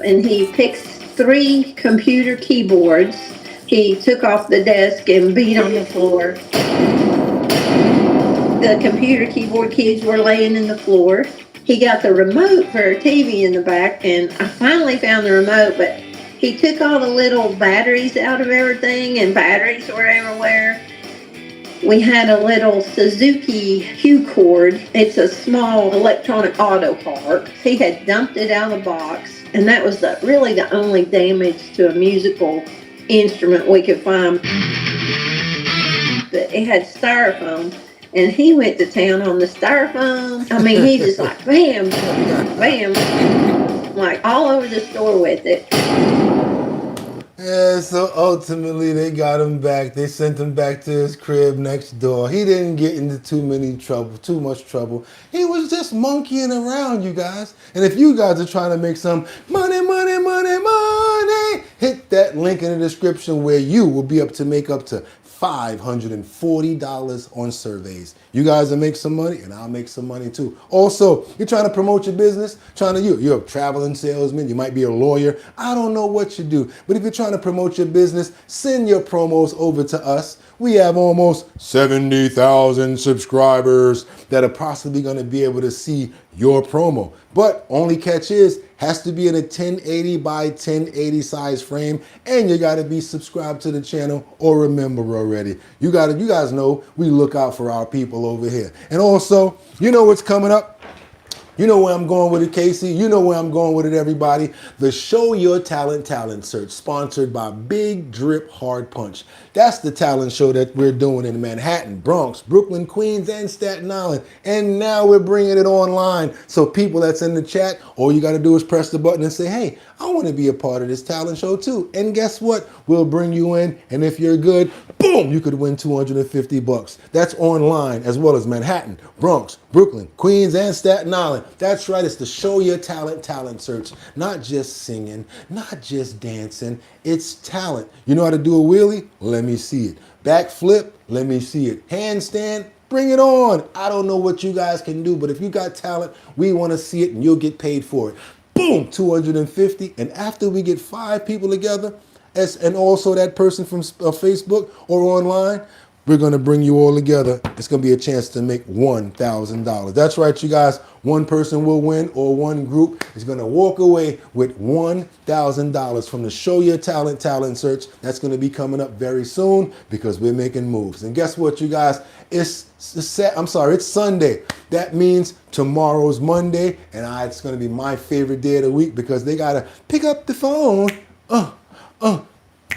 And he picks 3 computer keyboards He took off the desk and beat on the floor. The computer keyboard keys were laying in the floor. He got the remote for a TV in the back, and I finally found the remote, but he took all the little batteries out of everything, and batteries were everywhere. We had a little Suzuki Q cord. It's a small electronic auto part. He had dumped it out of the box, and that was really the only damage to a musical instrument we could find. But it had styrofoam, and he went to town on the styrofoam. I mean, he just like bam, bam, like all over the store with it. Yeah, so ultimately they got him back. They sent him back to his crib next door. He didn't get into too much trouble. He was just monkeying around, you guys. And if you guys are trying to make some money, hit that link in the description where you will be able to make up to $540 on surveys. You guys will make some money and I'll make some money too. Also, you're trying to promote your business, you're a traveling salesman, you might be a lawyer. I don't know what you do, but if you're trying to promote your business, send your promos over to us. We have almost 70,000 subscribers that are possibly going to be able to see your promo. But only catch is, has to be in a 1080 by 1080 size frame, and you got to be subscribed to the channel or a member already. You guys know we look out for our people over here. And also, you know what's coming up? You know where I'm going with it, Casey. You know where I'm going with it, everybody. The Show Your Talent Search, sponsored by Big Drip Hard Punch. That's the talent show that we're doing in Manhattan, Bronx, Brooklyn, Queens, and Staten Island. And now we're bringing it online. So people that's in the chat, all you got to do is press the button and say, hey, I want to be a part of this talent show too. And guess what? We'll bring you in. And if you're good, boom, you could win $250. That's online, as well as Manhattan, Bronx, Brooklyn, Queens, and Staten Island. That's right. It's the Show Your Talent Search. Not just singing, not just dancing. It's talent. You know how to do a wheelie? Let me see it. Backflip? Let me see it. Handstand? Bring it on. I don't know what you guys can do, but if you got talent, we want to see it and you'll get paid for it. Boom, $250. And after we get 5 people together, and also that person from Facebook or online, we're going to bring you all together. It's going to be a chance to make $1,000. That's right, you guys. One person will win, or one group is going to walk away with $1,000 from the Show Your Talent Search. That's going to be coming up very soon because we're making moves. And guess what, you guys? It's Sunday. That means tomorrow's Monday, and it's going to be my favorite day of the week because they got to pick up the phone.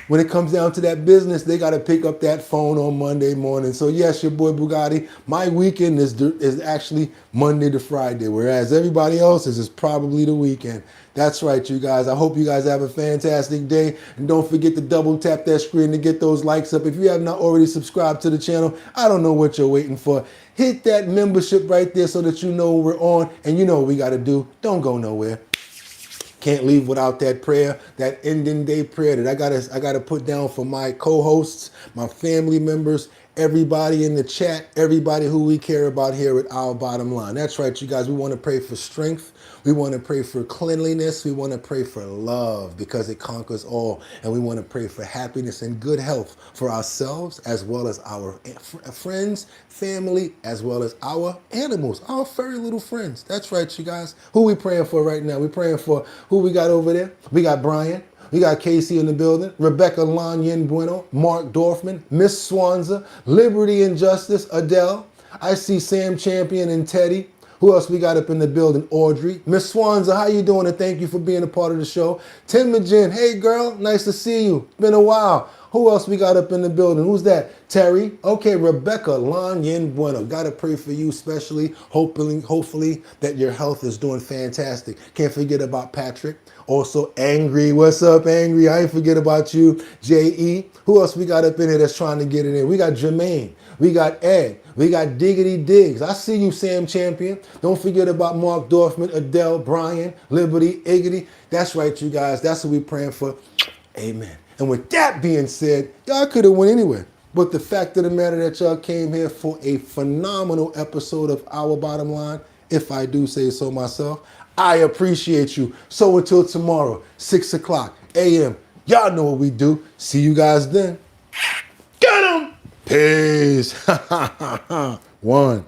When it comes down to that business, they got to pick up that phone on Monday morning. So yes, your boy Boogotti, my weekend is actually Monday to Friday, whereas everybody else's is probably the weekend. That's right, you guys. I hope you guys have a fantastic day. And don't forget to double tap that screen to get those likes up. If you have not already subscribed to the channel, I don't know what you're waiting for. Hit that membership right there so that you know we're on. And you know what we got to do. Don't go nowhere. Can't leave without that prayer, that ending day prayer that I gotta put down for my co-hosts, my family members, everybody in the chat, everybody who we care about here at Our Bottom Line. That's right, you guys. We want to pray for strength. We want to pray for cleanliness. We want to pray for love because it conquers all. And we want to pray for happiness and good health for ourselves as well as our friends, family, as well as our animals, our furry little friends. That's right, you guys. Who we praying for right now? We're praying for who we got over there. We got Brian. We got Casey in the building, Rebecca Lanyen Bueno, Mark Dorfman, Miss Swanza, Liberty and Justice, Adele. I see Sam Champion and Teddy. Who else we got up in the building? Audrey. Miss Swanza, how you doing? And thank you for being a part of the show. Timogen, hey girl, nice to see you. It's been a while. Who else we got up in the building? Who's that? Terry. Okay, Rebecca Lanyen Bueno. Gotta pray for you especially. Hopefully that your health is doing fantastic. Can't forget about Patrick. Also, Angry. What's up, Angry? I ain't forget about you. J.E. Who else we got up in here that's trying to get it in? We got Jermaine. We got Ed. We got Diggity Diggs. I see you, Sam Champion. Don't forget about Mark Dorfman, Adele, Brian, Liberty, Iggity. That's right, you guys. That's what we're praying for. Amen. And with that being said, y'all could have went anywhere. But the fact of the matter that y'all came here for a phenomenal episode of Our Bottom Line, if I do say so myself, I appreciate you. So until tomorrow, 6 o'clock a.m., Y'all know what we do. See you guys then. Get him! Peace. One.